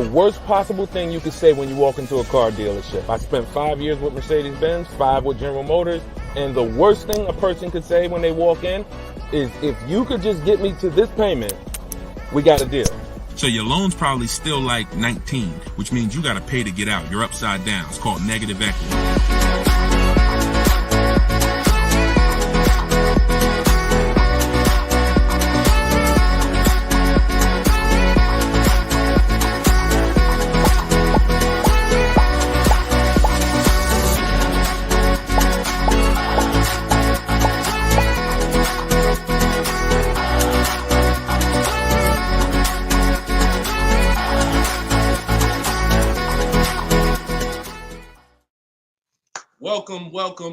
worst possible thing you could say when you walk into a car dealership. I spent 5 years with Mercedes-Benz, 5 with General Motors, and the worst thing a person could say when they walk in is, if you could just get me to this payment, we got a deal. So your loan's probably still like 19, which means you got to pay to get out. You're upside down. It's called negative equity.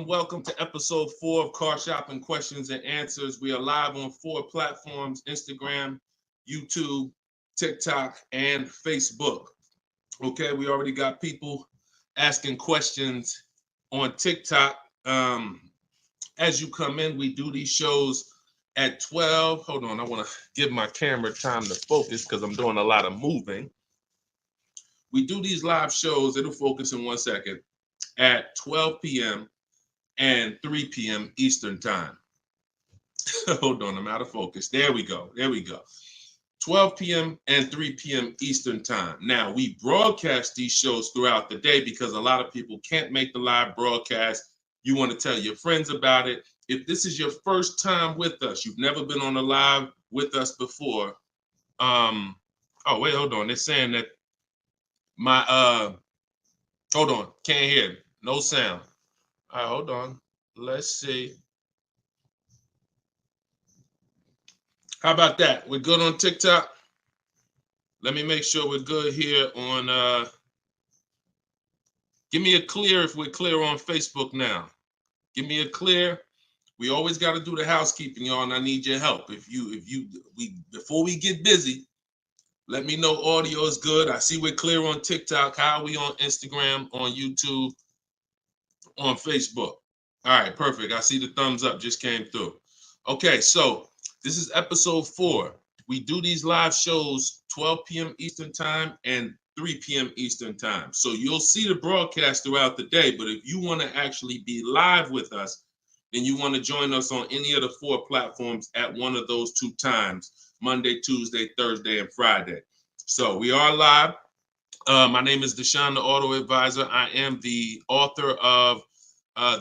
Welcome to episode 4 of Car Shopping Questions and Answers. We are live on 4 platforms: Instagram, YouTube, TikTok, and Facebook. Okay, we already got people asking questions on TikTok. As you come in, we do these shows at 12. Hold on, I want to give my camera time to focus because I'm doing a lot of moving. We do these live shows, it'll focus in 1 second, at 12 p.m. and 3 p.m. Eastern time. Hold on, I'm out of focus. There we go. 12 p.m. and 3 p.m. Eastern time. Now, we broadcast these shows throughout the day because a lot of people can't make the live broadcast. You want to tell your friends about it. If this is your first time with us, you've never been on a live with us before. Oh, wait, hold on. They're saying that hold on, can't hear. No sound. All right, hold on. Let's see. How about that? We're good on TikTok? Let me make sure we're good here on, give me a clear if we're clear on Facebook now. Give me a clear. We always got to do the housekeeping, y'all, and I need your help. Before we get busy, let me know audio is good. I see we're clear on TikTok. How are we on Instagram, on YouTube, on Facebook? All right, perfect. I see the thumbs up just came through. Okay, so this is episode 4. We do these live shows 12 p.m. Eastern time and 3 p.m. Eastern time. So you'll see the broadcast throughout the day, but if you want to actually be live with us, then you want to join us on any of the 4 platforms at one of those 2 times: Monday, Tuesday, Thursday, and Friday. So we are live. My name is Deshone the Auto Advisor. I am the author of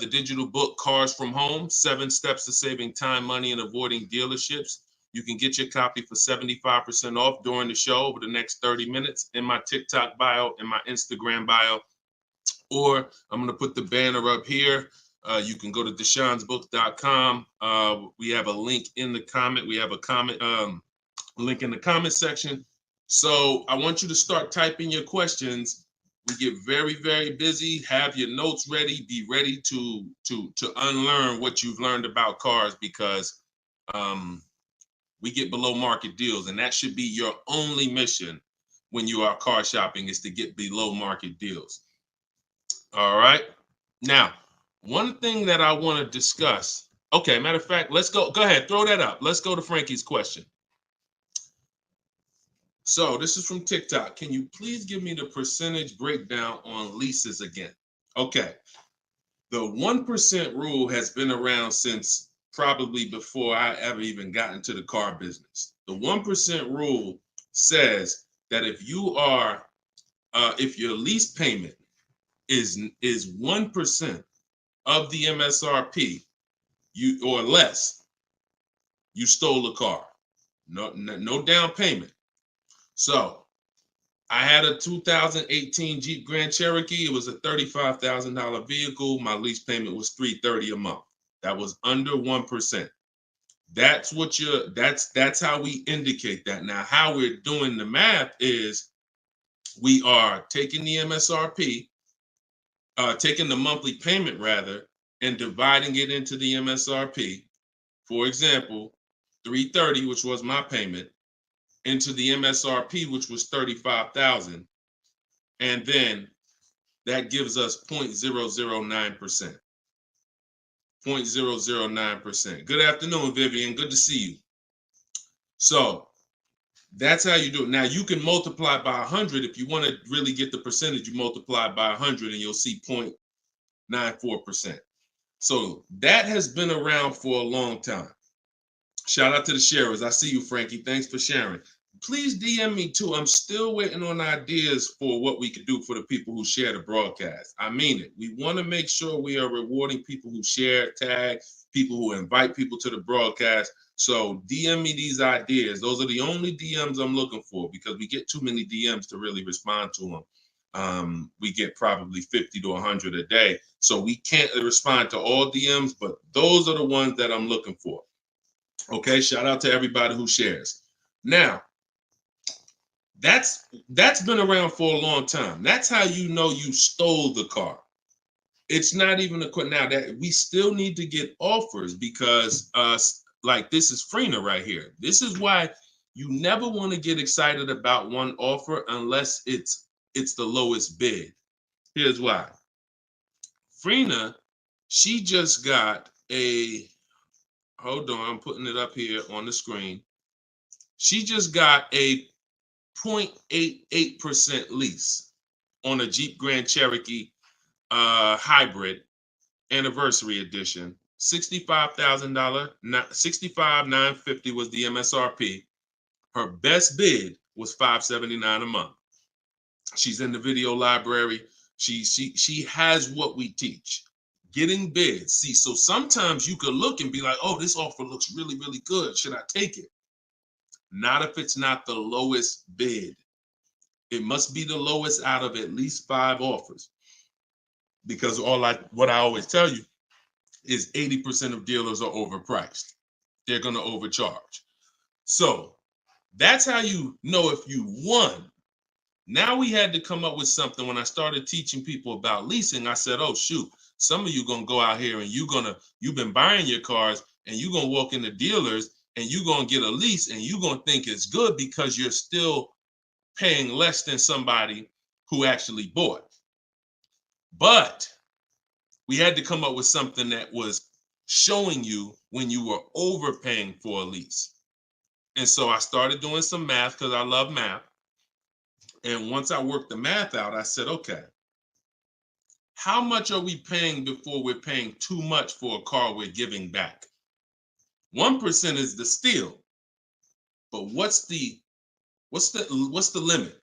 the digital book, Cars from Home, 7 Steps to Saving Time, Money, and Avoiding Dealerships. You can get your copy for 75% off during the show over the next 30 minutes in my TikTok bio, in my Instagram bio, or I'm going to put the banner up here. You can go to deshonesbook.com. We have a link in the comment. We have a comment link in the comment section. So I want you to start typing your questions. We get very, very busy. Have your notes ready. Be ready to unlearn what you've learned about cars, because we get below market deals, and that should be your only mission when you are car shopping, is to get below market deals. All right. Now, one thing that I want to discuss. Okay, matter of fact, let's go. Go ahead, throw that up. Let's go to Frankie's question. So this is from TikTok. Can you please give me the percentage breakdown on leases again? Okay. The 1% rule has been around since probably before I ever even got into the car business. The 1% rule says that if your lease payment is 1% of the MSRP, or less, you stole a car. No down payment. So I had a 2018 Jeep Grand Cherokee. It was a $35,000 vehicle. My lease payment was $330 a month. That was under 1%. That's how we indicate that. Now, how we're doing the math is we are taking the MSRP, taking the monthly payment rather, and dividing it into the MSRP. For example, $330, which was my payment, into the MSRP, which was $35,000, and then that gives us 0.009%. 0.009%. Good afternoon, Vivian. Good to see you. So That's how you do it. Now you can multiply by 100 if you want to really get the percentage. You multiply by 100 and you'll see 0.94%. So that has been around for a long time. Shout out to the sharers. I see you, Frankie. Thanks for sharing. Please DM me too. I'm still waiting on ideas for what we could do for the people who share the broadcast. I mean it. We want to make sure we are rewarding people who share, tag, people who invite people to the broadcast. So DM me these ideas. Those are the only DMs I'm looking for because we get too many DMs to really respond to them. We get probably 50 to 100 a day. So we can't respond to all DMs, but those are the ones that I'm looking for. Okay, shout out to everybody who shares. Now, that's been around for a long time. That's how you know you stole the car. It's not even a question now that we still need to get offers because like this is Freener right here. This is why you never want to get excited about one offer unless it's the lowest bid. Here's why. Freener, she just got a, hold on, I'm putting it up here on the screen. She just got a 0.88% lease on a Jeep Grand Cherokee hybrid anniversary edition. $65,000, $65,950 was the MSRP. Her best bid was $579 a month. She's in the video library. She has what we teach. Getting bids. See, so sometimes you could look and be like, oh, this offer looks really, really good. Should I take it? Not if it's not the lowest bid. It must be the lowest out of at least 5 offers. Because what I always tell you is 80% of dealers are overpriced. They're going to overcharge. So that's how you know if you won. Now we had to come up with something. When I started teaching people about leasing, I said, oh, shoot, some of you going to go out here and you've been buying your cars and you're going to walk into dealers and you're going to get a lease and you're going to think it's good because you're still paying less than somebody who actually bought. But we had to come up with something that was showing you when you were overpaying for a lease. And so I started doing some math because I love math. And once I worked the math out, I said, okay, how much are we paying before we're paying too much for a car we're giving back? 1% is the steal. But what's the limit?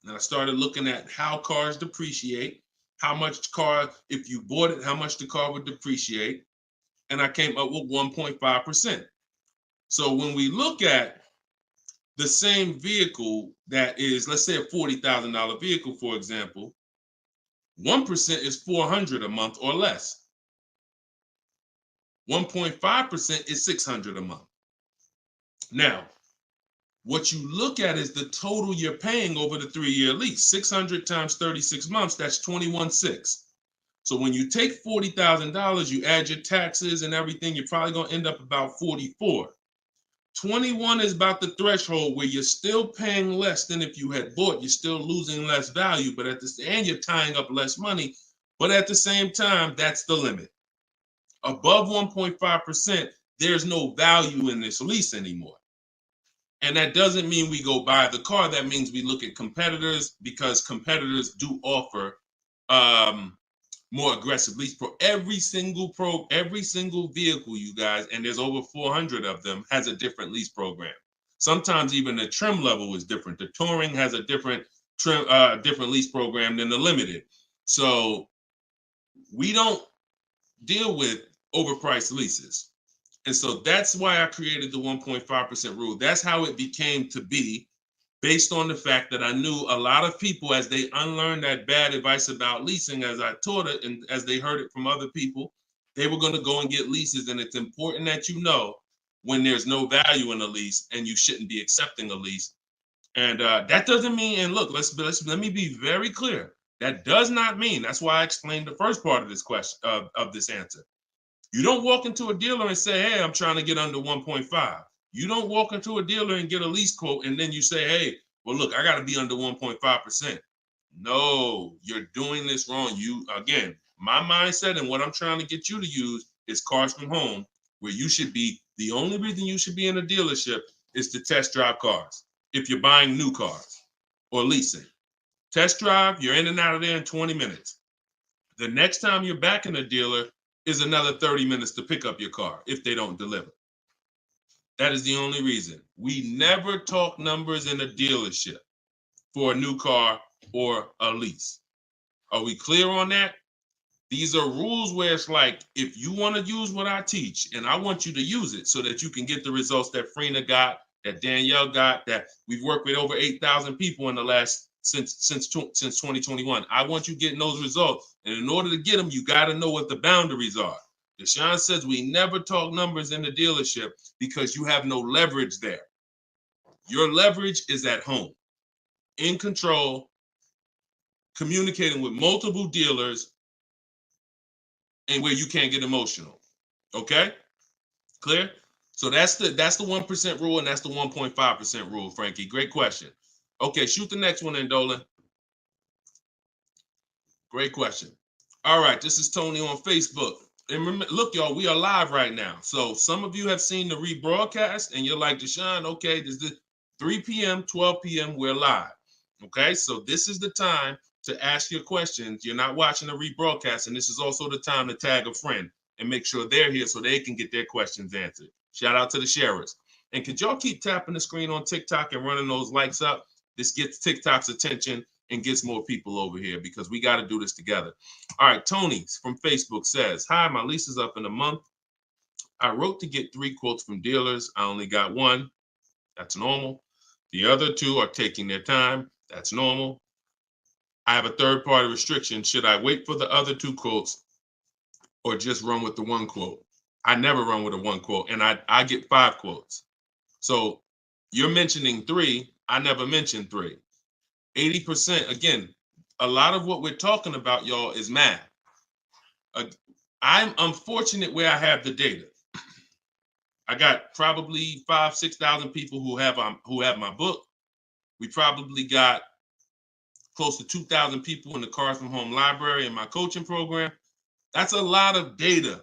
And I started looking at how cars depreciate, how much car, if you bought it, how much the car would depreciate. And I came up with 1.5%. So when we look at the same vehicle that is, let's say a $40,000 vehicle, for example, 1% is $400 a month or less. 1.5% is $600 a month. Now, what you look at is the total you're paying over the 3-year lease. 600 times 36 months, that's 21.6. So when you take $40,000, you add your taxes and everything, you're probably going to end up about 44. 21 is about the threshold where you're still paying less than if you had bought. You're still losing less value, but and you're tying up less money. But at the same time, that's the limit. Above 1.5%, there's no value in this lease anymore. And that doesn't mean we go buy the car. That means we look at competitors because competitors do offer more aggressive lease pro. Every single vehicle, you guys, and there's over 400 of them, has a different lease program. Sometimes even the trim level is different. The Touring has a different lease program than the Limited. So we don't deal with overpriced leases. And so that's why I created the 1.5% rule. That's how it became to be, based on the fact that I knew a lot of people, as they unlearned that bad advice about leasing, as I taught it and as they heard it from other people, they were going to go and get leases. And it's important that you know when there's no value in a lease and you shouldn't be accepting a lease. And that doesn't mean, and look, let me be very clear. That does not mean, that's why I explained the first part of this question, of this answer. You don't walk into a dealer and say, hey, I'm trying to get under 1.5. You don't walk into a dealer and get a lease quote and then you say, hey, well, look, I got to be under 1.5%. No, you're doing this wrong. Again, my mindset and what I'm trying to get you to use is Cars from Home, where you should be, the only reason you should be in a dealership is to test drive cars. if you're buying new cars or leasing. Test drive, you're in and out of there in 20 minutes. The next time you're back in a dealer is another 30 minutes to pick up your car if they don't deliver. That is the only reason. We never talk numbers in a dealership for a new car or a lease. Are we clear on that? These are rules where it's like, if you want to use what I teach, and I want you to use it so that you can get the results that Frina got, that Danielle got, that we've worked with over 8,000 people in the last since 2021. I want you getting those results. And in order to get them, you got to know what the boundaries are. Deshone says we never talk numbers in the dealership because you have no leverage there. Your leverage is at home, in control, communicating with multiple dealers, and where you can't get emotional. Okay? Clear? So that's the 1% rule, and that's the 1.5% rule, Frankie. Great question. Okay, shoot the next one in, Dolan. Great question. All right, this is Tony on Facebook. And remember, look, y'all, we are live right now. So some of you have seen the rebroadcast, and you're like, Deshone, okay, this is 3 p.m., 12 p.m., we're live. Okay, so this is the time to ask your questions. You're not watching the rebroadcast, and this is also the time to tag a friend and make sure they're here so they can get their questions answered. Shout out to the sharers. And could y'all keep tapping the screen on TikTok and running those likes up? This gets TikTok's attention and gets more people over here because we got to do this together. All right, Tony from Facebook says, hi, my lease is up in a month. I wrote to get 3 quotes from dealers. I only got 1. That's normal. The other 2 are taking their time. That's normal. I have a third-party restriction. Should I wait for the other 2 quotes or just run with the 1 quote? I never run with a 1 quote, and I get 5 quotes. So you're mentioning 3. I never mentioned 3. 80%, again, a lot of what we're talking about, y'all, is math. I'm unfortunate where I have the data. I got probably 5,000-6,000 people who have my book. We probably got close to 2,000 people in the Cars from Home library in my coaching program. That's a lot of data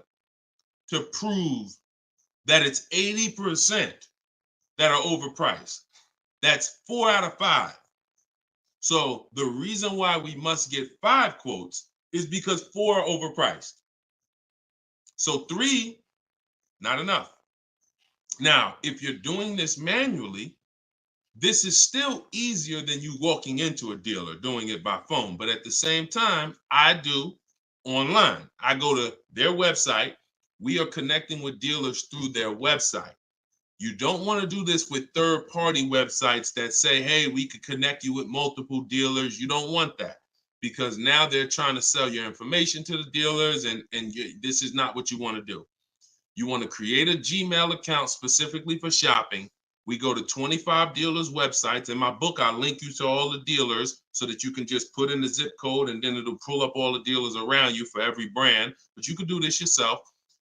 to prove that it's 80% that are overpriced. That's 4 out of 5. So the reason why we must get 5 quotes is because 4 are overpriced. So 3, not enough. Now, if you're doing this manually, this is still easier than you walking into a dealer doing it by phone. But at the same time, I do online. I go to their website. We are connecting with dealers through their website. You don't want to do this with third-party websites that say, hey, we could connect you with multiple dealers. You don't want that because now they're trying to sell your information to the dealers, and this is not what you want to do. You want to create a Gmail account specifically for shopping. We go to 25 dealers' websites. In my book, I link you to all the dealers so that you can just put in the zip code, and then it'll pull up all the dealers around you for every brand. But you can do this yourself.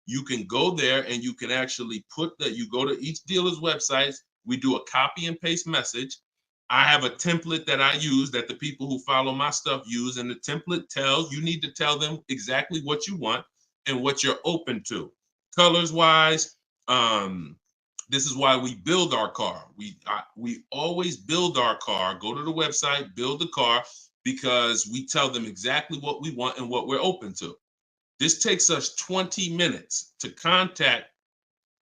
You can go there and you can actually you go to each dealer's websites. We do a copy and paste message. I have a template that I use that the people who follow my stuff use. And the template you need to tell them exactly what you want and what you're open to. Colors wise, this is why we build our car. We always build our car, go to the website, build the car, because we tell them exactly what we want and what we're open to. This takes us 20 minutes to contact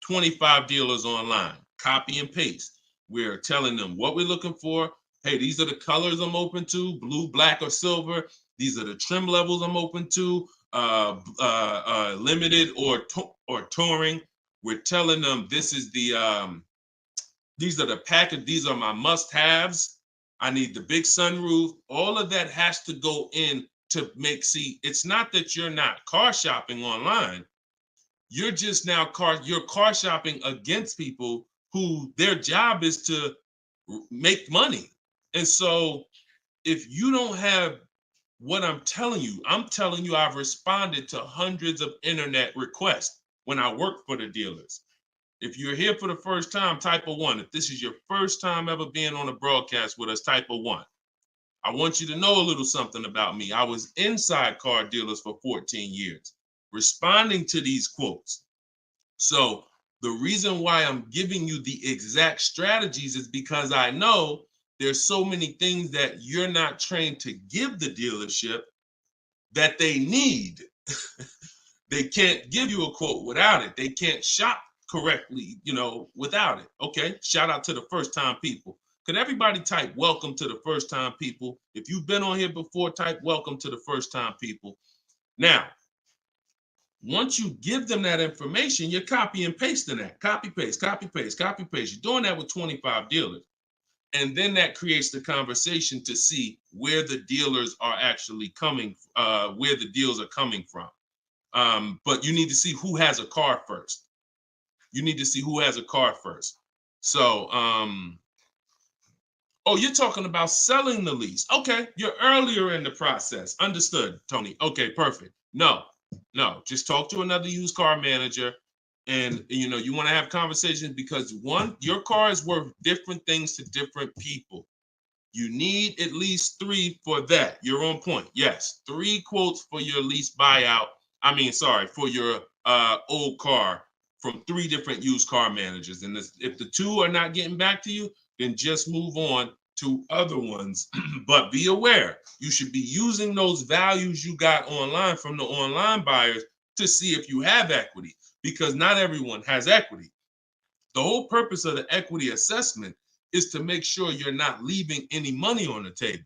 25 dealers online, copy and paste. We're telling them what we're looking for. Hey, these are the colors I'm open to, blue, black, or silver. These are the trim levels I'm open to, limited or touring. We're telling them this is these are the package, these are my must-haves. I need the big sunroof. All of that has to go in to it's not that you're not car shopping online. You're just now you're car shopping against people who their job is to make money. And so if you don't have what I'm telling you I've responded to hundreds of internet requests when I work for the dealers. If you're here for the first time, type a 1. If this is your first time ever being on a broadcast with us, type a 1. I want you to know a little something about me. I was inside car dealers for 14 years, responding to these quotes. So The reason why I'm giving you the exact strategies is because I know there's so many things that you're not trained to give the dealership that they need. They can't give you a quote without it. They can't shop correctly, without it. Okay, shout out to the first time people. Could everybody type welcome to the first time people? If you've been on here before, type welcome to the first time people. Now, once you give them that information, you're copy and pasting that. Copy, paste, copy, paste, copy, paste. You're doing that with 25 dealers. And then that creates the conversation to see where the dealers are actually coming, where the deals are coming from. But you need to see who has a car first. You need to see who has a car first. So, oh, you're talking about selling the lease. Okay, you're earlier in the process. Understood, Tony. Okay, perfect. No, just talk to another used car manager. And you want to have conversations because one, your car is worth different things to different people. You need at least 3 for that. You're on point. Yes, 3 quotes for your lease buyout. For your old car from 3 different used car managers. And if the 2 are not getting back to you, then just move on to other ones. But be aware, you should be using those values you got online from the online buyers to see if you have equity, because not everyone has equity. The whole purpose of the equity assessment is to make sure you're not leaving any money on the table.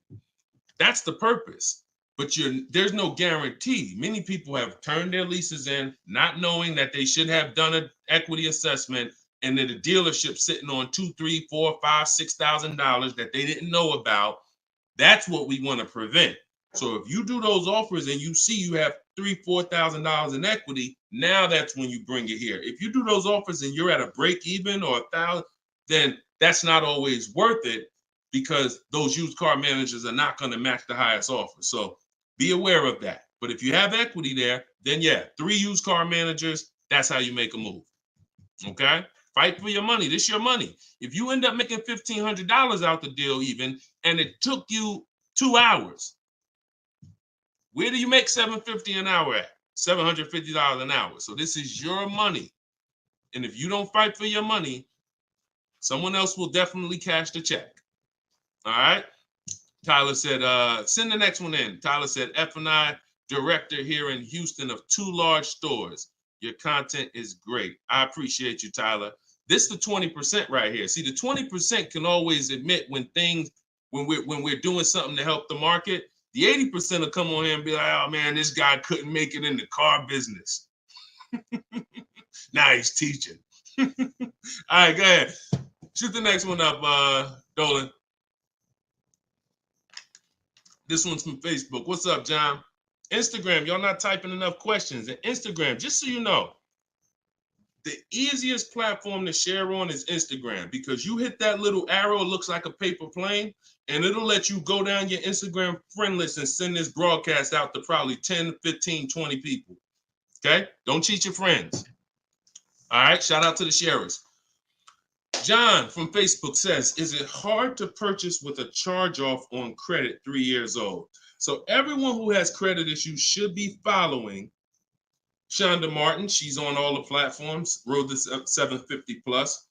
That's the purpose. But there's no guarantee. Many people have turned their leases in not knowing that they should have done an equity assessment, and then the dealership sitting on $2,000, $3,000, $4,000, $5,000, $6,000 that they didn't know about. That's what we want to prevent. So if you do those offers and you see you have $3,000, $4,000 in equity, now that's when you bring it here. If you do those offers and you're at a break even or $1,000, then that's not always worth it, because those used car managers are not going to match the highest offer. So be aware of that. But if you have equity there, then 3 used car managers, that's how you make a move. Okay? Fight for your money. This is your money. If you end up making $1,500 out the deal even, and it took you 2 hours, where do you make $750 an hour at? $750 an hour. So this is your money. And if you don't fight for your money, someone else will definitely cash the check. All right? Tyler said, send the next one in. Tyler said, F&I director here in Houston of 2 large stores. Your content is great. I appreciate you, Tyler. This is the 20% right here. See, the 20% can always admit when we're doing something to help the market. The 80% will come on here and be like, oh man, this guy couldn't make it in the car business. Now he's teaching. All right, go ahead. Shoot the next one up, Dolan. This one's from Facebook. What's up, John? Instagram, y'all not typing enough questions. And Instagram, just so you know, the easiest platform to share on is Instagram, because you hit that little arrow, it looks like a paper plane, and it'll let you go down your Instagram friend list and send this broadcast out to probably 10, 15, 20 people. Okay? Don't cheat your friends. All right? Shout out to the sharers. John from Facebook says, is it hard to purchase with a charge-off on credit 3 years old? So everyone who has credit issues should be following Shonda Martin. She's on all the platforms, Road to 750 plus.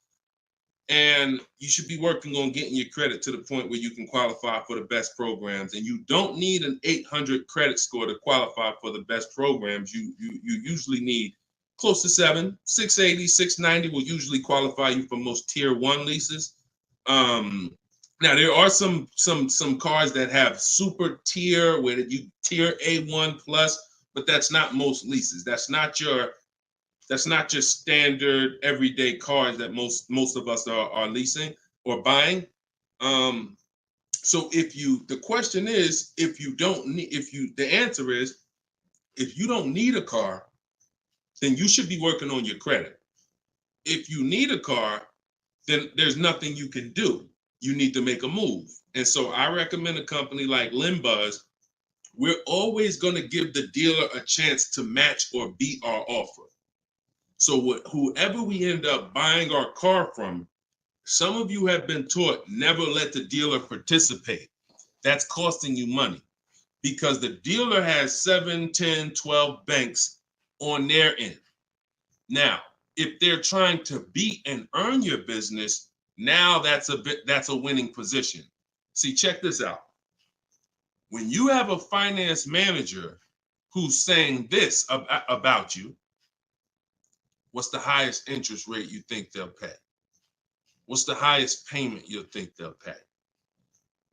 And you should be working on getting your credit to the point where you can qualify for the best programs. And you don't need an 800 credit score to qualify for the best programs. You usually need close to 680, 690 will usually qualify you for most tier 1 leases. Now there are some cars that have super tier where you tier A1 plus, but that's not most leases. That's not your standard everyday cars that most of us are leasing or buying. So the question is, the answer is, if you don't need a car, then you should be working on your credit. If you need a car, then there's nothing you can do. You need to make a move. And so I recommend a company like Limbuzz. We're always going to give the dealer a chance to match or beat our offer. So whoever we end up buying our car from, some of you have been taught never let the dealer participate. That's costing you money, because the dealer has 7, 10, 12 banks on their end. Now, If they're trying to beat and earn your business, now that's a winning position. See, check this out. When you have a finance manager who's saying this about you, what's the highest interest rate you think they'll pay? What's the highest payment you think they'll pay?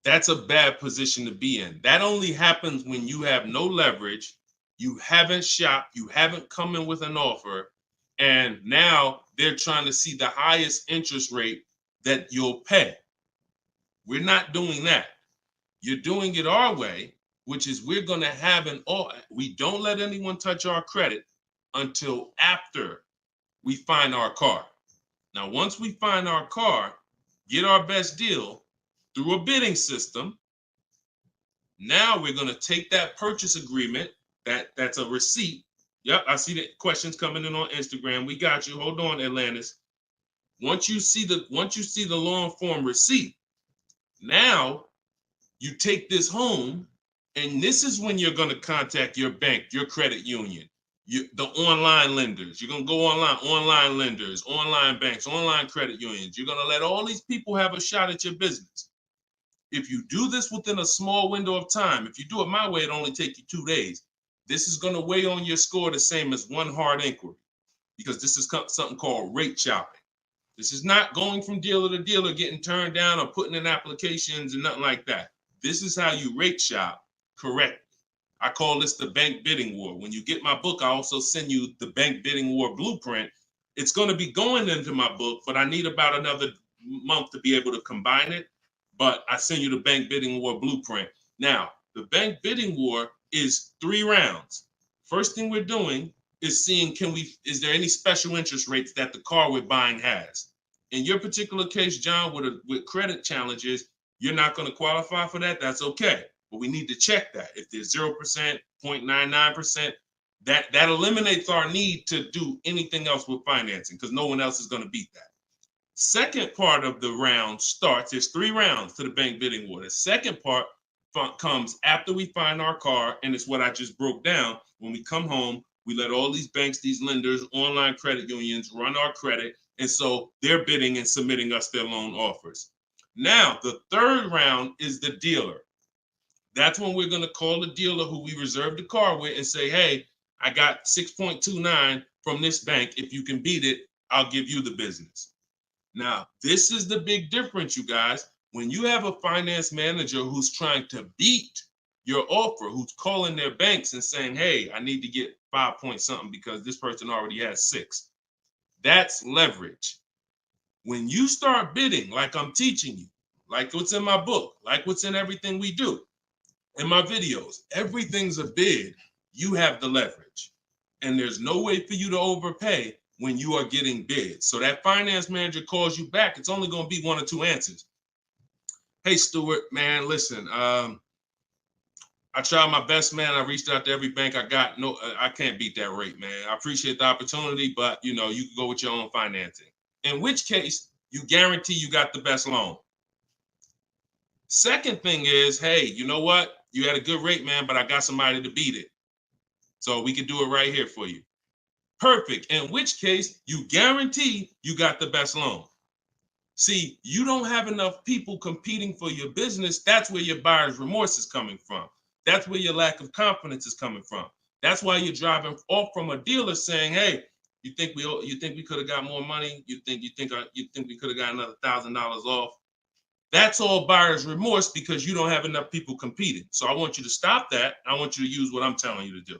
That's a bad position to be in. That only happens when you have no leverage, you haven't shopped, you haven't come in with an offer, and now they're trying to see the highest interest rate that you'll pay. We're not doing that. You're doing it our way, which is we're going to have we don't let anyone touch our credit until after we find our car. Now, once we find our car, get our best deal through a bidding system, now we're going to take that purchase agreement, that's a receipt. Yep, I see the questions coming in on Instagram. We got you. Hold on, Atlantis. Once you see the long form receipt, now you take this home, and this is when you're going to contact your bank, your credit union, the online lenders. You're going to go online lenders, online banks, online credit unions. You're going to let all these people have a shot at your business. If you do this within a small window of time, if you do it my way, it only take you 2 days. This is going to weigh on your score the same as one hard inquiry, because this is something called rate shopping. This is not going from dealer to dealer, getting turned down or putting in applications and nothing like that. This is how you rate shop correctly. I call this the bank bidding war. When you get my book, I also send you the bank bidding war blueprint. It's going to be going into my book, but I need about another month to be able to combine it. But I send you the bank bidding war blueprint. Now, the bank bidding war is 3 rounds. First thing we're doing is seeing, is there any special interest rates that the car we're buying has? In your particular case, John, with credit challenges, you're not going to qualify for that. That's okay. But we need to check that. If there's 0%, 0.99%, that eliminates our need to do anything else with financing, because no one else is going to beat that. Second part of the round starts, there's 3 rounds to the bank bidding war. The second part comes after we find our car, and it's what I just broke down. When we come home, we let all these banks, these lenders, online credit unions run our credit, and so they're bidding and submitting us their loan offers. Now, the third round is the dealer. That's when we're going to call the dealer who we reserved the car with and say, hey, I got 6.29 from this bank. If you can beat it, I'll give you the business. Now, this is the big difference, you guys. When you have a finance manager who's trying to beat your offer, who's calling their banks and saying, hey, I need to get 5 point something because this person already has 6. That's leverage. When you start bidding, like I'm teaching you, like what's in my book, like what's in everything we do, in my videos, everything's a bid. You have the leverage. And there's no way for you to overpay when you are getting bids. So that finance manager calls you back, it's only going to be 1 or 2 answers. Hey, Stuart, man, listen, I tried my best, man. I reached out to every bank I got. No, I can't beat that rate, man. I appreciate the opportunity, but you can go with your own financing. In which case, you guarantee you got the best loan. Second thing is, hey, you know what? You had a good rate, man, but I got somebody to beat it. So we can do it right here for you. Perfect. In which case, you guarantee you got the best loan. See, you don't have enough people competing for your business. That's where your buyer's remorse is coming from. That's where your lack of confidence is coming from. That's why you're driving off from a dealer saying, hey, you think we could have got more money? You think we could have got another $1,000 off? That's all buyer's remorse because you don't have enough people competing. So I want you to stop that. I want you to use what I'm telling you to do.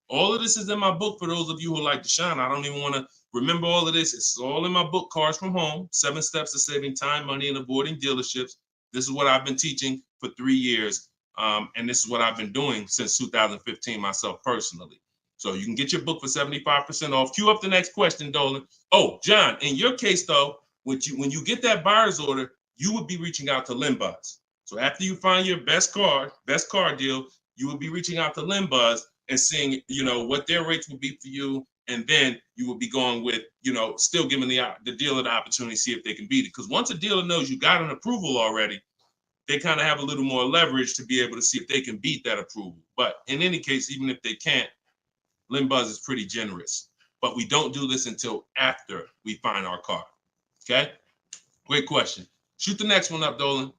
All of this is in my book for those of you who like Deshone. I don't even want to remember all of this. It's all in my book, Cars from Home, 7 Steps to Saving Time, Money, and Avoiding Dealerships. This is what I've been teaching for 3 years. And this is what I've been doing since 2015 myself personally. So you can get your book for 75% off. Cue up the next question, Dolan. Oh, John, in your case, though, when you get that buyer's order, you would be reaching out to Limbuzz. So after you find your best car deal, you would be reaching out to Limbuzz and seeing, what their rates would be for you. And then you would be going with, still giving the dealer the opportunity to see if they can beat it. Because once a dealer knows you got an approval already, they kind of have a little more leverage to be able to see if they can beat that approval. But in any case, even if they can't, Limbuzz is pretty generous. but we don't do this until after we find our car. Okay? Great question. Shoot the next one up, Dolan.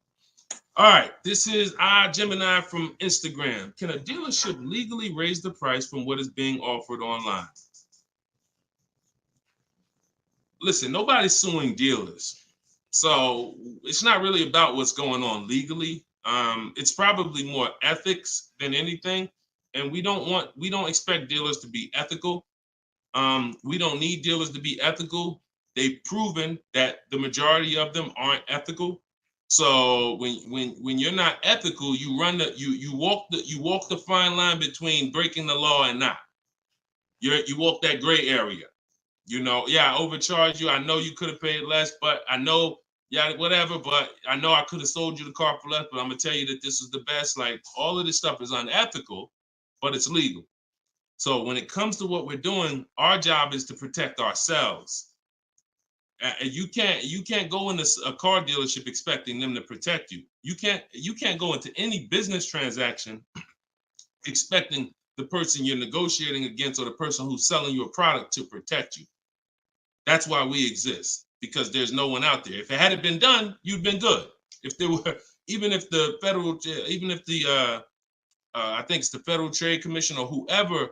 All right, this is Gemini from Instagram. Can a dealership legally raise the price from what is being offered online? Listen, nobody's suing dealers. So it's not really about what's going on legally. It's probably more ethics than anything. And we don't expect dealers to be ethical. We don't need dealers to be ethical. They've proven that the majority of them aren't ethical. So when you're not ethical, you walk the fine line between breaking the law and not. You walk that gray area. You know, yeah, I overcharged you. I know you could have paid less, but I know, yeah, whatever. But I know I could have sold you the car for less. But I'm gonna tell you that this is the best. Like, all of this stuff is unethical, but it's legal. So when it comes to what we're doing, our job is to protect ourselves. You can't go into a car dealership expecting them to protect you. You can't go into any business transaction expecting the person you're negotiating against or the person who's selling you a product to protect you. That's why we exist, because there's no one out there. If it hadn't been done, you'd been good. If there were, even if the I think it's the Federal Trade Commission or whoever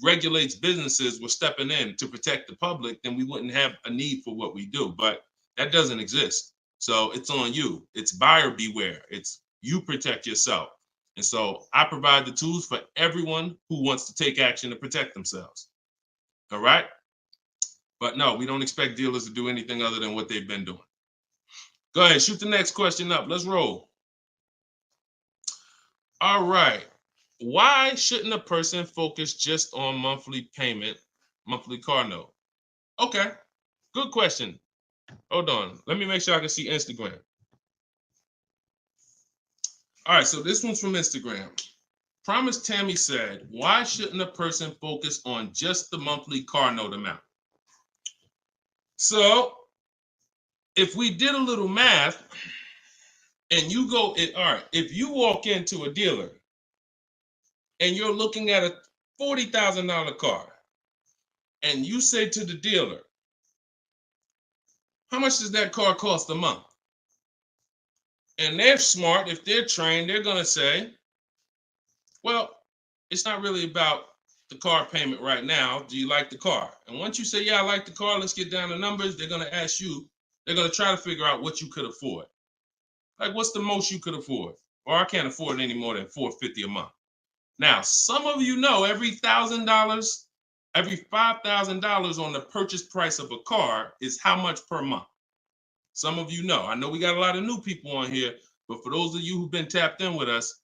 regulates businesses were stepping in to protect the public, then we wouldn't have a need for what we do. But that doesn't exist. So it's on you. It's buyer beware. It's you protect yourself. And so I provide the tools for everyone who wants to take action to protect themselves. All right? But no, we don't expect dealers to do anything other than what they've been doing. Go ahead, shoot the next question up. Let's roll. All right. Why shouldn't a person focus just on monthly payment, monthly car note? Okay, good question. Hold on. Let me make sure I can see Instagram. All right, so this one's from Instagram. Promise Tammy said, why shouldn't a person focus on just the monthly car note amount? So if we did a little math and you go, all right, if you walk into a dealer and you're looking at a $40,000 car and you say to the dealer, how much does that car cost a month? And they're smart, if they're trained, they're gonna say, well, it's not really about the car payment right now. Do you like the car? And once you say, yeah, I like the car, let's get down to numbers, they're gonna ask you, they're gonna try to figure out what you could afford. Like, what's the most you could afford? Or I can't afford any more than $450 a month. Now, some of you know every $1,000, every $5,000 on the purchase price of a car is how much per month. Some of you know. I know we got a lot of new people on here, but for those of you who've been tapped in with us,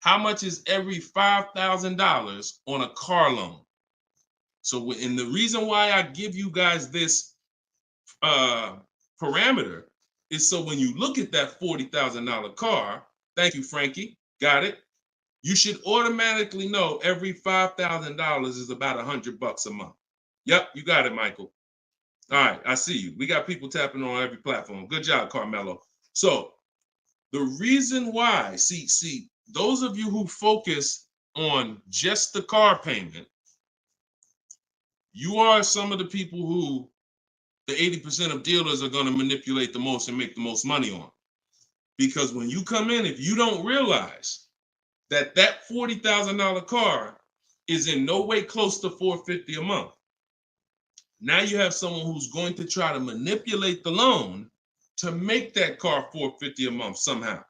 how much is every $5,000 on a car loan? So, and the reason why I give you guys this parameter is so when you look at that $40,000 car, thank you, Frankie, got it. You should automatically know every $5,000 is about $100 a month. Yep, you got it, Michael. All right, I see you. We got people tapping on every platform. Good job, Carmelo. So the reason why, see, those of you who focus on just the car payment, you are some of the people who the 80% of dealers are going to manipulate the most and make the most money on. Because when you come in, if you don't realize that that $40,000 car is in no way close to $450 a month, now you have someone who's going to try to manipulate the loan to make that car $450 a month somehow.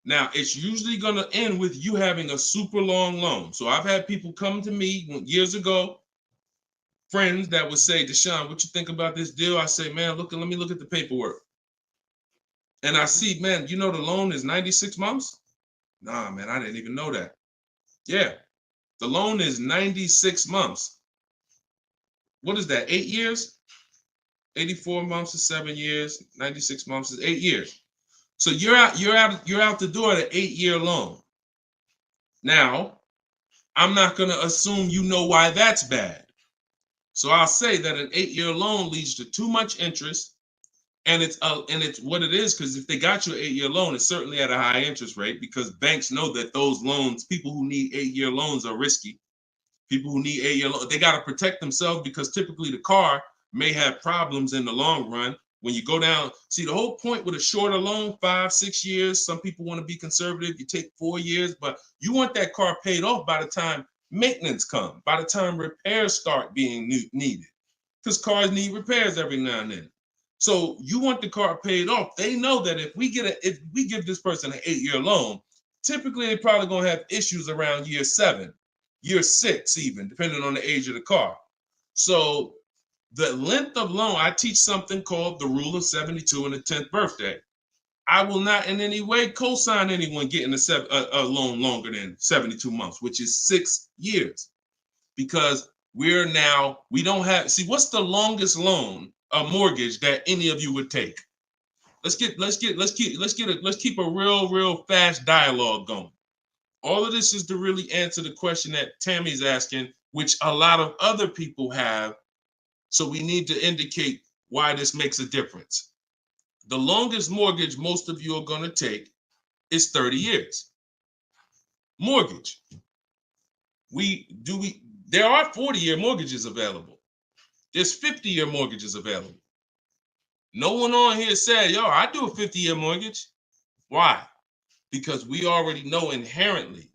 Now, it's usually going to end with you having a super long loan. So I've had people come to me years ago, friends that would say, Deshone, what you think about this deal? I say, man, let me look at the paperwork. And I see, man, you know the loan is 96 months? Nah, man, I didn't even know that. Yeah, the loan is 96 months. What is that, 8 years? 84 months is 7 years, 96 months is 8 years. So you're out the door at an 8-year loan. Now, I'm not going to assume you know why that's bad. So I'll say that an 8-year loan leads to too much interest, and it's what it is, because if they got you an 8-year loan, it's certainly at a high interest rate, because banks know that those loans, people who need 8-year loans, are risky. People who need 8-year loan, they got to protect themselves because typically the car may have problems in the long run. When you go down, see the whole point with a shorter loan, 5-6 years. Some people want to be conservative. You take 4 years, but you want that car paid off by the time maintenance comes, by the time repairs start being needed, because cars need repairs every now and then. So you want the car paid off. They know that if we give this person an 8-year loan, typically they're probably gonna have issues around year 7, year 6, even depending on the age of the car. So the length of loan, I teach something called the rule of 72 and the 10th birthday. I will not in any way co-sign anyone getting a loan longer than 72 months, which is 6 years, because we don't have, see, what's the longest loan, a mortgage that any of you would take? Let's keep a real fast dialogue going. All of this is to really answer the question that Tammy's asking, which a lot of other people have. So we need to indicate why this makes a difference. The longest mortgage most of you are going to take is 30 years. Mortgage. There are 40-year mortgages available. There's 50-year mortgages available. No one on here said, yo, I do a 50-year mortgage. Why? Because we already know inherently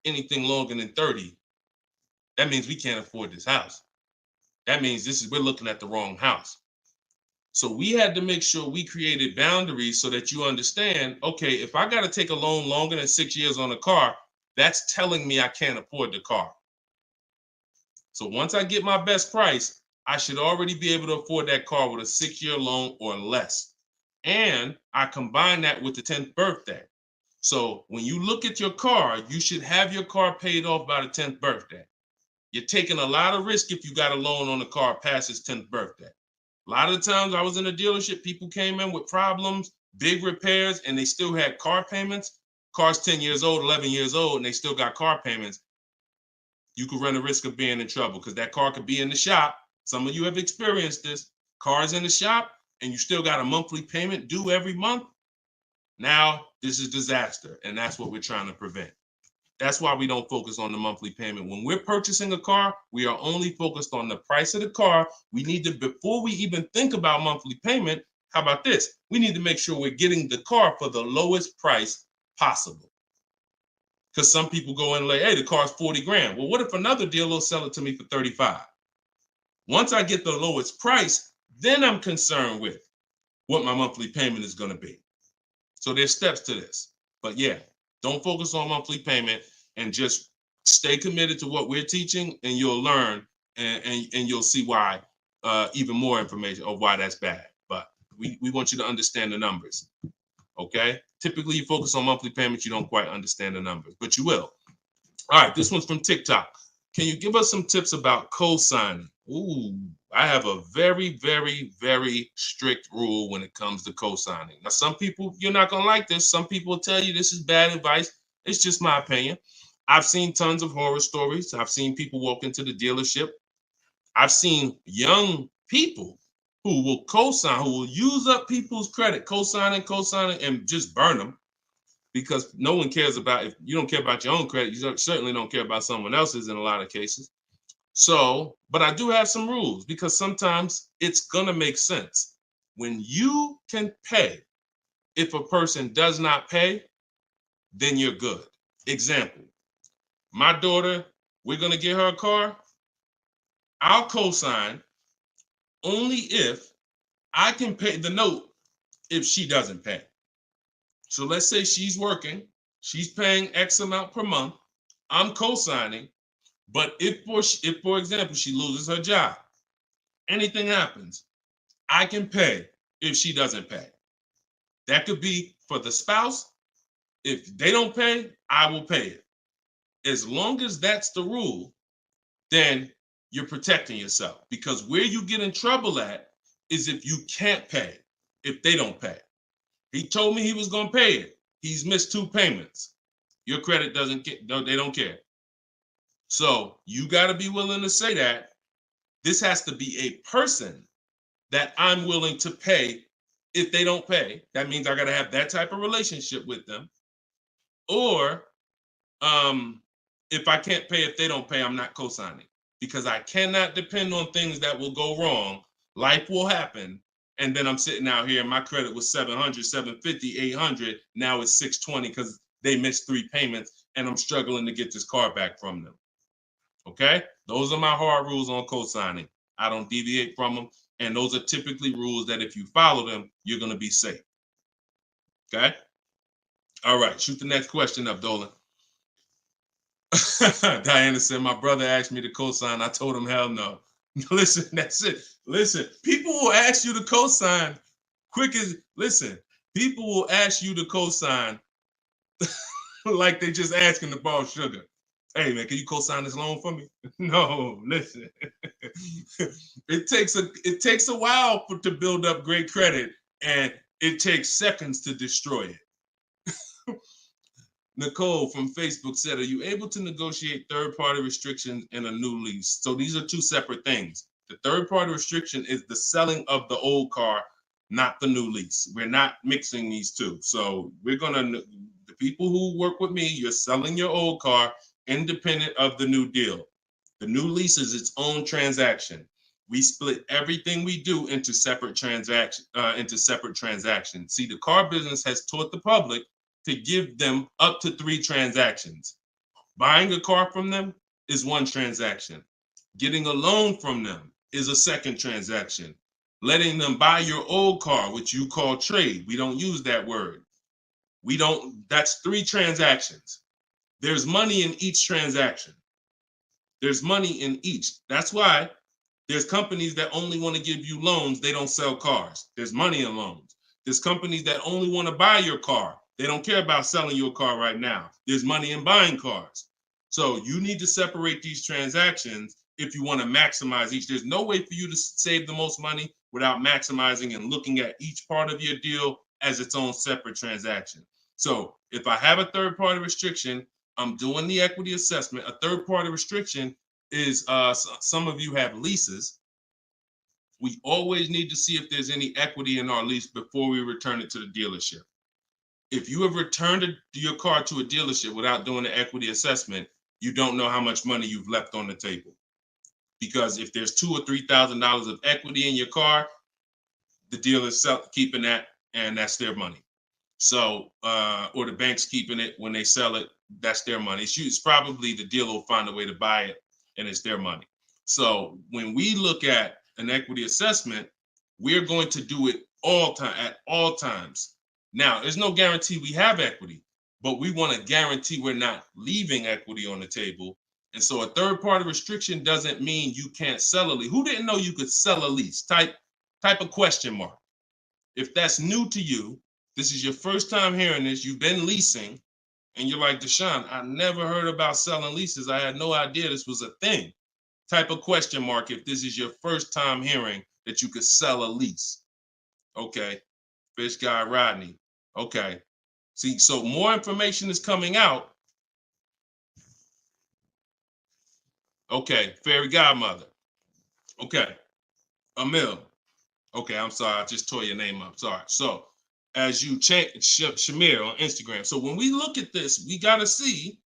anything longer than 30, that means we can't afford this house. That means we're looking at the wrong house. So we had to make sure we created boundaries so that you understand, okay, if I got to take a loan longer than 6 years on a car, that's telling me I can't afford the car. So once I get my best price, I should already be able to afford that car with a 6-year loan or less. And I combine that with the 10th birthday. So when you look at your car, you should have your car paid off by the 10th birthday. You're taking a lot of risk if you got a loan on the car past its 10th birthday. A lot of the times I was in a dealership, people came in with problems, big repairs, and they still had car payments. Car's 10 years old, 11 years old, and they still got car payments. You could run the risk of being in trouble because that car could be in the shop. Some of you have experienced this. Car's in the shop and you still got a monthly payment due every month. Now, this is disaster, and that's what we're trying to prevent. That's why we don't focus on the monthly payment. When we're purchasing a car, we are only focused on the price of the car. We need to, before we even think about monthly payment, how about this? We need to make sure we're getting the car for the lowest price possible. Because some people go in and like, hey, the car's 40 grand. Well, what if another dealer will sell it to me for 35? Once I get the lowest price, then I'm concerned with what my monthly payment is going to be. So there's steps to this. But yeah, don't focus on monthly payment and just stay committed to what we're teaching, and you'll learn and you'll see why, even more information of why that's bad. But we want you to understand the numbers. Okay? Typically, you focus on monthly payments, you don't quite understand the numbers, but you will. All right, this one's from TikTok. Can you give us some tips about co-signing? Ooh, I have a very, very, very strict rule when it comes to co-signing. Now, some people, you're not going to like this. Some people will tell you this is bad advice. It's just my opinion. I've seen tons of horror stories. I've seen people walk into the dealership. I've seen young people who will co-sign, who will use up people's credit, co-signing, and just burn them, because no one cares about, if you don't care about your own credit, you certainly don't care about someone else's in a lot of cases. So, but I do have some rules, because sometimes it's gonna make sense. When you can pay, if a person does not pay, then you're good. Example, my daughter, we're gonna get her a car. I'll co-sign only if I can pay the note if she doesn't pay. So let's say she's working, she's paying X amount per month, I'm co-signing, but if for example, she loses her job, anything happens, I can pay if she doesn't pay. That could be for the spouse. If they don't pay, I will pay it. As long as that's the rule, then you're protecting yourself, because where you get in trouble at is if you can't pay, if they don't pay. He told me he was going to pay it. He's missed 2 payments. Your credit doesn't get, no, they don't care. So you got to be willing to say that. This has to be a person that I'm willing to pay if they don't pay. That means I got to have that type of relationship with them. Or if I can't pay, if they don't pay, I'm not co-signing, because I cannot depend on things that will go wrong. Life will happen. And then I'm sitting out here and my credit was 700, 750, 800. Now it's 620 because they missed 3 payments and I'm struggling to get this car back from them. Okay? Those are my hard rules on co-signing. I don't deviate from them. And those are typically rules that if you follow them, you're going to be safe. Okay? All right. Shoot the next question up, Dolan. Diana said, my brother asked me to co-sign. I told him, hell no. Listen, that's it. Listen, people will ask you to co-sign quick as, listen, people will ask you to co-sign like they just asking to borrow sugar. Hey man, can you co-sign this loan for me? No, listen. It takes a while to build up great credit, and it takes seconds to destroy it. Nicole from Facebook said, are you able to negotiate third-party restrictions in a new lease? So these are two separate things. The third-party restriction is the selling of the old car, not the new lease. We're not mixing these two. So we're gonna, the people who work with me, you're selling your old car independent of the new deal. The new lease is its own transaction. We split everything we do into separate transactions. See, the car business has taught the public to give them up to 3 transactions. Buying a car from them is one transaction. Getting a loan from them is a second transaction. Letting them buy your old car, which you call trade. We don't use that word. That's 3 transactions. There's money in each transaction. There's money in each. That's why there's companies that only want to give you loans. They don't sell cars. There's money in loans. There's companies that only want to buy your car. They don't care about selling your car right now. There's money in buying cars. So you need to separate these transactions if you want to maximize each. There's no way for you to save the most money without maximizing and looking at each part of your deal as its own separate transaction. So if I have a third-party restriction, I'm doing the equity assessment. A third-party restriction is, some of you have leases. We always need to see if there's any equity in our lease before we return it to the dealership. If you have returned your car to a dealership without doing the equity assessment, you don't know how much money you've left on the table. Because if there's $2,000 or $3,000 of equity in your car, the dealer's keeping that, and that's their money. So, or the bank's keeping it when they sell it, that's their money. It's probably the dealer will find a way to buy it, and it's their money. So when we look at an equity assessment, we're going to do it at all times. Now, there's no guarantee we have equity, but we want to guarantee we're not leaving equity on the table. And so a third-party restriction doesn't mean you can't sell a lease. Who didn't know you could sell a lease? Type a question mark. If that's new to you, this is your first time hearing this, you've been leasing, and you're like, Deshone, I never heard about selling leases. I had no idea this was a thing. Type a question mark if this is your first time hearing that you could sell a lease. Okay. Fish Guy Rodney. Okay. See, so more information is coming out. Okay. Fairy Godmother. Okay. Emil. Okay, I'm sorry. I just tore your name up. Sorry. So as you change Shamir on Instagram. So when we look at this, we got to see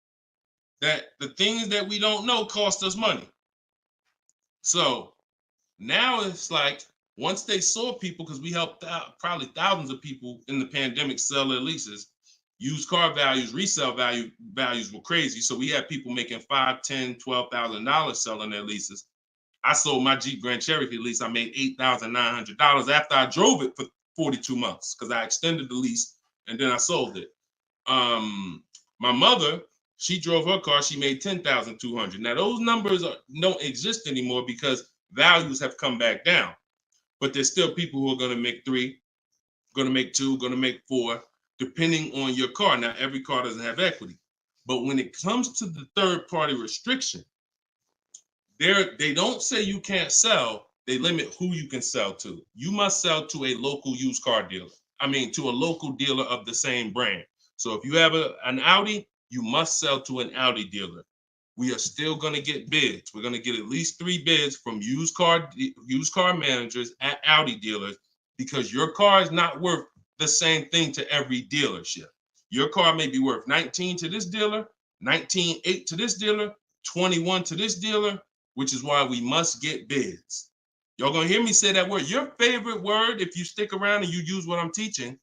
that the things that we don't know cost us money. So now it's like, once they saw people, because we helped out probably thousands of people in the pandemic sell their leases, used car values, resale values were crazy. So we had people making $5,000, $10,000, $12,000 selling their leases. I sold my Jeep Grand Cherokee lease. I made $8,900 after I drove it for 42 months because I extended the lease and then I sold it. My mother, she drove her car. She made $10,200. Now those numbers don't exist anymore because values have come back down. But there's still people who are going to make 3, going to make 2, going to make 4, depending on your car. Now, every car doesn't have equity. But when it comes to the third-party restriction, they don't say you can't sell. They limit who you can sell to. You must sell to a local used car dealer. To a local dealer of the same brand. So if you have an Audi, you must sell to an Audi dealer. We are still going to get bids. We're going to get at least 3 bids from used car managers at Audi dealers because your car is not worth the same thing to every dealership. Your car may be worth 19 to this dealer, 19.8 to this dealer, 21 to this dealer, which is why we must get bids. Y'all gonna hear me say that word. Your favorite word, if you stick around and you use what I'm teaching,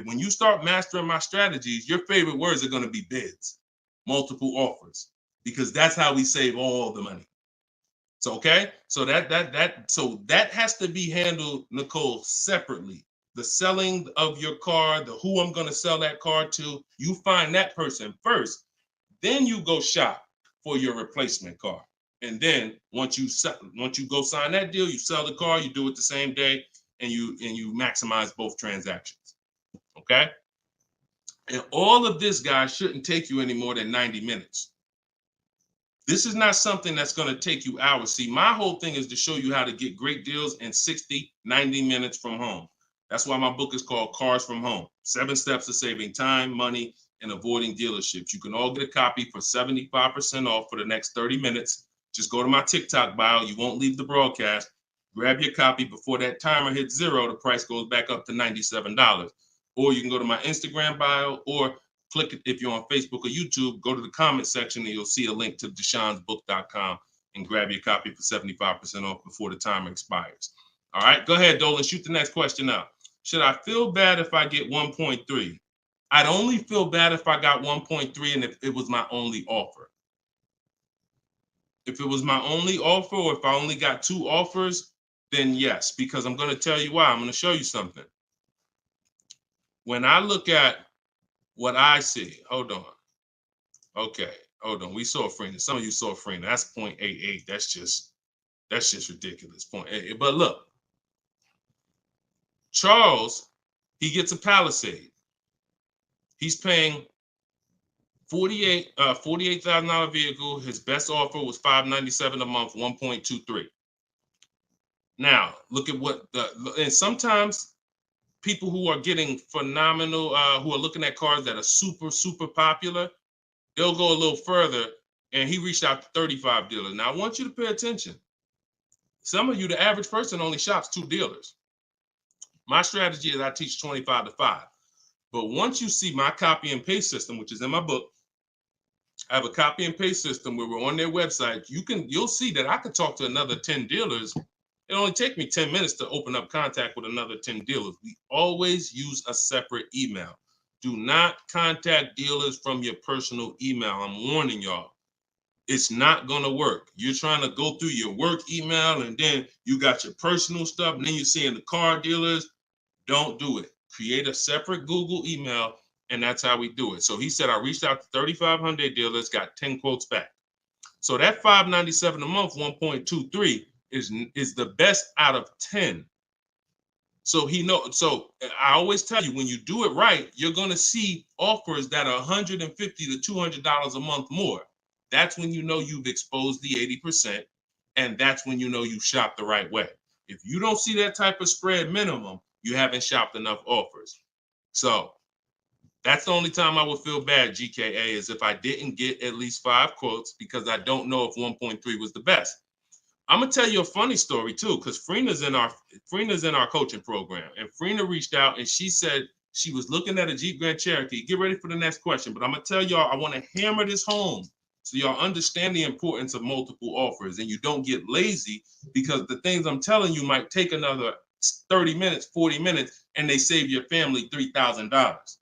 when you start mastering my strategies, your favorite words are gonna be bids, multiple offers, because that's how we save all the money. So okay, so that has to be handled, Nicole, separately. The selling of your car, the who I'm gonna sell that car to, you find that person first. Then you go shop for your replacement car. And then once you go sign that deal, you sell the car, you do it the same day, and you maximize both transactions. Okay? And all of this, guys, shouldn't take you any more than 90 minutes. This is not something that's going to take you hours. See, my whole thing is to show you how to get great deals in 60, 90 minutes from home. That's why my book is called Cars from Home. 7 Steps to Saving Time, Money, and Avoiding Dealerships. You can all get a copy for 75% off for the next 30 minutes. Just go to my TikTok bio. You won't leave the broadcast. Grab your copy before that timer hits 0. The price goes back up to $97. Or you can go to my Instagram bio, or click it if you're on Facebook or YouTube. Go to the comment section and you'll see a link to deshonsbook.com and grab your copy for 75% off before the timer expires. All right, go ahead, Dolan. Shoot the next question out. Should I feel bad if I get 1.3? I'd only feel bad if I got 1.3 and if it was my only offer. If it was my only offer, or if I only got 2 offers, then yes, because I'm going to tell you why. I'm going to show you something. When I look at what I see, hold on. Okay, hold on. We saw Freener. Some of you saw Freener. That's 0.88. That's just ridiculous. 0.88. But look, Charles, he gets a Palisade. He's paying $48,000 vehicle. His best offer was $597 a month, 1.23. Now, look at and sometimes people who are getting phenomenal, who are looking at cars that are super, super popular, they'll go a little further, and he reached out to 35 dealers. Now, I want you to pay attention. Some of you, the average person, only shops 2 dealers. My strategy is I teach 25 to 5. But once you see my copy and paste system, which is in my book, I have a copy and paste system where we're on their website. You'll see that I could talk to another 10 dealers. It only take me 10 minutes to open up contact with another 10 dealers. We always use a separate email. Do not contact dealers from your personal email. I'm warning y'all. It's not going to work. You're trying to go through your work email, and then you got your personal stuff, and then you're seeing the car dealers. Don't do it. Create a separate Google email, and that's how we do it. So he said, I reached out to 3,500 dealers, got 10 quotes back. So that $597 a month, 1.23 is the best out of 10. So so I always tell you, when you do it right, you're going to see offers that are $150 to $200 a month more. That's when you know you've exposed the 80%, and that's when you know you shop the right way. If you don't see that type of spread minimum, you haven't shopped enough offers. So that's the only time I would feel bad, GKA, is if I didn't get at least 5 quotes, because I don't know if 1.3 was the best. I'm gonna tell you a funny story too, because Freena's in our coaching program, and Freena reached out and she said she was looking at a Jeep Grand Cherokee. Get ready for the next question, but I'm gonna tell y'all, I want to hammer this home so y'all understand the importance of multiple offers and you don't get lazy, because the things I'm telling you might take another 30 minutes, 40 minutes, and they save your family $3,000.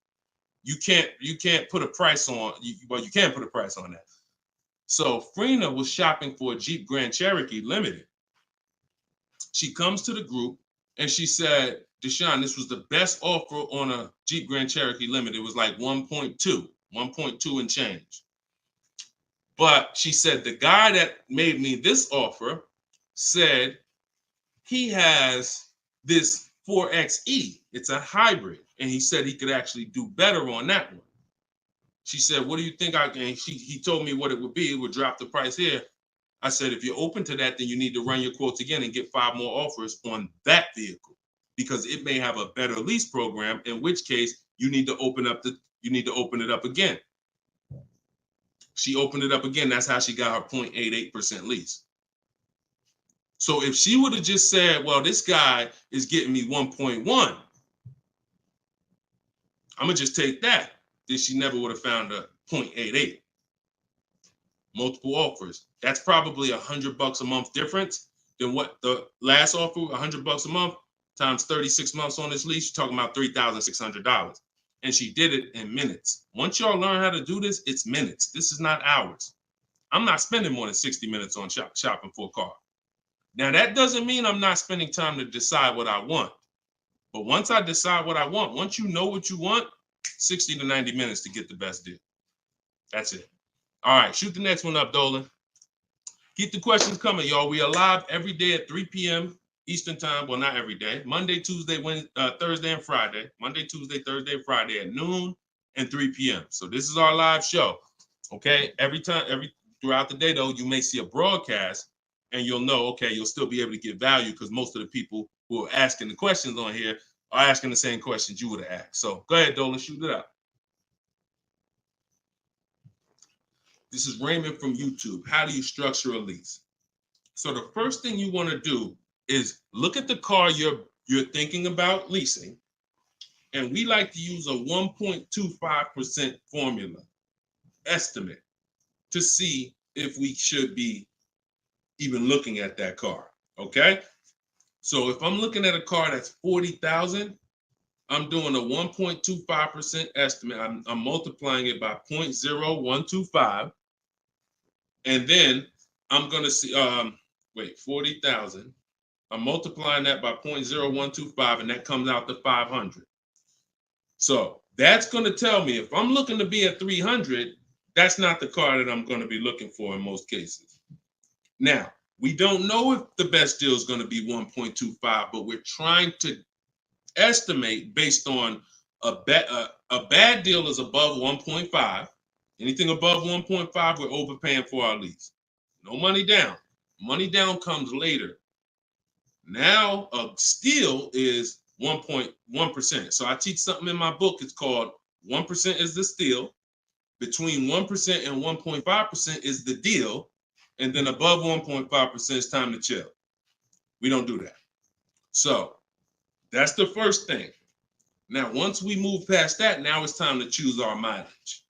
You can't put a price on. Well, you can put a price on that. So Freena was shopping for a Jeep Grand Cherokee Limited. She comes to the group and she said, Deshone, this was the best offer on a Jeep Grand Cherokee Limited. It was like 1.2 and change. But she said, the guy that made me this offer said he has this 4XE. It's a hybrid. And he said he could actually do better on that one. She said, what do you think he told me what it would be. It would drop the price here. I said, if you're open to that, then you need to run your quotes again and get 5 more offers on that vehicle, because it may have a better lease program, in which case you need to open it up again. She opened it up again. That's how she got her 0.88% lease. So if she would have just said, well, this guy is getting me 1.1, I'm gonna just take that, then she never would have found a 0.88. multiple offers. That's probably $100 a month difference than what the last offer, $100 a month times 36 months on this lease. You're talking about $3,600. And she did it in minutes. Once y'all learn how to do this, it's minutes. This is not hours. I'm not spending more than 60 minutes on shopping for a car. Now, that doesn't mean I'm not spending time to decide what I want. But once I decide what I want, once you know what you want, 60 to 90 minutes to get the best deal. That's it. All right, shoot the next one up, Dolan. Keep the questions coming, y'all. We are live every day at 3 p.m. Eastern time. Well, not every day. Monday, Tuesday, Wednesday, Thursday, and Friday. Monday, Tuesday, Thursday, and Friday at noon and 3 p.m. So this is our live show. Okay. Throughout the day, though, you may see a broadcast and you'll know, okay, you'll still be able to get value because most of the people who are asking the questions on here are asking the same questions you would have asked. So go ahead, Dolan, shoot it out. This is Raymond from YouTube. How do you structure a lease? So the first thing you want to do is look at the car you're thinking about leasing. And we like to use a 1.25% formula estimate to see if we should be even looking at that car. Okay. So if I'm looking at a car that's $40,000, I'm doing a 1.25% estimate. I'm multiplying it by 0.0125. And then I'm going to see, 40,000. I'm multiplying that by 0.0125, and that comes out to 500. So that's going to tell me if I'm looking to be at 300, that's not the car that I'm going to be looking for in most cases. Now, we don't know if the best deal is going to be 1.25, but we're trying to estimate based on a bad deal is above 1.5. Anything above 1.5, we're overpaying for our lease. No money down. Money down comes later. Now a steal is 1.1%. So I teach something in my book. It's called 1% is the steal. Between 1% and 1.5% is the deal. And then above 1.5% is time to chill. We don't do that. So that's the first thing. Now, once we move past that, now it's time to choose our mileage.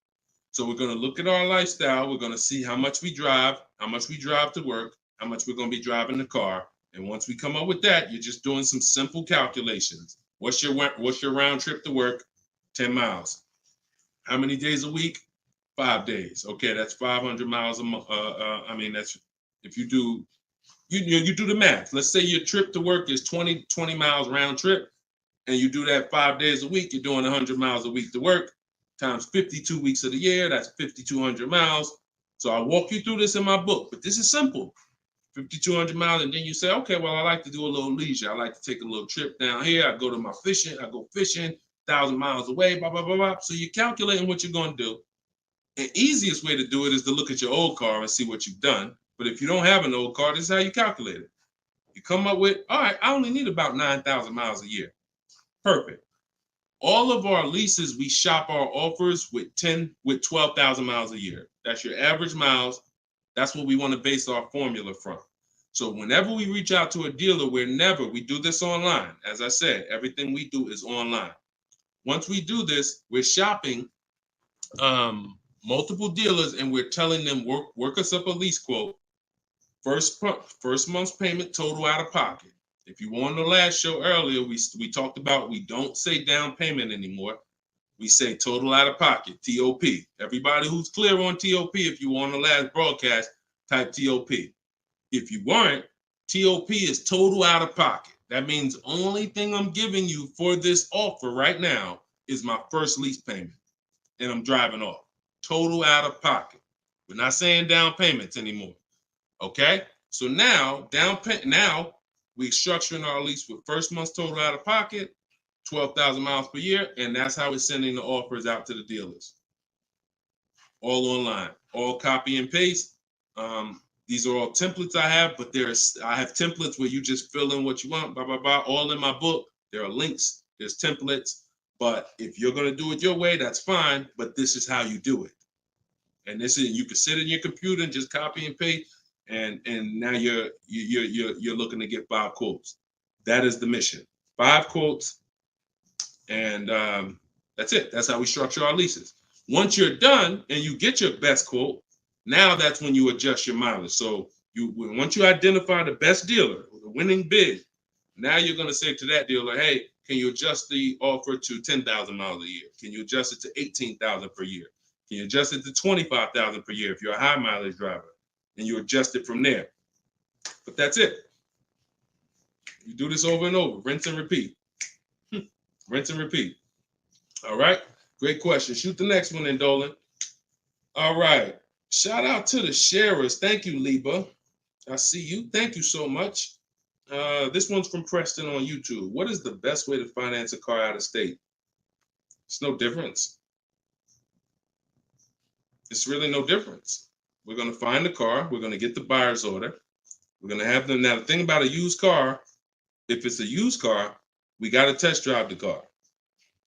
So we're going to look at our lifestyle. We're going to see how much we drive to work, how much we're going to be driving the car. And once we come up with that, you're just doing some simple calculations. What's your round trip to work? 10 miles. How many days a week? 5 days. Okay, that's 500 miles a month. That's if you do the math. Let's say your trip to work is 20 miles round trip, and you do that 5 days a week. You're doing 100 miles a week to work. Times 52 weeks of the year, that's 5,200 miles. So I walk you through this in my book, but this is simple. 5,200 miles, and then you say, okay, well, I like to do a little leisure. I like to take a little trip down here. I go fishing, 1,000 miles away, blah, blah, blah, blah. So you're calculating what you're going to do. The easiest way to do it is to look at your old car and see what you've done. But if you don't have an old car, this is how you calculate it. You come up with, all right, I only need about 9,000 miles a year. Perfect. All of our leases, we shop our offers with 12,000 miles a year. That's your average miles. That's what we want to base our formula from. So whenever we reach out to a dealer, we do this online. As I said, everything we do is online. Once we do this, we're shopping multiple dealers and we're telling them work us up a lease quote. First month's payment total out of pocket. If you were on the last show earlier, we talked about we don't say down payment anymore. We say total out of pocket, TOP. Everybody who's clear on TOP, if you were on the last broadcast, type TOP. If you weren't, TOP is total out of pocket. That means only thing I'm giving you for this offer right now is my first lease payment, and I'm driving off. Total out of pocket. We're not saying down payments anymore. Okay? So now, we're structuring our lease with first month's total out of pocket, 12,000 miles per year, and that's how we're sending the offers out to the dealers. All online, all copy and paste. These are all templates I have, but I have templates where you just fill in what you want, blah, blah, blah, all in my book. There are links, there's templates, but if you're going to do it your way, that's fine, but this is how you do it. And you can sit in your computer and just copy and paste. And now you're looking to get 5 quotes. That is the mission. 5 quotes, and that's it. That's how we structure our leases. Once you're done and you get your best quote, Now that's when you adjust your mileage. So once you identify the best dealer, the winning bid, now you're going to say to that dealer, hey, can you adjust the offer to 10,000 miles a year? Can you adjust it to 18,000 per year? Can you adjust it to 25,000 per year if you're a high mileage driver? And you adjust it from there. But that's it. You do this over and over, rinse and repeat. Rinse and repeat. All right. Great question. Shoot the next one in, Dolan. All right. Shout out to the sharers. Thank you, Liba. I see you. Thank you so much. This one's from Preston on YouTube. What is the best way to finance a car out of state? It's no difference. It's really no difference. We're going to find the car. We're going to get the buyer's order. We're going to have them. Now, the thing about a used car, if it's a used car, we got to test drive the car.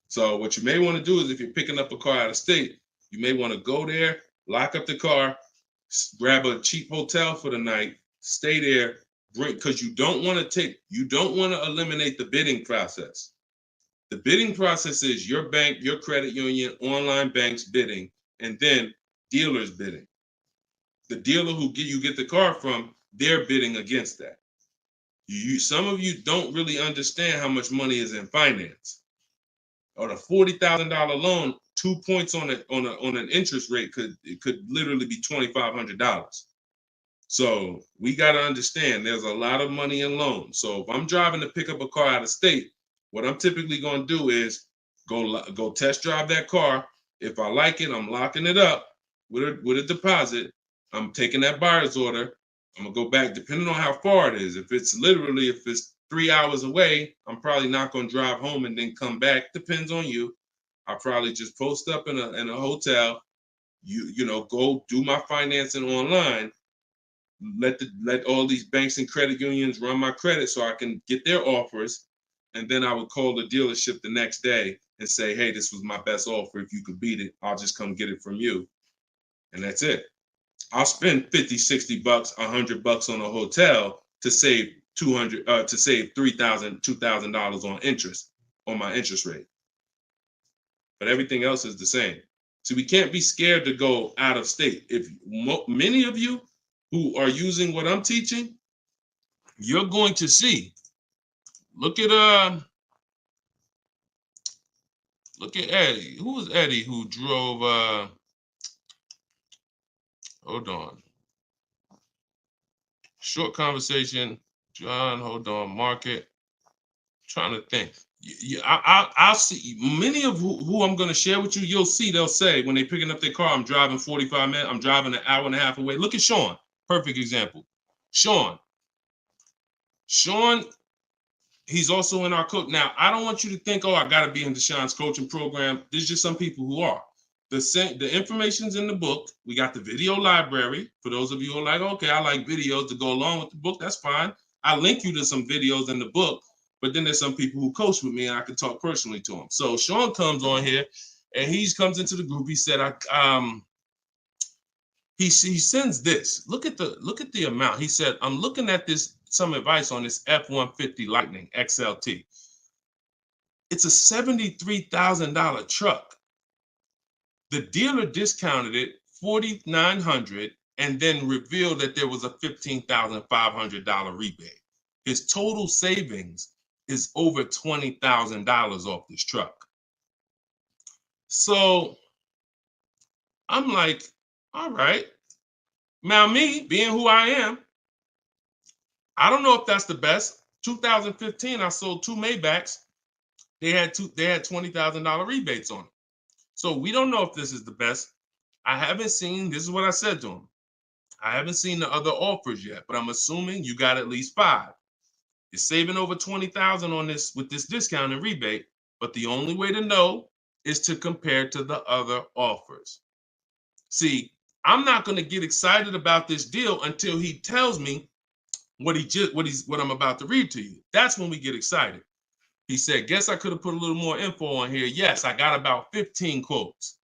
So what you may want to do is if you're picking up a car out of state, you may want to go there, lock up the car, grab a cheap hotel for the night, stay there, because you don't want to eliminate the bidding process. The bidding process is your bank, your credit union, online banks bidding, and then dealers bidding. The dealer who you get the car from, they're bidding against that. Some of you don't really understand how much money is in finance. On a $40,000 loan, 2 points on an interest rate could literally be $2,500. So we got to understand there's a lot of money in loans. So if I'm driving to pick up a car out of state, what I'm typically going to do is go test drive that car. If I like it, I'm locking it up with a deposit. I'm taking that buyer's order. I'm gonna go back, depending on how far it is. If it's 3 hours away, I'm probably not gonna drive home and then come back. Depends on you. I'll probably just post up in a hotel. Go do my financing online. Let all these banks and credit unions run my credit so I can get their offers, and then I would call the dealership the next day and say, hey, this was my best offer. If you could beat it, I'll just come get it from you, and that's it. I'll spend $50, $60, $100 on a hotel to save $3,000, $2,000 on interest on my interest rate. But everything else is the same. So we can't be scared to go out of state. If many of you who are using what I'm teaching, you're going to see. Look at Eddie. Who was Eddie who drove? Hold on. Short conversation. John, hold on. Market. Trying to think. I'll see many of who I'm going to share with you. You'll see they'll say when they're picking up their car, I'm driving 45 minutes. I'm driving an hour and a half away. Look at Sean. Perfect example. Sean, he's also in our coach. Now, I don't want you to think, I got to be in Deshaun's coaching program. There's just some people who are. The information's in the book. We got the video library. For those of you who are like, okay, I like videos to go along with the book. That's fine. I link you to some videos in the book. But then there's some people who coach with me and I can talk personally to them. So Sean comes on here and he comes into the group. He said, he sends this. Look at the amount. He said, I'm looking at some advice on this F-150 Lightning XLT. It's a $73,000 truck. The dealer discounted it $4,900 and then revealed that there was a $15,500 rebate. His total savings is over $20,000 off this truck. So I'm like, all right. Now me, being who I am, I don't know if that's the best. 2015, I sold 2 Maybachs. They had $20,000 rebates on it. So we don't know if this is the best. I haven't seen, this is what I said to him. I haven't seen the other offers yet, but I'm assuming you got at least 5. You're saving over $20,000 on this with this discount and rebate, but the only way to know is to compare to the other offers. See, I'm not going to get excited about this deal until he tells me what I'm about to read to you. That's when we get excited. He said, guess I could have put a little more info on here. Yes, I got about 15 quotes.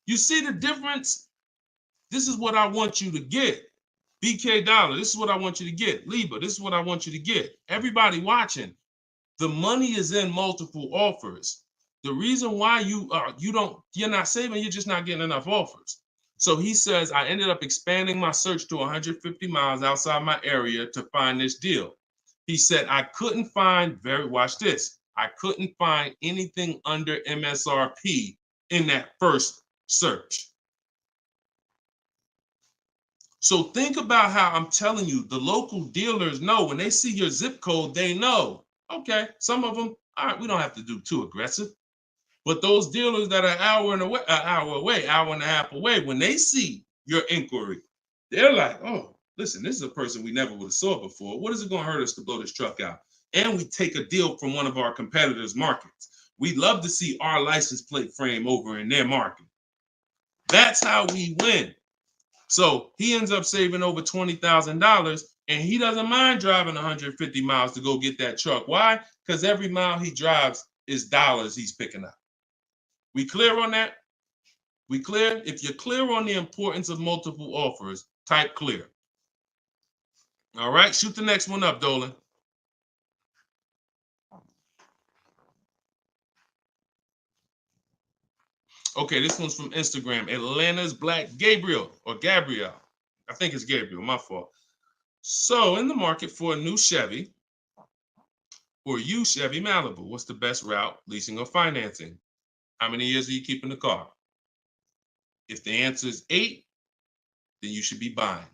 You see the difference? This is what I want you to get. BK Dollar, this is what I want you to get. Liba, this is what I want you to get. Everybody watching, the money is in multiple offers. The reason why you're not saving, you're just not getting enough offers. So he says, I ended up expanding my search to 150 miles outside my area to find this deal. He said, I couldn't find, watch this, I couldn't find anything under MSRP in that first search. So think about how I'm telling you, the local dealers know when they see your zip code, they know, okay, some of them, all right, we don't have to do too aggressive. But those dealers that are an hour and a half away, when they see your inquiry, they're like, oh, listen, this is a person we never would have saw before. What is it going to hurt us to blow this truck out? And we take a deal from one of our competitors' markets. We love to see our license plate frame over in their market. That's how we win. So he ends up saving over $20,000, and he doesn't mind driving 150 miles to go get that truck. Why? Because every mile he drives is dollars he's picking up. We clear on that? We clear? If you're clear on the importance of multiple offers, type clear. All right, shoot the next one up, Dolan. Okay, this one's from Instagram. Atlanta's Black Gabriel, or Gabrielle. I think it's Gabriel, my fault. So, in the market for a new Chevy or used Chevy Malibu, what's the best route, leasing or financing? How many years are you keeping the car? If the answer is 8, then you should be buying.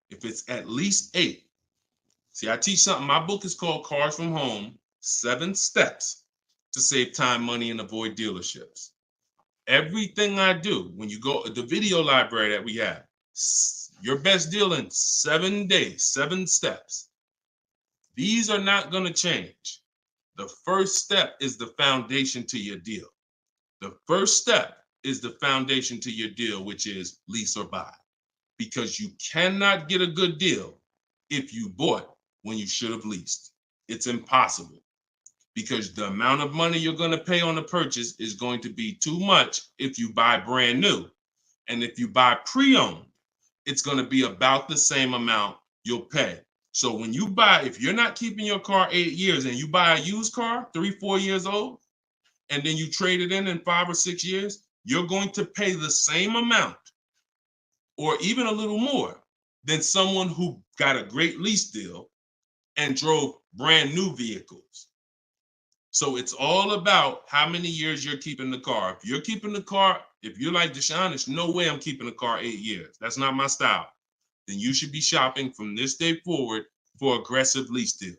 If it's at least 8, see, I teach something. My book is called Cars from Home, 7 Steps to Save Time, Money, and Avoid Dealerships. Everything I do, when you go, the video library that we have, your best deal in 7 days, 7 steps. These are not going to change. The first step is the foundation to your deal. The first step is the foundation to your deal, which is lease or buy. Because you cannot get a good deal if you bought when you should have leased. It's impossible, because the amount of money you're going to pay on the purchase is going to be too much if you buy brand new. And if you buy pre-owned, it's going to be about the same amount you'll pay. So when you buy, if you're not keeping your car 8 years and you buy a used car, 3-4 years old, and then you trade it in 5 or 6 years, you're going to pay the same amount or even a little more than someone who got a great lease deal and drove brand new vehicles. So it's all about how many years you're keeping the car. If you're keeping the car, if you're like Deshone, there's no way I'm keeping the car 8 years. That's not my style. Then you should be shopping from this day forward for aggressive lease deals.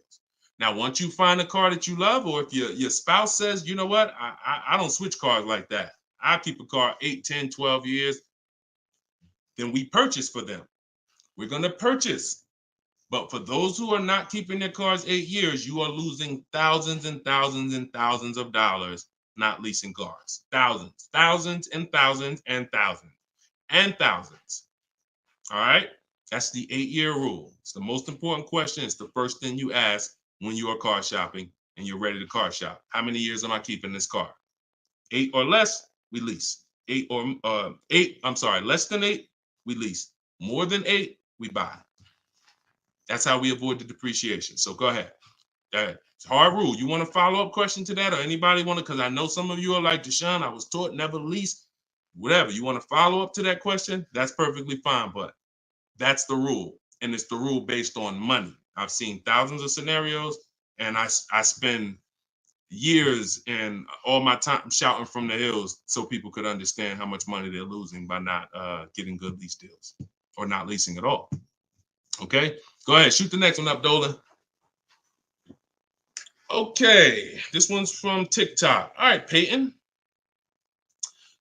Now, once you find a car that you love, or if your spouse says, you know what, I don't switch cars like that. I keep a car 8, 10, 12 years. Then we purchase for them. We're going to purchase. But for those who are not keeping their cars 8 years, you are losing thousands and thousands and thousands of dollars not leasing cars. Thousands, thousands and thousands and thousands and thousands. All right? That's the 8-year rule. It's the most important question. It's the first thing you ask when you are car shopping and you're ready to car shop. How many years am I keeping this car? 8 or less, we lease. Less than 8, we lease. More than 8, we buy. That's how we avoid the depreciation. So go ahead. It's a hard rule. You want a follow-up question to that, or anybody want to? Because I know some of you are like, Deshone, I was taught never lease. Whatever. You want to follow up to that question? That's perfectly fine. But that's the rule. And it's the rule based on money. I've seen thousands of scenarios, and I spend years and all my time shouting from the hills so people could understand how much money they're losing by not getting good lease deals or not leasing at all. Okay, go ahead, shoot the next one up, Dolan. Okay, this one's from TikTok. All right, Peyton.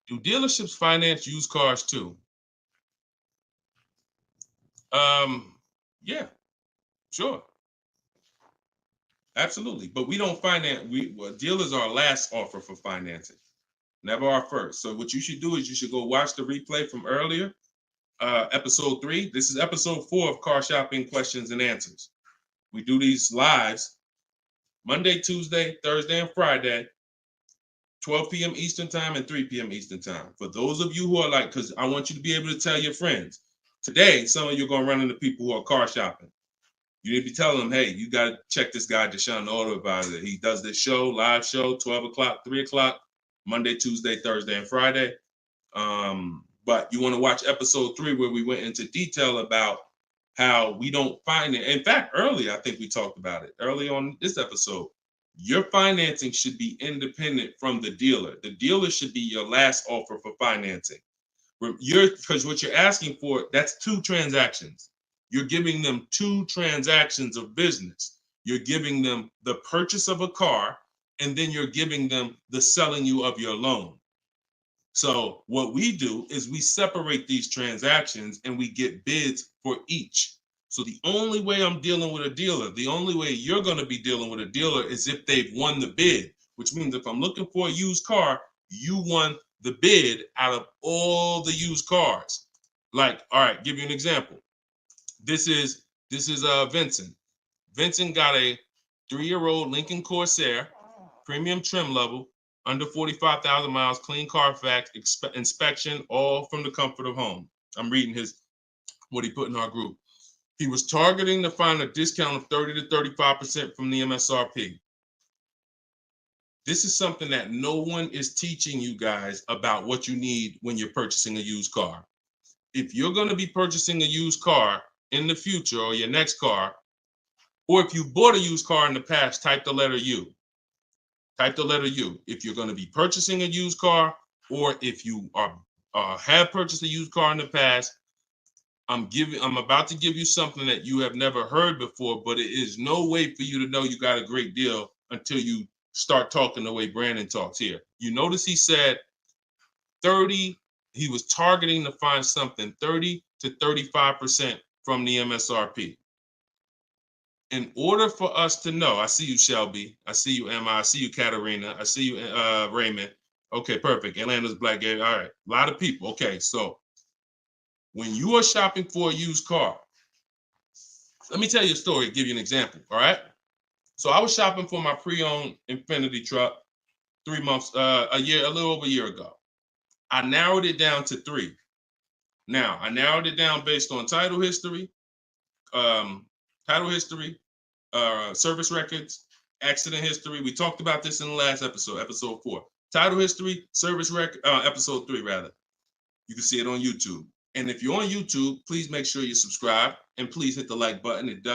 Do dealerships finance used cars too? Yeah, sure. Absolutely. But we don't finance, dealers are our last offer for financing, never our first. So what you should do is you should go watch the replay from earlier, episode 3. This is episode 4 of Car Shopping Questions and Answers. We do these lives Monday, Tuesday, Thursday, and Friday, 12 p.m. Eastern time and 3 p.m. Eastern time. For those of you who are like, because I want you to be able to tell your friends. Today, some of you are going to run into people who are car shopping. You need to be telling them, hey, you got to check this guy, Deshone the Auto Advisor. He does this show, live show, 12 o'clock, 3 o'clock, Monday, Tuesday, Thursday, and Friday. But you want to watch episode 3 where we went into detail about how we don't finance. In fact, early, I think we talked about it early on this episode. Your financing should be independent from the dealer. The dealer should be your last offer for financing. Because what you're asking for, that's 2 transactions. You're giving them 2 transactions of business. You're giving them the purchase of a car, and then you're giving them the selling you of your loan. So what we do is we separate these transactions and we get bids for each. So the only way I'm dealing with a dealer, the only way you're going to be dealing with a dealer is if they've won the bid, which means if I'm looking for a used car, you won the bid out of all the used cars. Like, all right, give you an example. This is Vincent. Vincent got a 3-year-old Lincoln Corsair, premium trim level, under 45,000 miles, clean Carfax, inspection, all from the comfort of home. I'm reading what he put in our group. He was targeting to find a discount of 30 to 35% from the MSRP. This is something that no one is teaching you guys about what you need when you're purchasing a used car. If you're going to be purchasing a used car in the future or your next car, or if you bought a used car in the past, type the letter U. Type the letter U. If you're going to be purchasing a used car, or if you have purchased a used car in the past, I'm about to give you something that you have never heard before, but it is no way for you to know you got a great deal until you start talking the way Brandon talks here. You notice he said 30, he was targeting to find something 30 to 35% from the MSRP. In order for us to know, I see you, Shelby. I see you, Emma. I see you, Katarina. I see you, Raymond. Okay, perfect. Atlanta's Black Gate. All right, a lot of people. Okay, so when you are shopping for a used car, let me tell you a story, give you an example, all right? So I was shopping for my pre-owned Infiniti truck 3 months, a little over a year ago. I narrowed it down to 3. Now, I narrowed it down based on title history, service records, accident history. We talked about this in the last episode, episode 4. Title history, service record, episode 3 rather. You can see it on YouTube. And if you're on YouTube, please make sure you subscribe and please hit the like button. It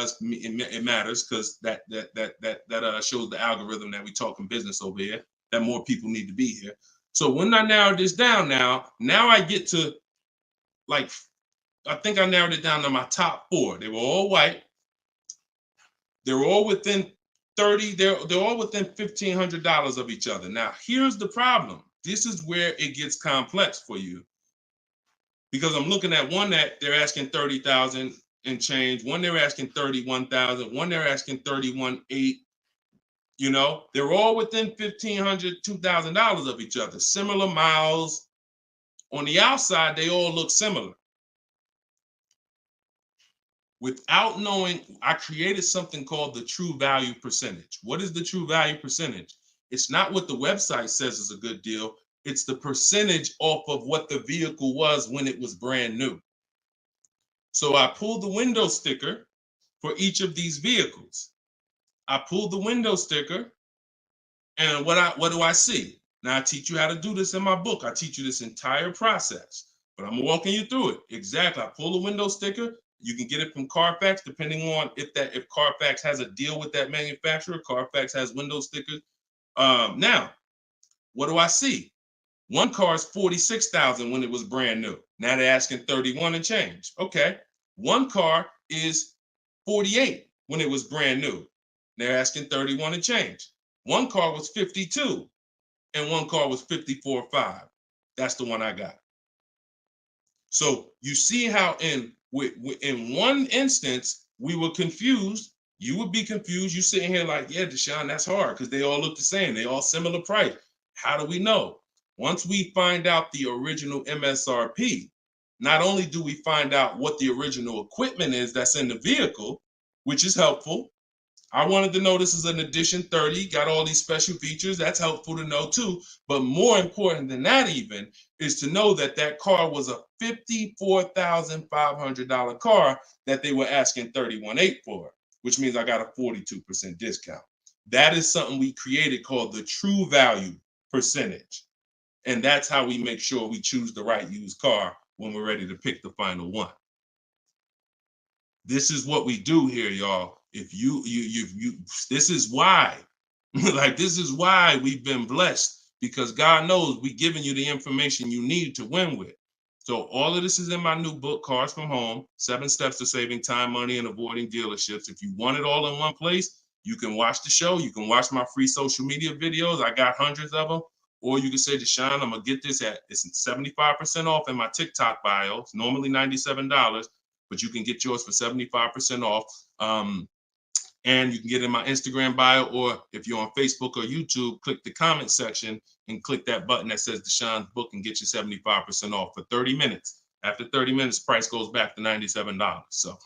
matters because that shows the algorithm that we talking business over here, that more people need to be here. So when I narrowed this down now I get to I think I narrowed it down to my top 4. They were all white. They were all within 30, they're all within $1,500 of each other. Now, here's the problem. This is where it gets complex for you. Because I'm looking at one that they're asking 30,000 and change, one they're asking 31,000, one they're asking 31,800. You know, they're all within $1,500, $2,000 of each other. Similar miles. On the outside, they all look similar. Without knowing, I created something called the true value percentage. What is the true value percentage? It's not what the website says is a good deal. It's the percentage off of what the vehicle was when it was brand new. So I pulled the window sticker for each of these vehicles. I pulled the window sticker, and what do I see? Now I teach you how to do this in my book. I teach you this entire process, but I'm walking you through it. Exactly. I pull the window sticker. You can get it from Carfax, depending on if Carfax has a deal with that manufacturer. Carfax has window stickers. Now, what do I see? One car is 46,000 when it was brand new. Now they're asking 31 and change. Okay. One car is 48 when it was brand new. They're asking 31 and change. One car was 52 and one car was 54.5. That's the one I got. So you see how in one instance we were confused. You would be confused. You sitting here like, yeah, Deshone, that's hard because they all look the same. They all similar price. How do we know? Once we find out the original MSRP, not only do we find out what the original equipment is that's in the vehicle, which is helpful. I wanted to know this is an Edition 30, got all these special features. That's helpful to know too. But more important than that even is to know that that car was a $54,500 car that they were asking $31,800 for, which means I got a 42% discount. That is something we created called the true value percentage. And that's how we make sure we choose the right used car when we're ready to pick the final one. This is what we do here, y'all. If you this is why, like, this is why we've been blessed, because God knows we're giving you the information you need to win with. So all of this is in my new book, Cars from Home, 7 Steps to Saving Time, Money, and Avoiding Dealerships. If you want it all in one place, you can watch the show. You can watch my free social media videos. I got hundreds of them. Or you can say, Deshone, I'm going to get this it's 75% off in my TikTok bio. It's normally $97, but you can get yours for 75% off. And you can get in my Instagram bio, or if you're on Facebook or YouTube, click the comment section and click that button that says Deshone's book and get you 75% off for 30 minutes. After 30 minutes, price goes back to $97. So,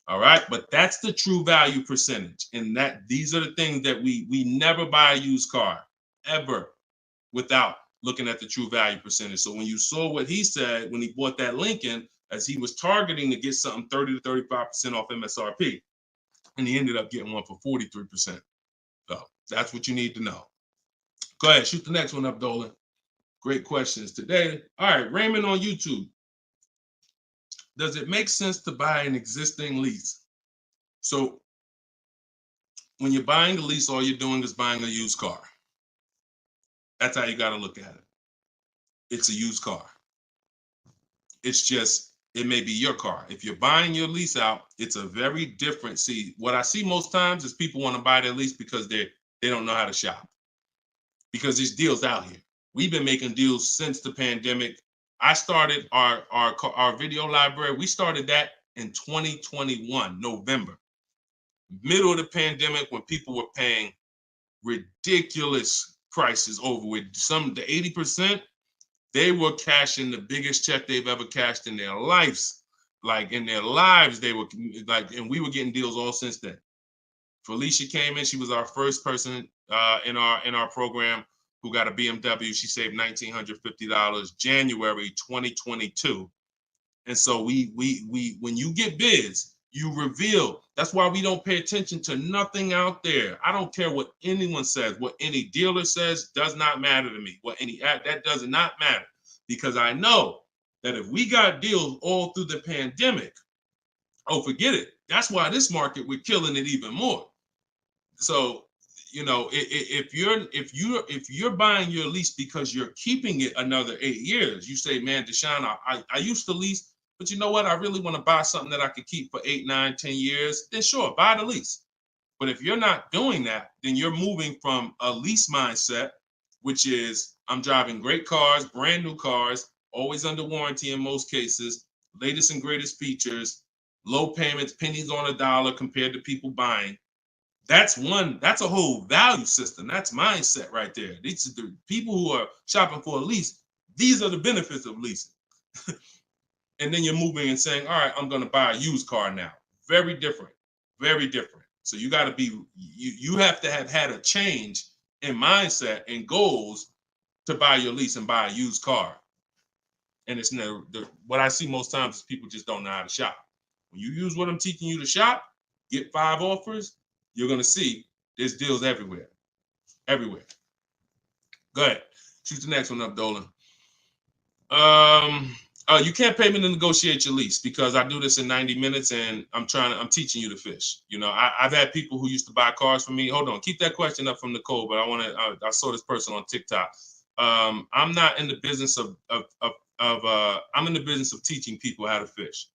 all right, but that's the true value percentage. And that these are the things that we never buy a used car ever without looking at the true value percentage. So when you saw what he said when he bought that Lincoln, as he was targeting to get something 30 to 35% off MSRP, and he ended up getting one for 43%. So that's what you need to know. Go ahead, shoot the next one up, Dolan. Great questions today. All right, Raymond on YouTube. Does it make sense to buy an existing lease? So when you're buying a lease, all you're doing is buying a used car. That's how you got to look at it. It's a used car. It's just, it may be your car. If you're buying your lease out, it's a very different. See, what I see most times is people want to buy their lease because they don't know how to shop. Because there's deals out here. We've been making deals since the pandemic. I started our video library. We started that in 2021, November, middle of the pandemic, when people were paying ridiculous prices over with the 80%. They were cashing the biggest check they've ever cashed in their lives. Like in their lives, they were like, and we were getting deals all since then. Felicia came in. She was our first person in our program who got a BMW. She saved $1,950 January 2022. And so we when you get bids, you reveal. That's why we don't pay attention to nothing out there. I don't care what anyone says, what any dealer says does not matter to me. That does not matter, because I know that if we got deals all through the pandemic, oh, forget it. That's why this market, we're killing it even more. So, you know, if you're buying your lease because you're keeping it another 8 years, you say, man, Deshone, I used to lease, but you know what? I really want to buy something that I could keep for 8, 9, 10 years. Then sure, buy the lease. But if you're not doing that, then you're moving from a lease mindset, which is I'm driving great cars, brand new cars, always under warranty in most cases, latest and greatest features, low payments, pennies on a dollar compared to people buying. That's a whole value system. That's mindset right there. These are the people who are shopping for a lease. These are the benefits of leasing. And then you're moving and saying, all right, I'm going to buy a used car now. Very different, very different. So you got to be, you have to have had a change in mindset and goals to buy your lease and buy a used car. And it's never, what I see most times is people just don't know how to shop. When you use what I'm teaching you to shop, get 5 offers, you're going to see there's deals everywhere. Everywhere. Go ahead. Shoot the next one up, Dolan. You can't pay me to negotiate your lease, because I do this in 90 minutes and I'm teaching you to fish. You know, I've had people who used to buy cars from me. Hold on, keep that question up from Nicole, but I saw this person on TikTok. I'm not in the business I'm in the business of teaching people how to fish.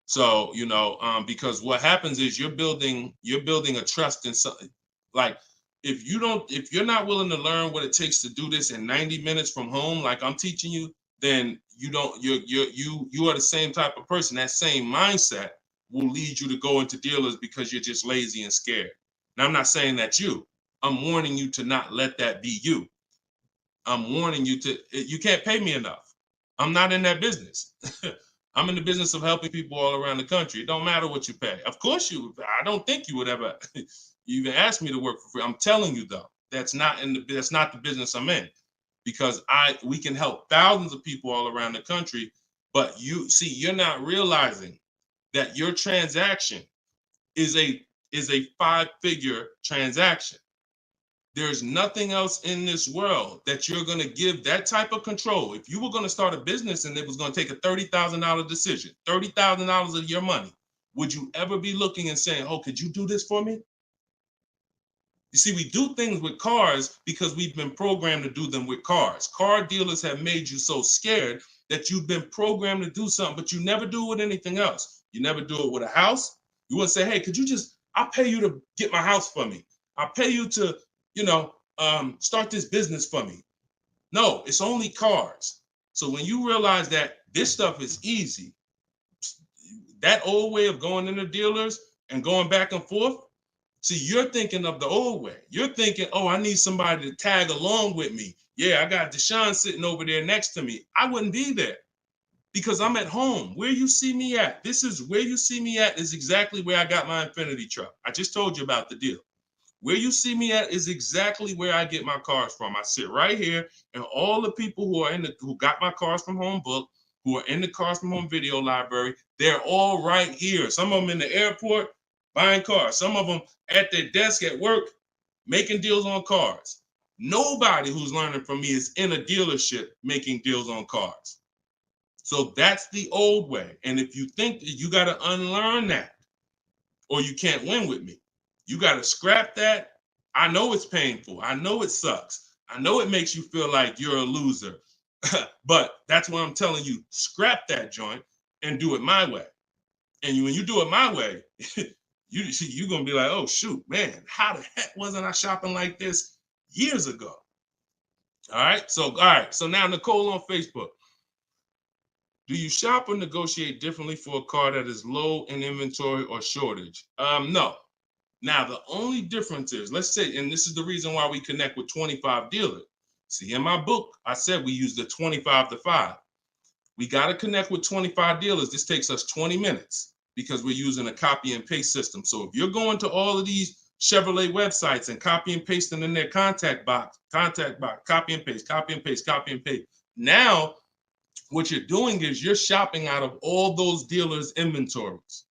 So, you know, because what happens is you're building a trust in something. Like, if you're not willing to learn what it takes to do this in 90 minutes from home, like I'm teaching you, then you are the same type of person. That same mindset will lead you to go into dealers because you're just lazy and scared. Now, I'm not saying that's you. I'm warning you to not let that be you. I'm warning you you can't pay me enough. I'm not in that business. I'm in the business of helping people all around the country. It don't matter what you pay. Of course I don't think you would ever even ask me to work for free. I'm telling you though, that's not the business I'm in, because we can help thousands of people all around the country. But you're not realizing that your transaction is a 5-figure transaction. There's nothing else in this world that you're going to give that type of control. If you were going to start a business and it was going to take a $30,000 decision, $30,000 of your money, would you ever be looking and saying, oh, could you do this for me? You see, we do things with cars because we've been programmed to do them with cars. Car dealers have made you so scared that you've been programmed to do something, but you never do it with anything else. You never do it with a house. You wouldn't say, hey, could you just, I'll pay you to get my house for me. I'll pay you to, start this business for me. No, it's only cars. So when you realize that this stuff is easy, that old way of going into dealers and going back and forth, see, you're thinking of the old way. You're thinking, oh, I need somebody to tag along with me. Yeah, I got Deshone sitting over there next to me. I wouldn't be there because I'm at home. Where you see me at, this is where you see me at is exactly where I got my Infinity truck. I just told you about the deal. Where you see me at is exactly where I get my cars from. I sit right here, and all the people who got my cars from Home Book, who are in the Cars from Home video library, they're all right here. Some of them in the airport buying cars. Some of them at their desk at work making deals on cars. Nobody who's learning from me is in a dealership making deals on cars. So that's the old way. And if you think that you got to unlearn that or you can't win with me, you got to scrap that. I know it's painful. I know it sucks. I know it makes you feel like you're a loser. But that's what I'm telling you. Scrap that joint and do it my way. And when you do it my way, you're going to be like, oh, shoot, man, how the heck wasn't I shopping like this years ago? All right. So now Nicole on Facebook. Do you shop or negotiate differently for a car that is low in inventory or shortage? No. Now, the only difference is, let's say, and this is the reason why we connect with 25 dealers. See, in my book, I said we use the 25 to 5. We got to connect with 25 dealers. This takes us 20 minutes because we're using a copy and paste system. So if you're going to all of these Chevrolet websites and copy and pasting in their contact box, copy and paste, copy and paste, copy and paste. Now, what you're doing is you're shopping out of all those dealers' inventories.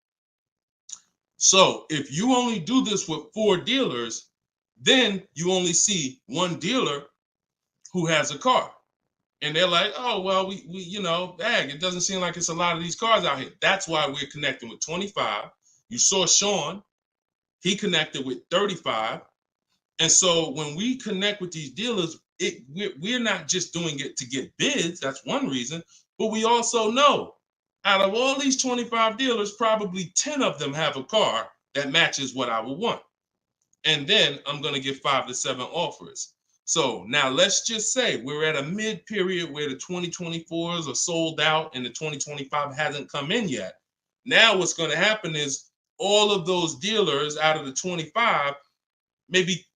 So if you only do this with 4 dealers, then you only see one dealer who has a car. And they're like, oh, well, we it doesn't seem like it's a lot of these cars out here. That's why we're connecting with 25. You saw Sean, he connected with 35. And so when we connect with these dealers, we're not just doing it to get bids. That's one reason. But we also know out of all these 25 dealers, probably 10 of them have a car that matches what I would want. And then I'm going to get 5 to 7 offers. So now let's just say we're at a mid period where the 2024s are sold out and the 2025 hasn't come in yet. Now what's going to happen is all of those dealers out of the 25, maybe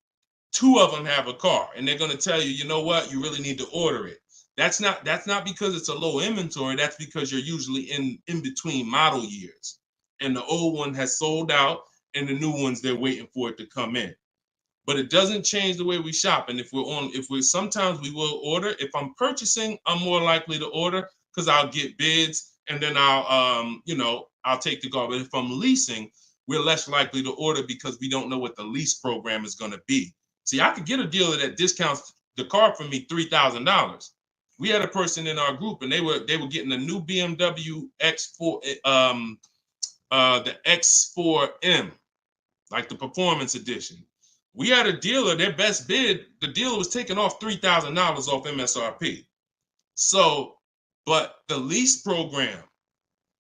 2 of them have a car, and they're going to tell you, you know what, you really need to order it. That's not because it's a low inventory. That's because you're usually in between model years, and the old one has sold out, and the new ones they're waiting for it to come in. But it doesn't change the way we shop. And sometimes we will order. If I'm purchasing, I'm more likely to order because I'll get bids, and then I'll take the car. But if I'm leasing, we're less likely to order because we don't know what the lease program is going to be. See, I could get a dealer that discounts the car for me $3,000. We had a person in our group, and they were getting a new BMW X4, the X4M, like the performance edition. We had a dealer, their best bid, the dealer was taking off $3,000 off MSRP. So, but the lease program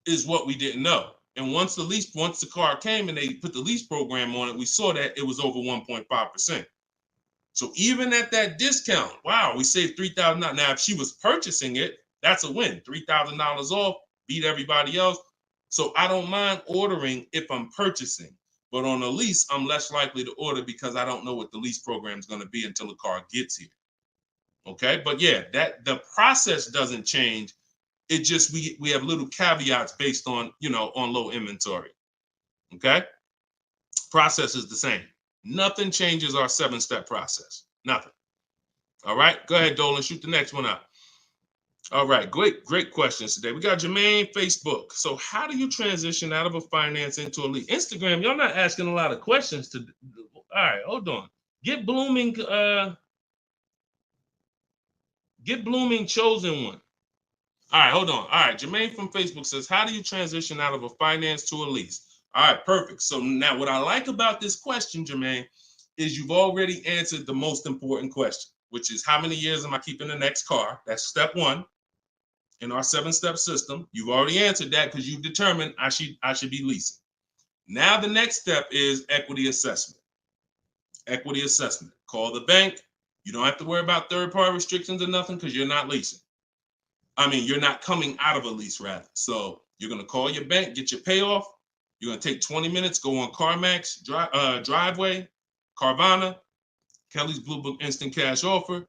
is what we didn't know. And once the car came and they put the lease program on it, we saw that it was over 1.5%. So even at that discount, wow, we saved $3,000. Now, if she was purchasing it, that's a win. $3,000 off, beat everybody else. So I don't mind ordering if I'm purchasing. But on a lease, I'm less likely to order because I don't know what the lease program is going to be until the car gets here. Okay, but yeah, that the process doesn't change. It just we have little caveats based on on low inventory. Okay, process is the same. Nothing changes our 7-step process. Nothing. All right, go ahead, Dolan. Shoot the next one up. All right, great questions today. We got Jermaine, Facebook. So how do you transition out of a finance into a lease? Instagram, y'all not asking a lot of questions. All right, hold on. Get blooming chosen one. All right, hold on. All right, Jermaine from Facebook says, how do you transition out of a finance to a lease? All right, perfect. So now what I like about this question, Jermaine, is you've already answered the most important question, which is how many years am I keeping the next car? That's step one in our 7-step system. You've already answered that because you've determined I should be leasing. Now the next step is equity assessment. Equity assessment. Call the bank. You don't have to worry about third-party restrictions or nothing because you're not leasing. I mean, you're not coming out of a lease, rather. So you're going to call your bank, get your payoff. You're going to take 20 minutes, go on CarMax, Driveway, Carvana, Kelly's Blue Book Instant Cash Offer,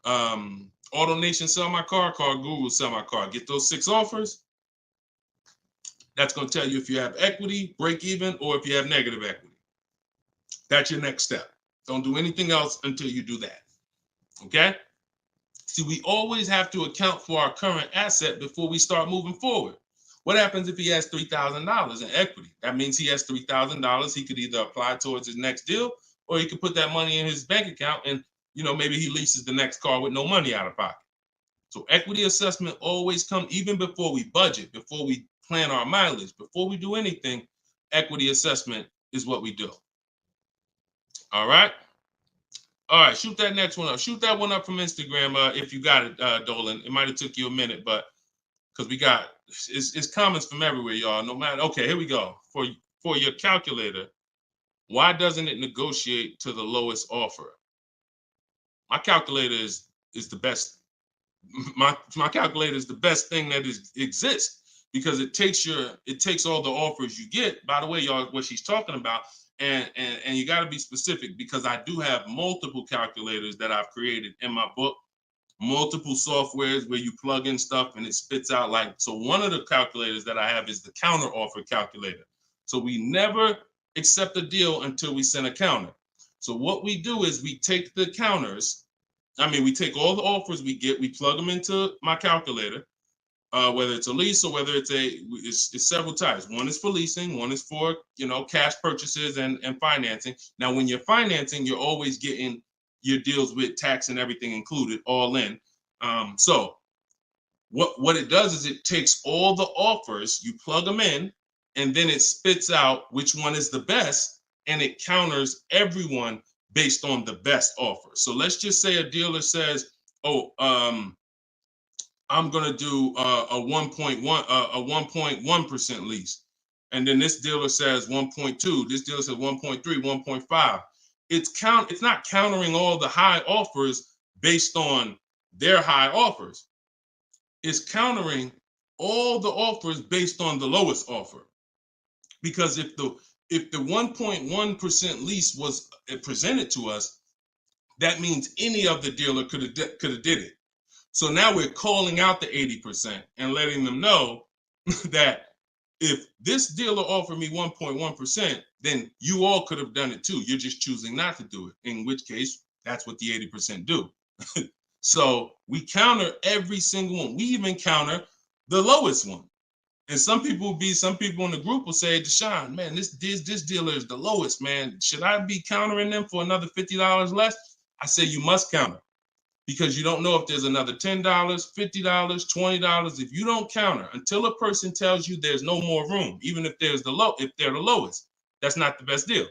AutoNation Sell My Car, Car Guru Sell My Car. Get those 6 offers. That's going to tell you if you have equity, break even, or if you have negative equity. That's your next step. Don't do anything else until you do that. Okay? See, we always have to account for our current asset before we start moving forward. What happens if he has $3,000 in equity? That means he has $3,000. He could either apply towards his next deal, or he could put that money in his bank account and, maybe he leases the next car with no money out of pocket. So equity assessment always comes even before we budget, before we plan our mileage, before we do anything. Equity assessment is what we do. All right. All right, shoot that next one up. Shoot that one up from Instagram if you got it, Dolan. It might have took you a minute, but because we got it's comments from everywhere, y'all. No matter. Okay, here we go. For your calculator, why doesn't it negotiate to the lowest offer? My calculator is the best. My calculator is the best thing that exists because it takes all the offers you get. By the way, y'all, what she's talking about. And you got to be specific because I do have multiple calculators that I've created in my book, multiple softwares where you plug in stuff and it spits out so one of the calculators that I have is the counter offer calculator. So we never accept a deal until we send a counter. So what we do is we take the counters. We take all the offers we get, we plug them into my calculator. Whether it's a lease or whether it's several types. One is for leasing, one is for cash purchases and financing. Now, when you're financing, you're always getting your deals with tax and everything included, all in. So what it does is it takes all the offers, you plug them in, and then it spits out which one is the best, and it counters everyone based on the best offer. So let's just say a dealer says, I'm gonna do a 1.1% lease, and then this dealer says 1.2. This dealer says 1.3, 1.5. It's not countering all the high offers based on their high offers. It's countering all the offers based on the lowest offer. Because if the 1.1% lease was presented to us, that means any of the dealer could have did it. So now we're calling out the 80% and letting them know that if this dealer offered me 1.1%, then you all could have done it too. You're just choosing not to do it, in which case that's what the 80% do. So we counter every single one. We even counter the lowest one. And some people in the group will say, Deshone, man, this dealer is the lowest, man. Should I be countering them for another $50 less? I say you must counter. Because you don't know if there's another $10, $50, $20. If you don't counter until a person tells you there's no more room, even if they're the lowest, that's not the best deal.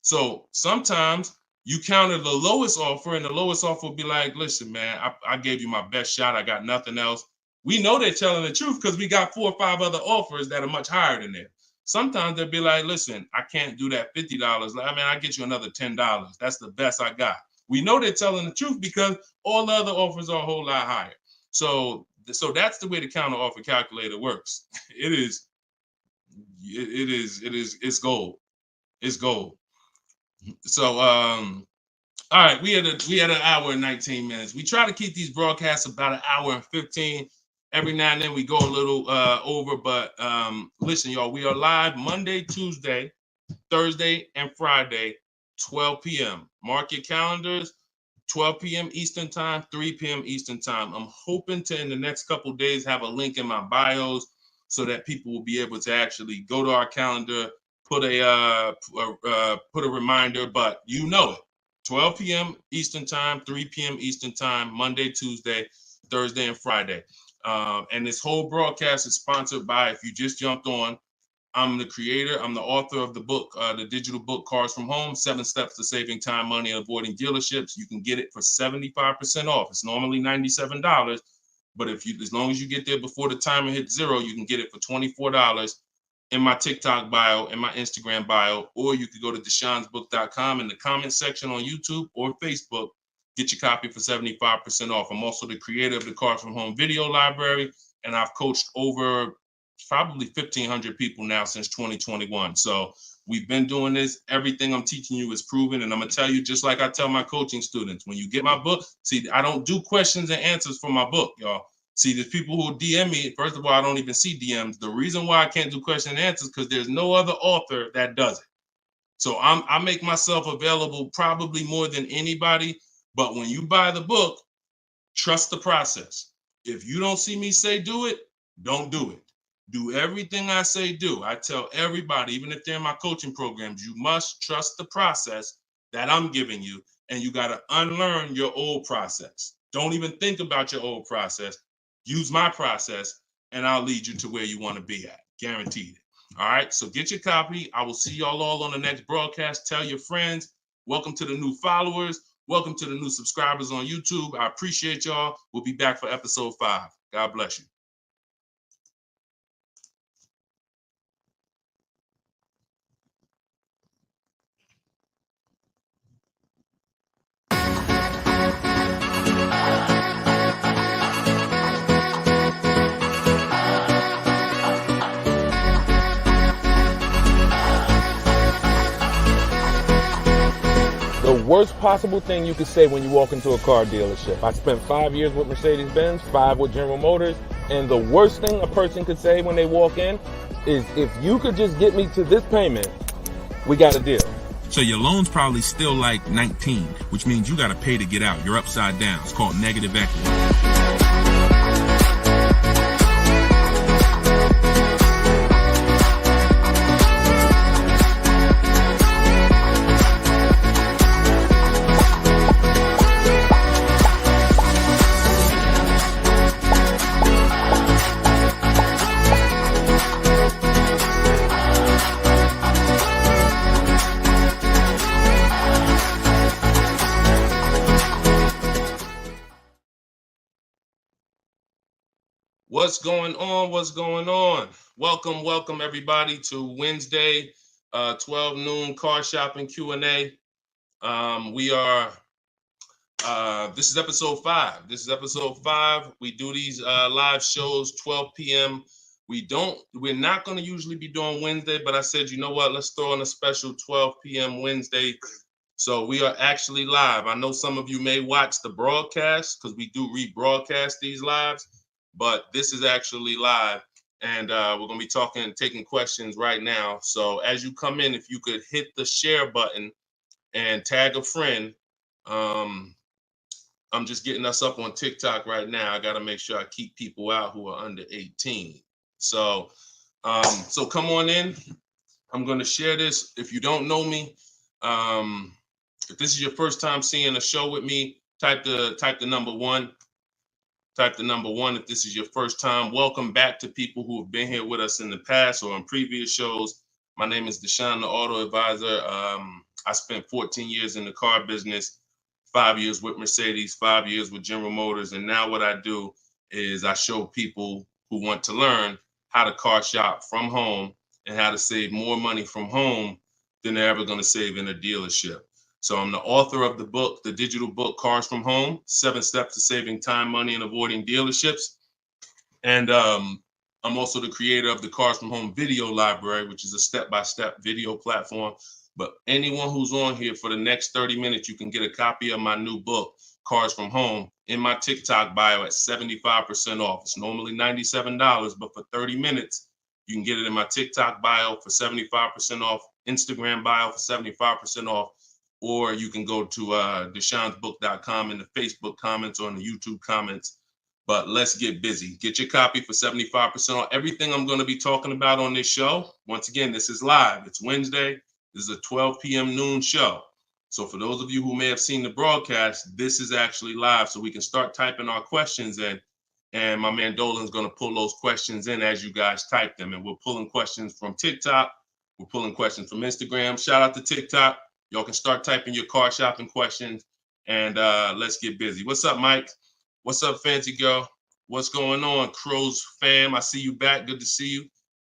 So sometimes you counter the lowest offer, and the lowest offer will be like, listen, man, I gave you my best shot. I got nothing else. We know they're telling the truth because we got 4 or 5 other offers that are much higher than that. Sometimes they'll be like, listen, I can't do that $50. I'll get you another $10. That's the best I got. We know they're telling the truth because all the other offers are a whole lot higher. So that's the way the counter offer calculator works. It's gold. It's gold. So all right, we had an hour and 19 minutes. We try to keep these broadcasts about an hour and 15. Every now and then we go a little over, but listen, y'all, we are live Monday, Tuesday, Thursday, and Friday, 12 p.m. Mark your calendars, 12 p.m. Eastern time, 3 p.m. Eastern time. I'm hoping to, in the next couple of days, have a link in my bios so that people will be able to actually go to our calendar, put a reminder, but you know it. 12 p.m. Eastern time, 3 p.m. Eastern time, Monday, Tuesday, Thursday, and Friday. And this whole broadcast is sponsored by, if you just jumped on, I'm the creator, I'm the author of the book, the digital book, Cars from Home, 7 Steps to Saving Time, Money, and Avoiding Dealerships. You can get it for 75% off. It's normally $97, but as long as you get there before the timer hits 0, you can get it for $24 in my TikTok bio, in my Instagram bio, or you could go to deshonesbook.com in the comment section on YouTube or Facebook, get your copy for 75% off. I'm also the creator of the Cars from Home video library, and I've coached over probably 1,500 people now since 2021. So we've been doing this. Everything I'm teaching you is proven. And I'm going to tell you, just like I tell my coaching students, when you get my book, see, I don't do questions and answers for my book, y'all. See, there's people who DM me. First of all, I don't even see DMs. The reason why I can't do question and answers because there's no other author that does it. So I make myself available probably more than anybody. But when you buy the book, trust the process. If you don't see me say do it, don't do it. Do everything I say do. I tell everybody, even if they're in my coaching programs, you must trust the process that I'm giving you, and you got to unlearn your old process. Don't even think about your old process. Use my process, and I'll lead you to where you want to be at. Guaranteed. All right, so get your copy. I will see y'all all on the next broadcast. Tell your friends. Welcome to the new followers. Welcome to the new subscribers on YouTube. I appreciate y'all. We'll be back for episode 5. God bless you. The worst possible thing you could say when you walk into a car dealership. I spent 5 years with Mercedes-Benz, 5 with General Motors, and the worst thing a person could say when they walk in is, if you could just get me to this payment, we got a deal. So your loan's probably still like 19, which means you got to pay to get out. You're upside down. It's called negative equity. What's going on? What's going on? Welcome everybody to Wednesday, 12 noon car shopping Q&A. This is episode 5. We do these live shows 12 p.m. We're not going to usually be doing Wednesday, but I said, you know what? Let's throw in a special 12 p.m. Wednesday. So we are actually live. I know some of you may watch the broadcast because we do rebroadcast these lives, but this is actually live, and we're going to be taking questions right now. So as you come in, if you could hit the share button and tag a friend. I'm just getting us up on TikTok right now. I got to make sure I keep people out who are under 18. So come on in. I'm going to share this. If you don't know me, if this is your first time seeing a show with me, type the number 1. Type the number 1 if this is your first time. Welcome back to people who have been here with us in the past or on previous shows. My name is Deshone the Auto Advisor. I spent 14 years in the car business, 5 years with Mercedes, 5 years with General Motors. And now what I do is I show people who want to learn how to car shop from home and how to save more money from home than they're ever going to save in a dealership. So I'm the author of the book, the digital book, Cars from Home, 7 Steps to Saving Time, Money, and Avoiding Dealerships. And I'm also the creator of the Cars from Home video library, which is a step-by-step video platform. But anyone who's on here for the next 30 minutes, you can get a copy of my new book, Cars from Home, in my TikTok bio at 75% off. It's normally $97, but for 30 minutes, you can get it in my TikTok bio for 75% off, Instagram bio for 75% off. Or you can go to deshonesbook.com in the Facebook comments or in the YouTube comments. But let's get busy. Get your copy for 75% off. Everything I'm going to be talking about on this show, once again, this is live. It's Wednesday. This is a 12 p.m. noon show. So for those of you who may have seen the broadcast, this is actually live, so we can start typing our questions in. And my man Dolan's going to pull those questions in as you guys type them. And we're pulling questions from TikTok. We're pulling questions from Instagram. Shout out to TikTok. Y'all can start typing your car shopping questions, and let's get busy. What's up, Mike? What's up, Fancy Girl? What's going on, Crows fam? I see you back. Good to see you.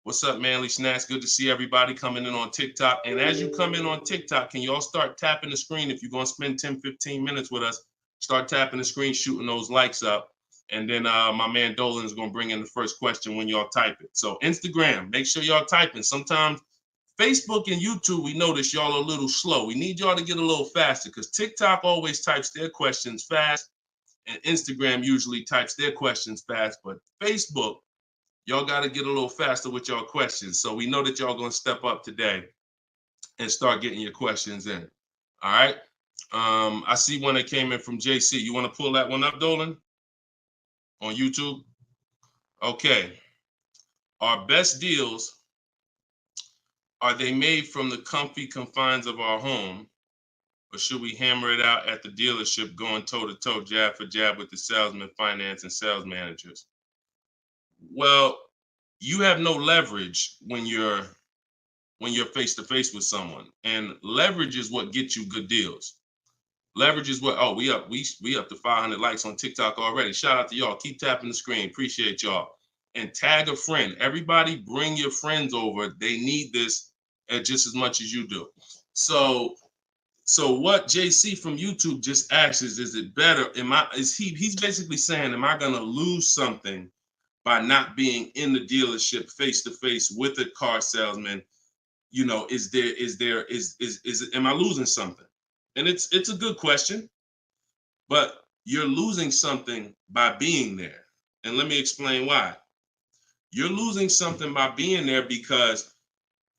What's up, Manly Snacks? Good to see everybody coming in on TikTok. And as you come in on TikTok, can y'all start tapping the screen? If you're going to spend 10, 15 minutes with us, start tapping the screen, shooting those likes up. And then my man Dolan is going to bring in the first question when y'all type it. So Instagram, make sure y'all typing. Sometimes Facebook and YouTube, we notice y'all are a little slow. We need y'all to get a little faster because TikTok always types their questions fast and Instagram usually types their questions fast. But Facebook, y'all got to get a little faster with y'all questions. So we know that y'all going to step up today and start getting your questions in. All right. I see one that came in from JC. You want to pull that one up, Dolan? On YouTube? Okay. Our best deals, are they made from the comfy confines of our home, or should we hammer it out at the dealership going toe-to-toe, jab for jab with the salesman, finance, and sales managers? Well, you have no leverage when you're face-to-face with someone. And leverage is what gets you good deals. Leverage is what, oh, we up to 500 likes on TikTok already. Shout out to y'all. Keep tapping the screen. Appreciate y'all. And tag a friend. Everybody bring your friends over. They need this just as much as you do. So what JC from YouTube just asks is it better? He's basically saying, am I gonna lose something by not being in the dealership face-to-face with a car salesman? You know, am I losing something? And it's a good question, but you're losing something by being there. And let me explain why. You're losing something by being there because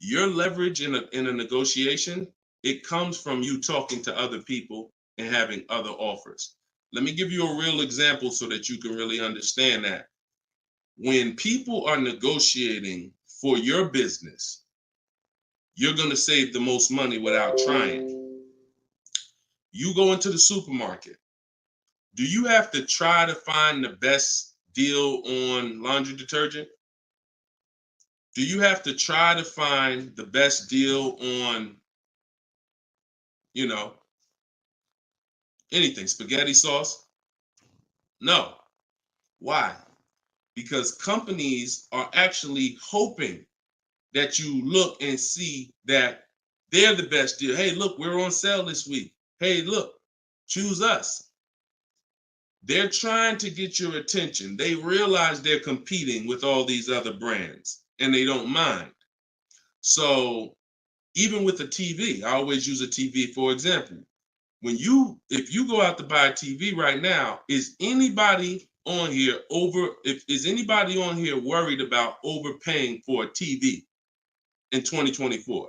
your leverage in a negotiation, it comes from you talking to other people and having other offers. Let me give you a real example so that you can really understand that. When people are negotiating for your business, you're going to save the most money without trying. You go into the supermarket. Do you have to try to find the best deal on laundry detergent? Do you have to try to find the best deal on, anything, spaghetti sauce? No. Why? Because companies are actually hoping that you look and see that they're the best deal. Hey, look, we're on sale this week. Hey, look, choose us. They're trying to get your attention. They realize they're competing with all these other brands and they don't mind. So even with a TV, I always use a TV for example. If you go out to buy a TV right now, is anybody on here worried about overpaying for a TV in 2024?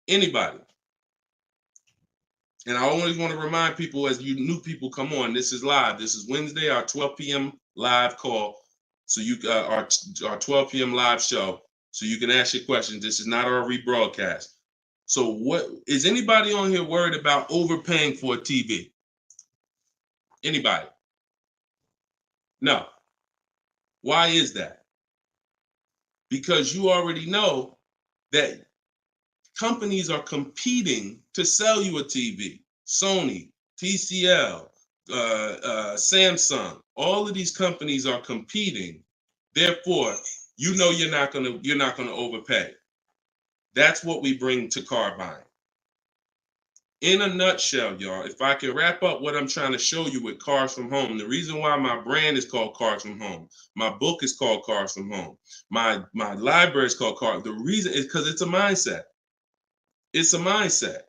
Anybody? And I always want to remind people, as you new people come on, this is live. This is Wednesday, our 12 p.m. live call. So our 12 p.m. live show. So you can ask your questions. This is not our rebroadcast. So what is anybody on here worried about overpaying for a TV? Anybody? No. Why is that? Because you already know that companies are competing to sell you a TV. Sony, TCL, Samsung, all of these companies are competing. Therefore, you're not gonna overpay. That's what we bring to car buying. In a nutshell, y'all, if I can wrap up what I'm trying to show you with Cars from Home, the reason why my brand is called Cars from Home, my book is called Cars from Home, my library is called Cars. The reason is because it's a mindset. It's a mindset.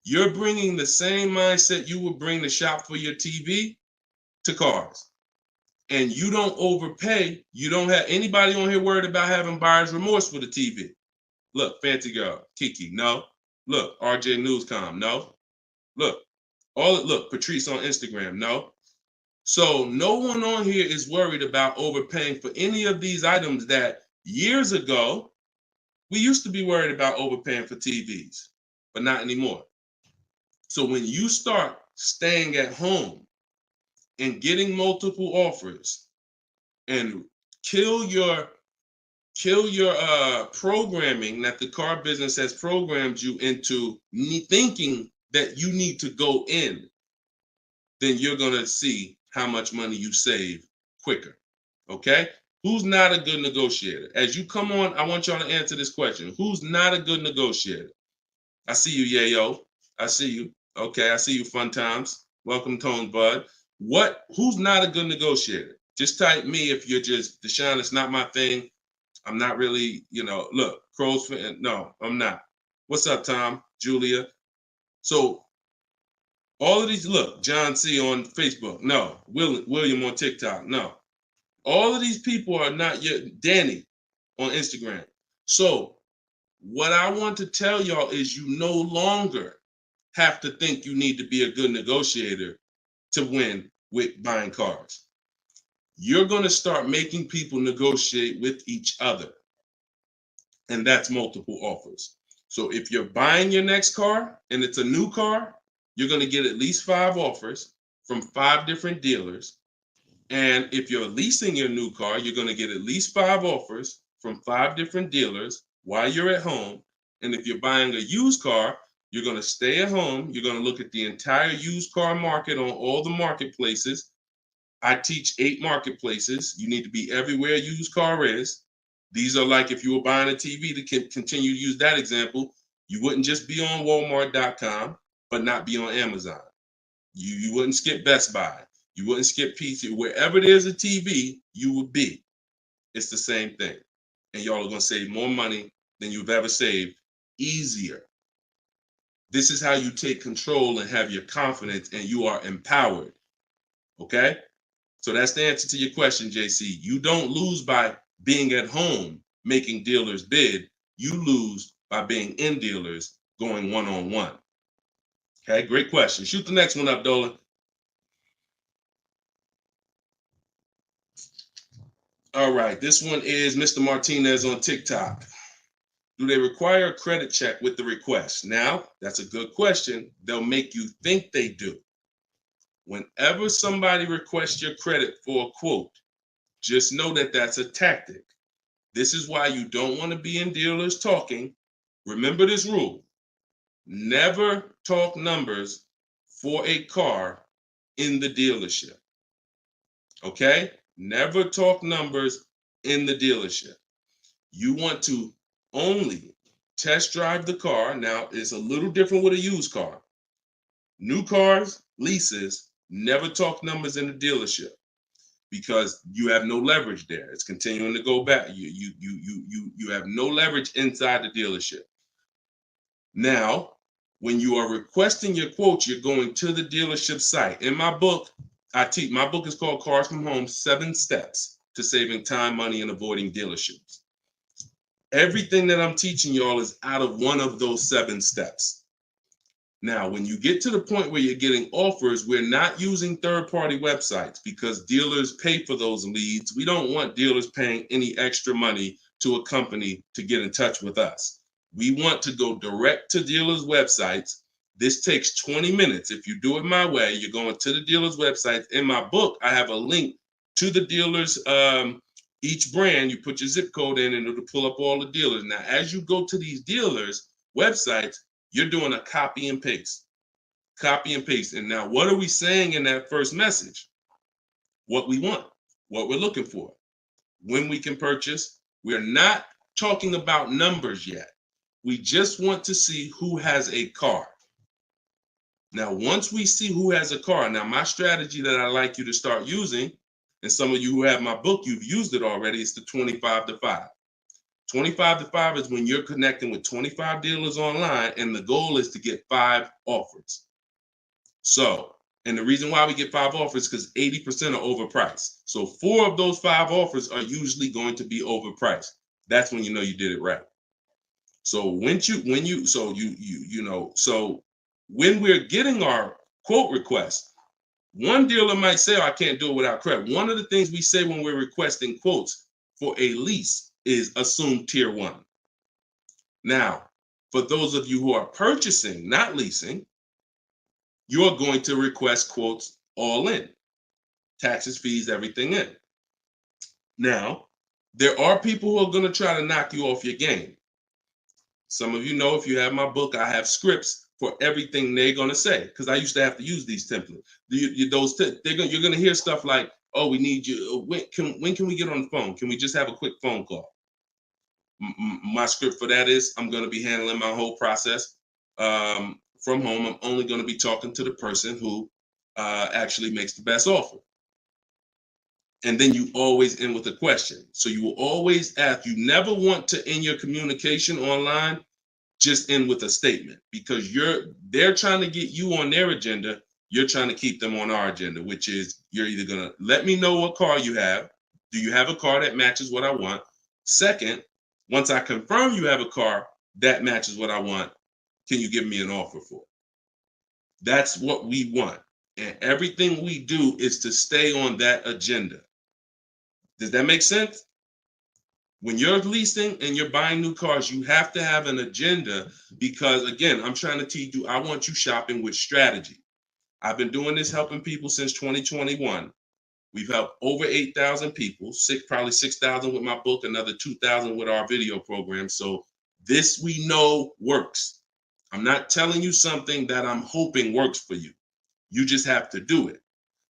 You're bringing the same mindset you would bring to shop for your TV to cars. And you don't overpay. You don't have anybody on here worried about having buyer's remorse for the TV. Look, Fancy Girl, Kiki, no. Look, RJ Newscom, no. Look, Patrice on Instagram, no. So no one on here is worried about overpaying for any of these items that years ago, we used to be worried about overpaying for TVs, but not anymore. So when you start staying at home and getting multiple offers and kill your programming that the car business has programmed you into thinking that you need to go in, then you're going to see how much money you save quicker. Okay? Who's not a good negotiator? As you come on, I want y'all to answer this question. Who's not a good negotiator? I see you, Yayo. I see you. Okay, I see you, Fun Times. Welcome, Tone Bud. Who's not a good negotiator? Just type me if you're just, Deshone, it's not my thing. I'm not really, look, Crow's fan. No, I'm not. What's up, Tom? Julia? So all of these, look, John C on Facebook. No. William on TikTok. No. All of these people are not yet. Danny on Instagram. So what I want to tell y'all is you no longer have to think you need to be a good negotiator to win with buying cars. You're going to start making people negotiate with each other. And that's multiple offers. So if you're buying your next car and it's a new car, you're going to get at least 5 offers from 5 different dealers. And if you're leasing your new car, you're going to get at least 5 offers from 5 different dealers while you're at home. And if you're buying a used car, you're going to stay at home. You're going to look at the entire used car market on all the marketplaces. I teach 8 marketplaces. You need to be everywhere a used car is. These are like if you were buying a TV, to continue to use that example, you wouldn't just be on Walmart.com, but not be on Amazon. You wouldn't skip Best Buy. You wouldn't skip PC. Wherever there's a TV, you would be. It's the same thing. And y'all are going to save more money than you've ever saved, easier. This is how you take control and have your confidence, and you are empowered. Okay? So that's the answer to your question, JC. You don't lose by being at home making dealers bid. You lose by being in dealers going one-on-one. Okay, great question. Shoot the next one up, Dolan. All right, this one is Mr. Martinez on TikTok. Do they require a credit check with the request? Now, that's a good question. They'll make you think they do. Whenever somebody requests your credit for a quote, just know that that's a tactic. This is why you don't want to be in dealers talking. Remember this rule. Never talk numbers for a car in the dealership. Okay? Never talk numbers in the dealership. You want to only test drive the car. Now, it's a little different with a used car. New cars, leases, never talk numbers in the dealership because you have no leverage there. It's continuing to go back. You have no leverage inside the dealership. Now, when you are requesting your quote, you're going to the dealership site. In my book, my book is called Cars from Home, 7 Steps to Saving Time, Money, and Avoiding Dealerships. Everything that I'm teaching y'all is out of one of those 7 steps. Now, when you get to the point where you're getting offers, we're not using third-party websites because dealers pay for those leads. We don't want dealers paying any extra money to a company to get in touch with us. We want to go direct to dealers' websites. This takes 20 minutes. If you do it my way, you're going to the dealer's website. In my book, I have a link to the dealers, each brand. You put your zip code in and it'll pull up all the dealers. Now, as you go to these dealers' websites, you're doing a copy and paste. Copy and paste. And now, what are we saying in that first message? What we want, what we're looking for, when we can purchase. We're not talking about numbers yet. We just want to see who has a car. Now, once we see who has a car, now my strategy that I like you to start using, and some of you who have my book, you've used it already, is the 25 to 5. 25 to 5 is when you're connecting with 25 dealers online, and the goal is to get 5 offers. So, and the reason why we get 5 offers is because 80% are overpriced. So 4 of those 5 offers are usually going to be overpriced. That's when you know you did it right. So when we're getting our quote request, one dealer might say, oh, I can't do it without credit. One of the things we say when we're requesting quotes for a lease is assume tier 1. Now, for those of you who are purchasing, not leasing, you're going to request quotes all in, taxes, fees, everything in. Now, there are people who are going to try to knock you off your game. Some of you know, if you have my book, I have scripts for everything they're going to say, because I used to have to use these templates. You're going to hear stuff like, oh, we need you. When can we get on the phone? Can we just have a quick phone call? My script for that is, I'm going to be handling my whole process from home. I'm only going to be talking to the person who actually makes the best offer. And then you always end with a question. So you will always ask. You never want to end your communication online just end with a statement, because they're trying to get you on their agenda. You're trying to keep them on our agenda, which is, you're either going to let me know what car you have. Do you have a car that matches what I want? Second, once I confirm you have a car that matches what I want, can you give me an offer for it? That's what we want. And everything we do is to stay on that agenda. Does that make sense? When you're leasing and you're buying new cars, you have to have an agenda, because, again, I'm trying to teach you, I want you shopping with strategy. I've been doing this, helping people since 2021. We've helped over 8,000 people, probably 6,000 with my book, another 2,000 with our video program. So this, we know, works. I'm not telling you something that I'm hoping works for you. You just have to do it.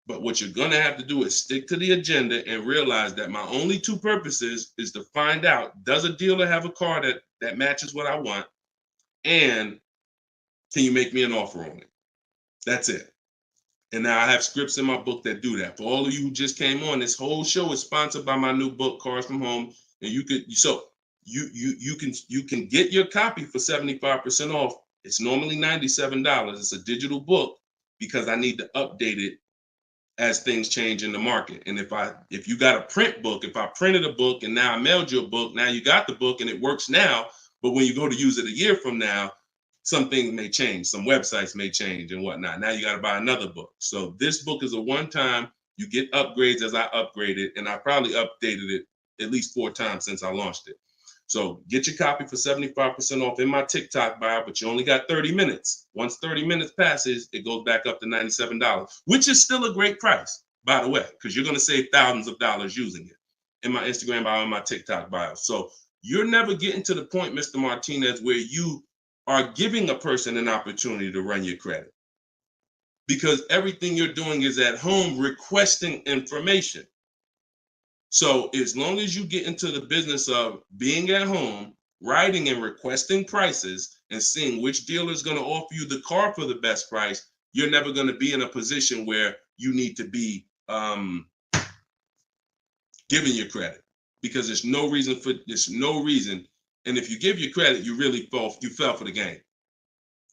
But what you're going to have to do is stick to the agenda and realize that my only two purposes is to find out, does a dealer have a car that matches what I want? And can you make me an offer on it? That's it. And now I have scripts in my book that do that. For all of you who just came on, this whole show is sponsored by my new book, Cars from Home. And you can get your copy for 75% off. It's normally $97. It's a digital book, because I need to update it as things change in the market. And if you got a print book, if I printed a book and now I mailed you a book, now you got the book and it works now, but when you go to use it a year from now, some things may change, some websites may change and whatnot. Now you got to buy another book. So this book is a one-time, you get upgrades as I upgrade it, and I probably updated it at least 4 times since I launched it. So get your copy for 75% off in my TikTok bio, but you only got 30 minutes. Once 30 minutes passes, it goes back up to $97, which is still a great price, by the way, because you're going to save thousands of dollars using it in my Instagram bio and my TikTok bio. So you're never getting to the point, Mr. Martinez, where you are giving a person an opportunity to run your credit, because everything you're doing is at home requesting information. So as long as you get into the business of being at home, writing and requesting prices and seeing which dealer is going to offer you the car for the best price, you're never going to be in a position where you need to be giving your credit, because there's no reason. And if you give your credit, you really fell for the game,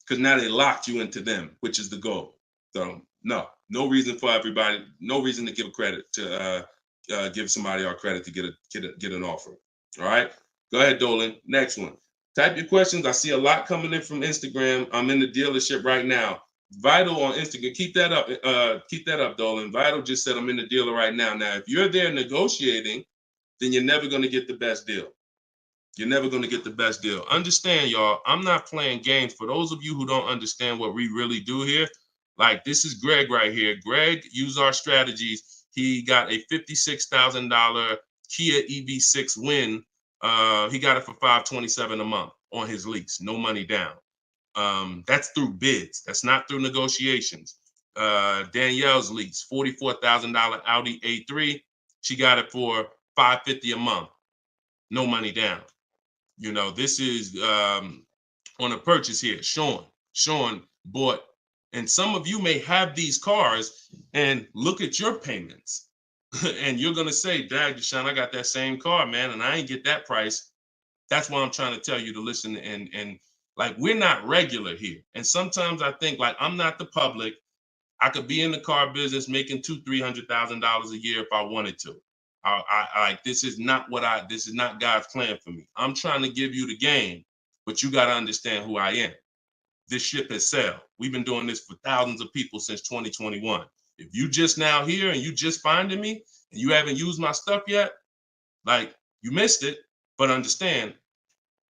because now they locked you into them, which is the goal. So no reason for everybody, no reason to give credit to give somebody our credit to get an offer. All right, go ahead, Dolan. Next one. Type your questions. I see a lot coming in from Instagram. I'm in the dealership right now. Vital on Instagram. Keep that up. Keep that up, Dolan. Vital just said I'm in the dealer right now. Now, if you're there negotiating, then you're never going to get the best deal. You're never going to get the best deal. Understand, y'all, I'm not playing games. For those of you who don't understand what we really do here, like, this is Greg right here. Greg used our strategies. He got a $56,000 Kia EV6 win. He got it for $527 a month on his lease, no money down. That's through bids. That's not through negotiations. Danielle's lease, $44,000 Audi A3. She got it for $550 a month, no money down. You know, this is on a purchase here. Sean bought, and some of you may have these cars and look at your payments and you're going to say, Dad, Deshone, I got that same car, man, and I ain't get that price. That's why I'm trying to tell you to listen. And like, we're not regular here. And sometimes I think, like, I'm not the public. I could be in the car business making $200,000-$300,000 a year if I wanted to. This is not God's plan for me. I'm trying to give you the game, but you got to understand who I am. This ship has sailed. We've been doing this for thousands of people since 2021. If you just now here and you just finding me and you haven't used my stuff yet, like, you missed it, but understand,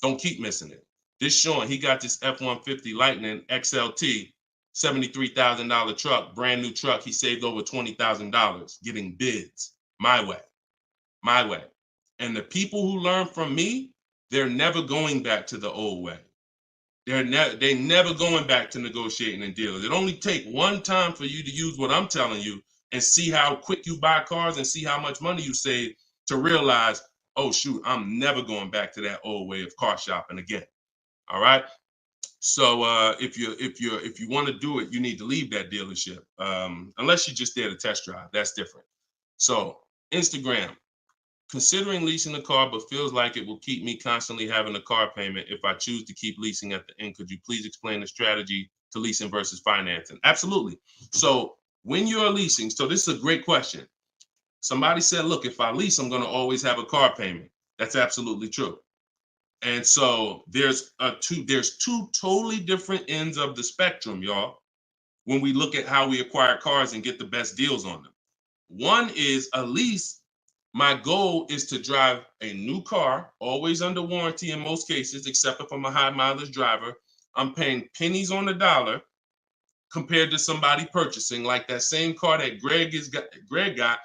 don't keep missing it. This Sean, he got this F-150 Lightning XLT $73,000 truck, brand new truck. He saved over $20,000 getting bids my way. And the people who learn from me, they're never going back to the old way. They're never going back to negotiating and dealing. It only take one time for you to use what I'm telling you and see how quick you buy cars and see how much money you save to realize, oh shoot, I'm never going back to that old way of car shopping again. All right. So if you want to do it, you need to leave that dealership. Unless you're just there to test drive, that's different. So Instagram. Considering leasing a car, but feels like it will keep me constantly having a car payment if I choose to keep leasing at the end. Could you please explain the strategy to leasing versus financing? Absolutely. So when you're leasing, so this is a great question. Somebody said, look, if I lease, I'm going to always have a car payment. That's absolutely true. And so there's two totally different ends of the spectrum, y'all, when we look at how we acquire cars and get the best deals on them. One is a lease. My goal is to drive a new car, always under warranty in most cases, except if I'm a high mileage driver. I'm paying pennies on the dollar compared to somebody purchasing like that same car that Greg got.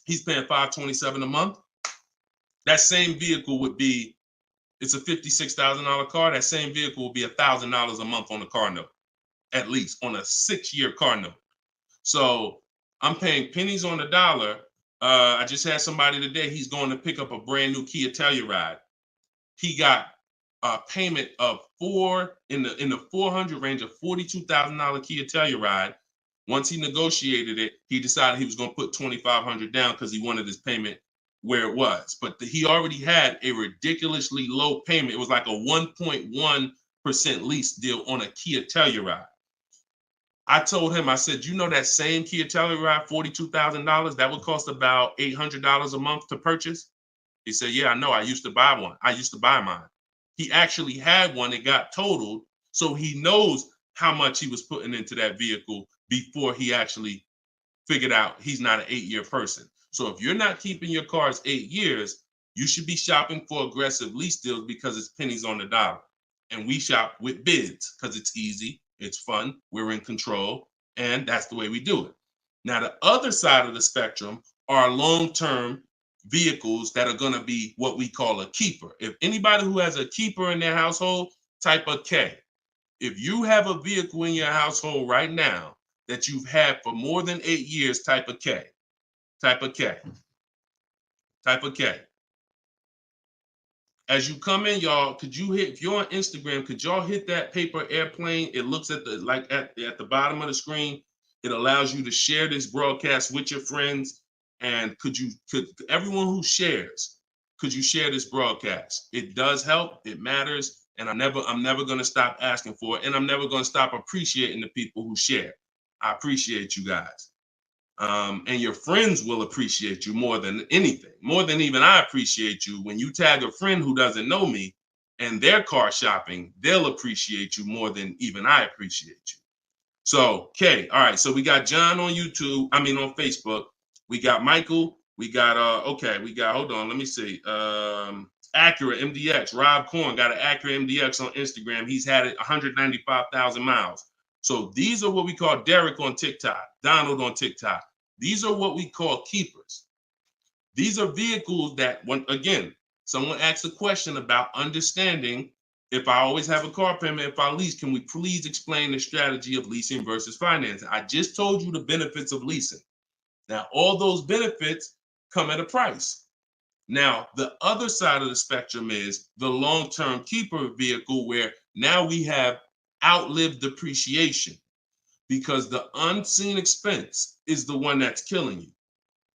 He's paying $527 a month. That same vehicle would be, it's a $56,000 car. That same vehicle will be $1,000 a month on the car note, at least on a 6-year car note. So I'm paying pennies on the dollar. I just had somebody today, he's going to pick up a brand new Kia Telluride. He got a payment of in the 400 range of $42,000 Kia Telluride. Once he negotiated it, he decided he was going to put $2,500 down because he wanted his payment where it was. But he already had a ridiculously low payment. It was like a 1.1% lease deal on a Kia Telluride. I told him, I said, you know that same Kia Telluride, $42,000, that would cost about $800 a month to purchase? He said, yeah, I know. I used to buy one. I used to buy mine. He actually had one. It got totaled. So he knows how much he was putting into that vehicle before he actually figured out he's not an 8-year person. So if you're not keeping your cars 8 years, you should be shopping for aggressive lease deals because it's pennies on the dollar. And we shop with bids because it's easy. It's fun. We're in control. And that's the way we do it. Now, the other side of the spectrum are long-term vehicles that are going to be what we call a keeper. If anybody who has a keeper in their household, type a K. If you have a vehicle in your household right now that you've had for more than 8 years, type a K. Type a K. Type a K. As you come in, y'all, if you're on Instagram, could y'all hit that paper airplane? It looks at the bottom of the screen. It allows you to share this broadcast with your friends. And could everyone who shares, could you share this broadcast? It does help. It matters. And I'm never going to stop asking for it. And I'm never going to stop appreciating the people who share. I appreciate you guys. And your friends will appreciate you more than anything, more than even I appreciate you. When you tag a friend who doesn't know me and they're car shopping, they'll appreciate you more than even I appreciate you. So, okay, all right. So we got John on on Facebook. We got Michael. We got hold on, let me see. Acura MDX. Rob Korn got an Acura MDX on Instagram. He's had it 195,000 miles. So these are what we call Derek on TikTok, Donald on TikTok. These are what we call keepers. These are vehicles that, someone asked a question about understanding if I always have a car payment, if I lease, can we please explain the strategy of leasing versus financing? I just told you the benefits of leasing. Now, all those benefits come at a price. Now, the other side of the spectrum is the long-term keeper vehicle where now we have outlived depreciation because the unseen expense is the one that's killing you.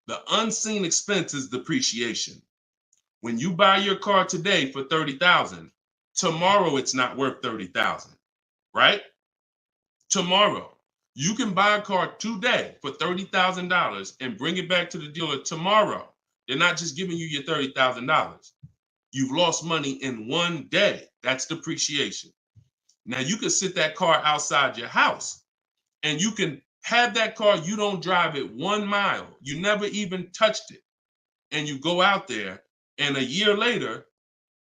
The unseen expense is depreciation. When you buy your car today for $30,000, tomorrow it's not worth $30,000, right? Tomorrow. You can buy a car today for $30,000 and bring it back to the dealer tomorrow. They're not just giving you your $30,000. You've lost money in one day. That's depreciation. Now you can sit that car outside your house and you can have that car. You don't drive it 1 mile. You never even touched it. And you go out there and a year later,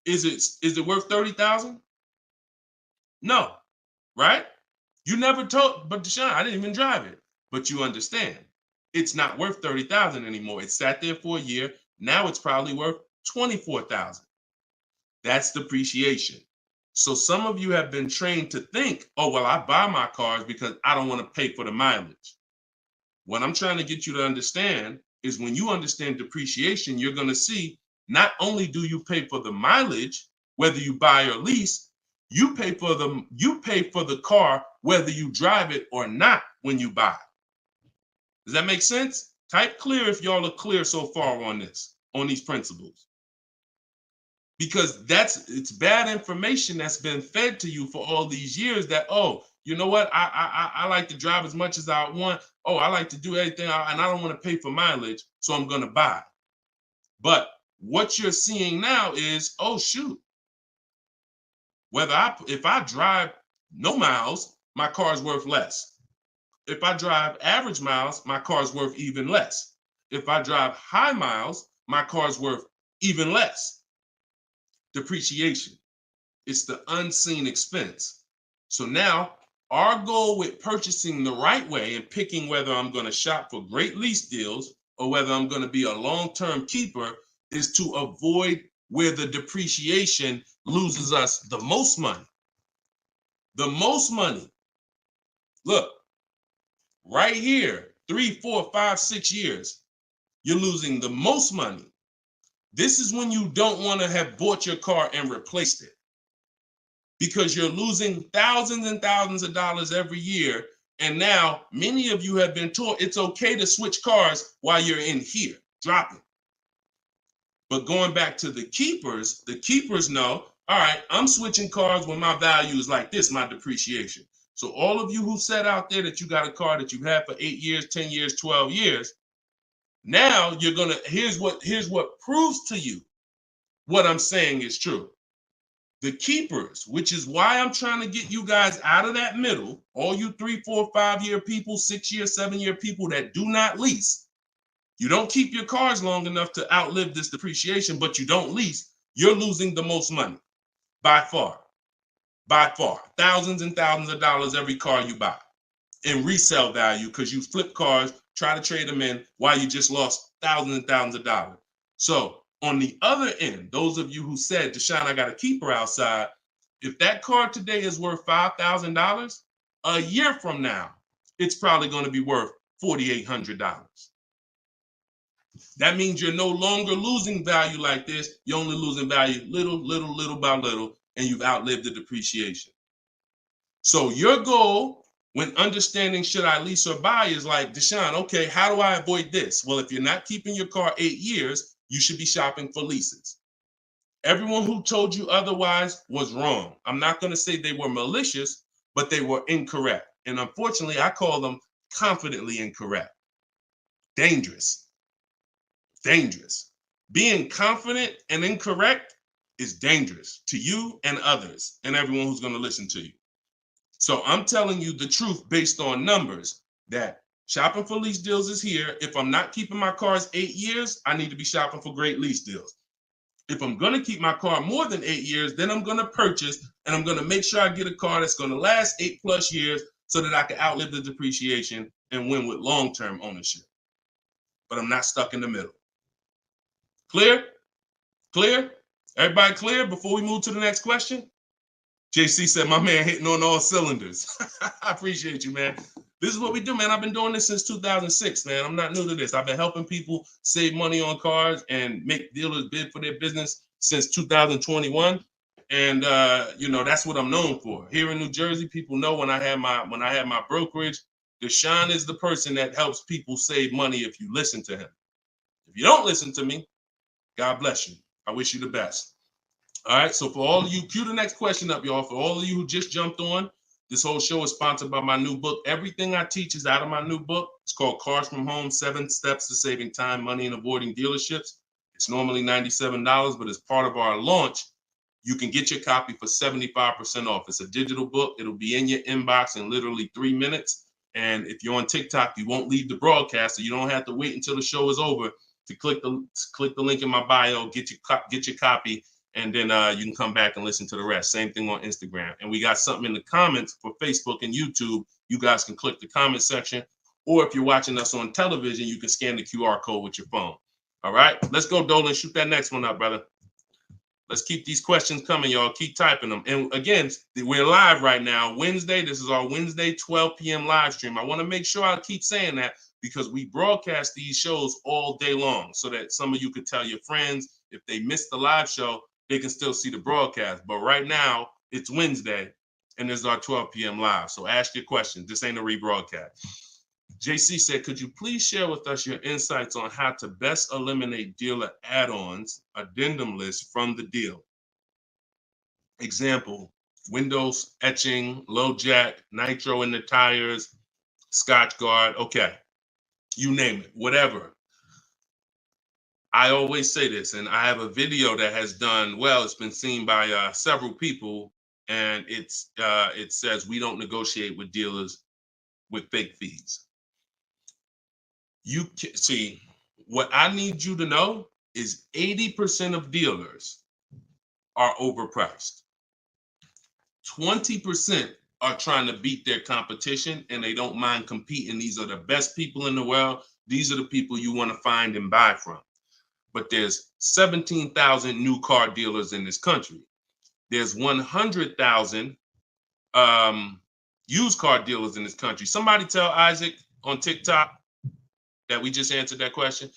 is it worth $30,000? No, right? You never told, but Deshone, I didn't even drive it. But you understand, it's not worth $30,000 anymore. It sat there for a year. Now it's probably worth $24,000. That's depreciation. So some of you have been trained to think, oh, well, I buy my cars because I don't want to pay for the mileage. What I'm trying to get you to understand is when you understand depreciation, you're going to see not only do you pay for the mileage, whether you buy or lease, you pay for the car whether you drive it or not when you buy. Does that make sense? Type clear if y'all are clear so far on this, on these principles. Because it's bad information that's been fed to you for all these years that, oh, you know what? I like to drive as much as I want. Oh, I like to do everything and I don't want to pay for mileage, so I'm going to buy. But what you're seeing now is, oh, shoot. If I drive no miles, my car's worth less. If I drive average miles, my car's worth even less. If I drive high miles, my car's worth even less. Depreciation. It's the unseen expense. So now our goal with purchasing the right way and picking whether I'm going to shop for great lease deals or whether I'm going to be a long-term keeper is to avoid where the depreciation loses us the most money. The most money. Look, right here, 3, 4, 5, 6 years, you're losing the most money. This is when you don't want to have bought your car and replaced it, because you're losing thousands and thousands of dollars every year. And now many of you have been taught it's okay to switch cars while you're in here, dropping. But going back to the keepers know, all right, I'm switching cars when my value is like this, my depreciation. So all of you who said out there that you got a car that you've had for 8 years, 10 years, 12 years, now you're gonna, here's what proves to you what I'm saying is true. The keepers, which is why I'm trying to get you guys out of that middle, all you 3, 4, 5 year people, 6 year, 7 year people that do not lease. You don't keep your cars long enough to outlive this depreciation, but you don't lease. You're losing the most money by far, thousands and thousands of dollars every car you buy in resale value, because you flip cars, try to trade them in while you just lost thousands and thousands of dollars. So on the other end, those of you who said, Deshone, I got a keeper outside, if that car today is worth $5,000, a year from now, it's probably going to be worth $4,800. That means you're no longer losing value like this. You're only losing value little by little, and you've outlived the depreciation. So your goal when understanding should I lease or buy is like, Deshone, okay, how do I avoid this? Well, if you're not keeping your car 8 years, you should be shopping for leases. Everyone who told you otherwise was wrong. I'm not going to say they were malicious, but they were incorrect. And unfortunately, I call them confidently incorrect. Dangerous. Being confident and incorrect is dangerous to you and others and everyone who's going to listen to you. So I'm telling you the truth based on numbers, that shopping for lease deals is here. If I'm not keeping my cars 8 years, I need to be shopping for great lease deals. If I'm going to keep my car more than 8 years, then I'm going to purchase and I'm going to make sure I get a car that's going to last 8+ years so that I can outlive the depreciation and win with long-term ownership. But I'm not stuck in the middle. Clear? Clear? Everybody clear before we move to the next question? JC said, my man hitting on all cylinders. I appreciate you, man. This is what we do, man. I've been doing this since 2006, man. I'm not new to this. I've been helping people save money on cars and make dealers bid for their business since 2021. And that's what I'm known for. Here in New Jersey, people know when I had my brokerage, Deshone is the person that helps people save money if you listen to him. If you don't listen to me, God bless you. I wish you the best. All right, so for all of you, cue the next question up, y'all. For all of you who just jumped on, this whole show is sponsored by my new book. Everything I teach is out of my new book. It's called Cars from Home, 7 Steps to Saving Time, Money, and Avoiding Dealerships. It's normally $97, but as part of our launch, you can get your copy for 75% off. It's a digital book. It'll be in your inbox in literally 3 minutes. And if you're on TikTok, you won't leave the broadcast, so you don't have to wait until the show is over to click the link in my bio, get your copy, and then you can come back and listen to the rest. Same thing on Instagram. And we got something in the comments for Facebook and YouTube. You guys can click the comment section, or if you're watching us on television, you can scan the QR code with your phone. All right, let's go, Dolan. Shoot that next one up, brother. Let's keep these questions coming, y'all. Keep typing them. And again, we're live right now, Wednesday. This is our Wednesday 12 p.m. live stream. I want to make sure I keep saying that because we broadcast these shows all day long so that some of you could tell your friends if they missed the live show, they can still see the broadcast. But right now, it's Wednesday, and this is our 12 p.m. live. So ask your questions. This ain't a rebroadcast. JC said, could you please share with us your insights on how to best eliminate dealer add-ons, addendum lists from the deal? Example, windows etching, low jack, nitro in the tires, Scotch guard. Okay, you name it, whatever. I always say this, and I have a video that has done well. It's been seen by several people, and it says we don't negotiate with dealers with fake fees. You can see what I need you to know is 80% of dealers are overpriced. 20% are trying to beat their competition and they don't mind competing. These are the best people in the world. These are the people you want to find and buy from. But there's 17,000 new car dealers in this country. There's 100,000 used car dealers in this country. Somebody tell Isaac on TikTok that we just answered that question.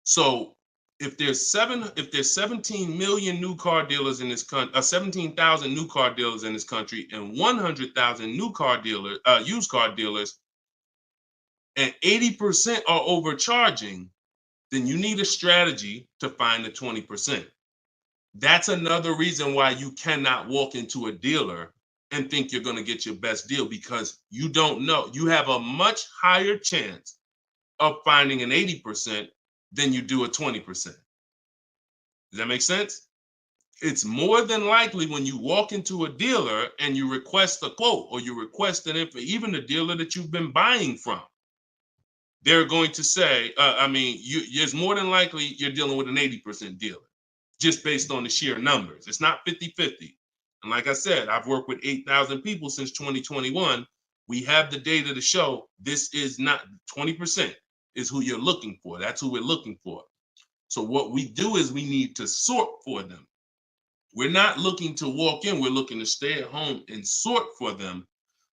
So if there's 17 million new car dealers in this country, 17,000 new car dealers in this country, and 100,000 new car dealers, used car dealers, and 80% are overcharging, then you need a strategy to find the 20%. That's another reason why you cannot walk into a dealer and think you're going to get your best deal, because you don't know. You have a much higher chance of finding an 80% than you do a 20%. Does that make sense? It's more than likely when you walk into a dealer and you request a quote or you request an info, even the dealer that you've been buying from, they're going to say, it's more than likely you're dealing with an 80% dealer just based on the sheer numbers. It's not 50-50. And like I said, I've worked with 8,000 people since 2021. We have the data to show this is not 20% is who you're looking for. That's who we're looking for. So what we do is we need to sort for them. We're not looking to walk in. We're looking to stay at home and sort for them.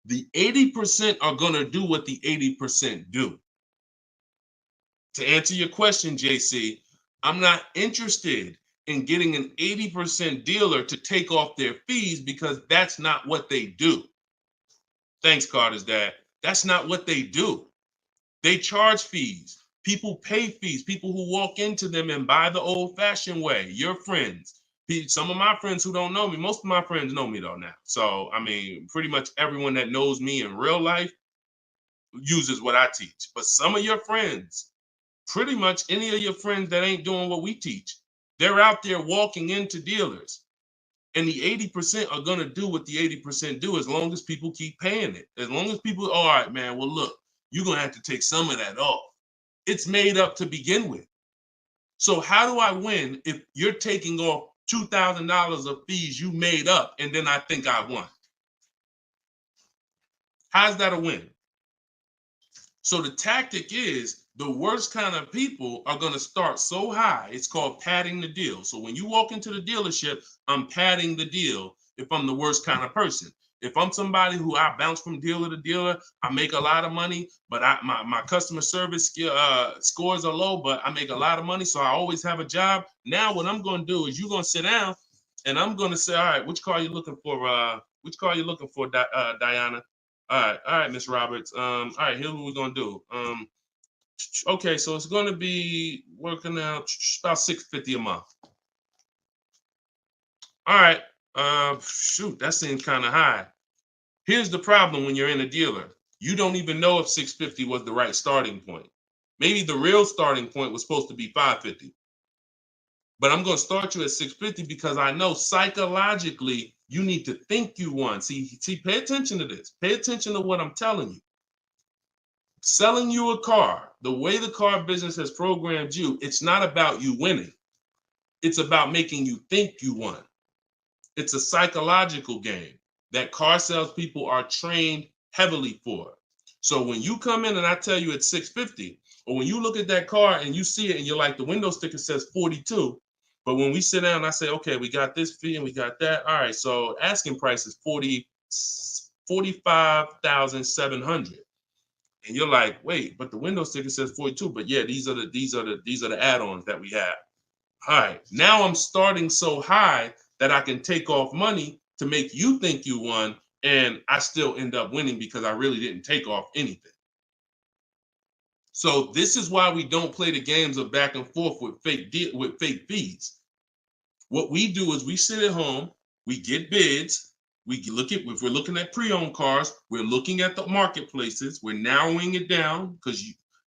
The 80% are going to do what the 80% do. To answer your question, JC, I'm not interested in getting an 80% dealer to take off their fees because that's not what they do. Thanks, Carter's dad. That's not what they do. They charge fees. People pay fees. People who walk into them and buy the old-fashioned way. Your friends. Some of my friends who don't know me, most of my friends know me though now. So, pretty much everyone that knows me in real life uses what I teach. But some of your friends, pretty much any of your friends that ain't doing what we teach, they're out there walking into dealers. And the 80% are going to do what the 80% do as long as people keep paying it. As long as people, all right, man, well, look, you're going to have to take some of that off. It's made up to begin with. So how do I win if you're taking off $2,000 of fees you made up and then I think I won? How's that a win? So the tactic is the worst kind of people are going to start so high. It's called padding the deal. So when you walk into the dealership, I'm padding the deal if I'm the worst kind of person. If I'm somebody who I bounce from dealer to dealer, I make a lot of money, but my customer service scores are low, but I make a lot of money, so I always have a job. Now what I'm going to do is you're going to sit down, and I'm going to say, all right, which car are you looking for? Which car are you looking for, Diana? All right, Miss Roberts. All right, here's what we're going to do. Okay, so it's going to be working out about $650 a month. All right. Shoot, that seems kind of high. Here's the problem when you're in a dealer. You don't even know if $650 was the right starting point. Maybe the real starting point was supposed to be $550. But I'm going to start you at $650 because I know psychologically you need to think you won. See, pay attention to this. Pay attention to what I'm telling you. Selling you a car, the way the car business has programmed you, it's not about you winning. It's about making you think you won. It's a psychological game that car salespeople are trained heavily for. So when you come in and I tell you it's 650, or when you look at that car and you see it and you're like, the window sticker says 42, but when we sit down and I say, okay, we got this fee and we got that. All right, so asking price is 45,700. And you're like, wait, but the window sticker says 42. But yeah, these are the add-ons that we have. All right, now I'm starting so high that I can take off money to make you think you won, and I still end up winning because I really didn't take off anything. So this is why we don't play the games of back and forth with fake fees. What we do is we sit at home, we get bids, we look at, if we're looking at pre-owned cars, we're looking at the marketplaces, we're narrowing it down because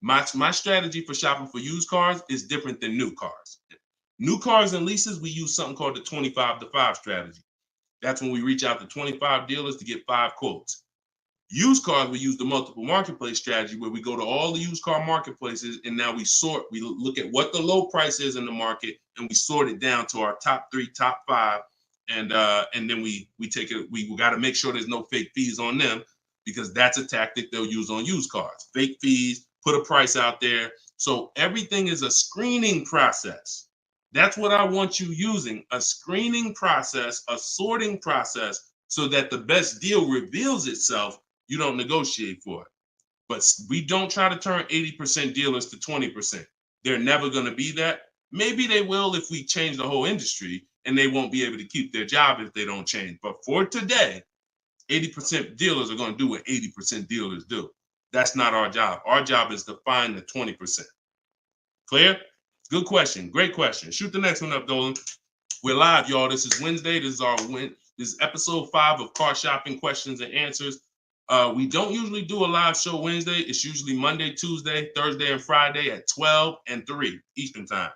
my strategy for shopping for used cars is different than new cars. New cars and leases, we use something called the 25 to 5 strategy. That's when we reach out to 25 dealers to get 5 quotes. Used cars, we use the multiple marketplace strategy where we go to all the used car marketplaces and now we look at what the low price is in the market and we sort it down to our top 3, top 5. And then we take it, we got to make sure there's no fake fees on them because that's a tactic they'll use on used cars. Fake fees, put a price out there. So everything is a screening process. That's what I want you using, a screening process, a sorting process, so that the best deal reveals itself. You don't negotiate for it. But we don't try to turn 80% dealers to 20%. They're never going to be that. Maybe they will if we change the whole industry, and they won't be able to keep their job if they don't change. But for today, 80% dealers are going to do what 80% dealers do. That's not our job. Our job is to find the 20%. Clear? Good question. Great question. Shoot the next one up, Dolan. We're live, y'all. This is Wednesday. This is episode 5 of Car Shopping Questions and Answers. We don't usually do a live show Wednesday. It's usually Monday, Tuesday, Thursday, and Friday at 12 and 3 Eastern time.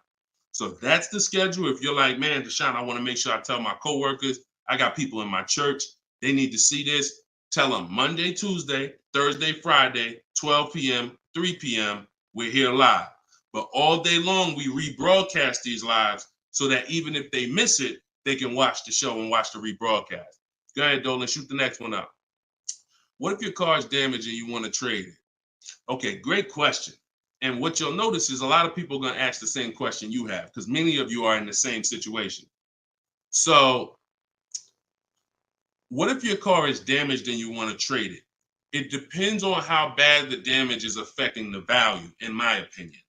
So that's the schedule. If you're like, man, Deshone, I want to make sure I tell my coworkers, I got people in my church, they need to see this. Tell them Monday, Tuesday, Thursday, Friday, 12 p.m., 3 p.m., we're here live. But all day long, we rebroadcast these lives so that even if they miss it, they can watch the show and watch the rebroadcast. Go ahead, Dolan, shoot the next one up. What if your car is damaged and you want to trade it? Okay, great question. And what you'll notice is a lot of people are going to ask the same question you have because many of you are in the same situation. So what if your car is damaged and you want to trade it? It depends on how bad the damage is affecting the value, in my opinion.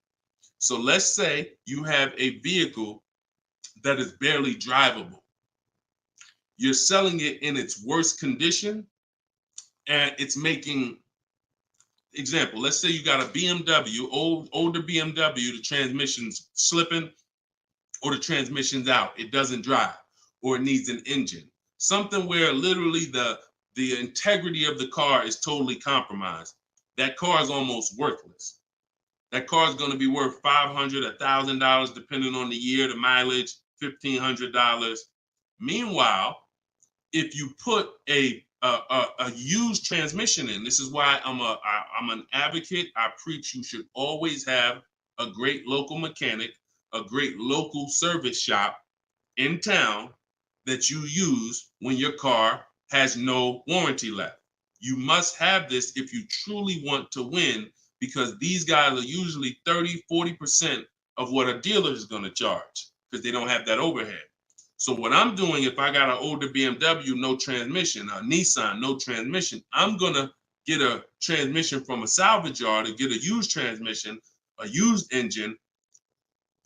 So let's say you have a vehicle that is barely drivable. You're selling it in its worst condition and it's making, example, let's say you got a BMW, older BMW, the transmission's slipping or the transmission's out. It doesn't drive or it needs an engine. Something where literally the integrity of the car is totally compromised. That car is almost worthless. That car is going to be worth $500, $1,000, depending on the year, the mileage, $1,500. Meanwhile, if you put a used transmission in, this is why I'm an advocate. I preach you should always have a great local mechanic, a great local service shop in town that you use when your car has no warranty left. You must have this if you truly want to win, because these guys are usually 30, 40% of what a dealer is going to charge because they don't have that overhead. So what I'm doing, if I got an older BMW, no transmission, a Nissan, no transmission, I'm going to get a transmission from a salvage yard to get a used transmission, a used engine,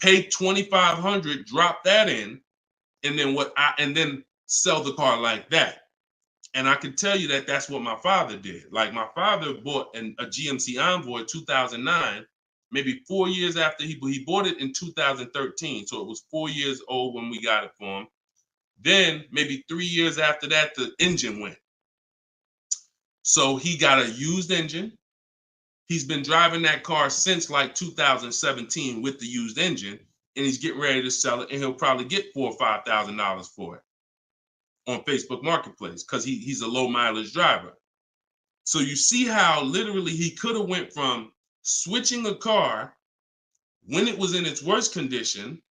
pay $2,500, drop that in, and then sell the car like that. And I can tell you that that's what my father did. Like my father bought a GMC Envoy 2009, maybe 4 years after he bought it in 2013. So it was 4 years old when we got it for him. Then maybe 3 years after that, the engine went. So he got a used engine. He's been driving that car since like 2017 with the used engine, and he's getting ready to sell it, and he'll probably get $4,000 or $5,000 for it on Facebook Marketplace because he's a low mileage driver. So you see how literally he could have went from switching a car when it was in its worst condition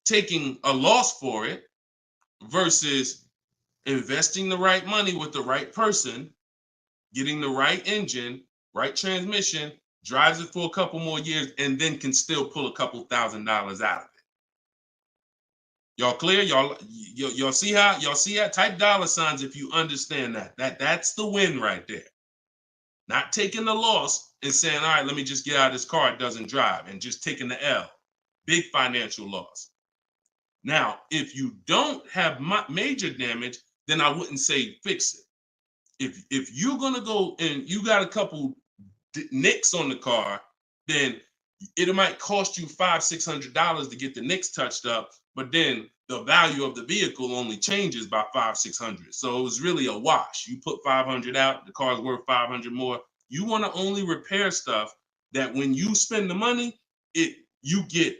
taking a loss for it versus investing the right money with the right person, getting the right engine, right transmission, drives it for a couple more years, and then can still pull a couple $1,000s out of it. Y'all clear? Y'all see how? Y'all see how? Type dollar signs if you understand that. That's the win right there. Not taking the loss and saying, all right, let me just get out of this car, it doesn't drive, and just taking the L. Big financial loss. Now, if you don't have major damage, then I wouldn't say fix it. If you're gonna go and you got a couple nicks on the car, then it might cost you $500-600 to get the nicks touched up, but then the value of the vehicle only changes by $500-600. So it was really a wash. You put 500 out, the car's worth 500 more. You want to only repair stuff that when you spend the money, you get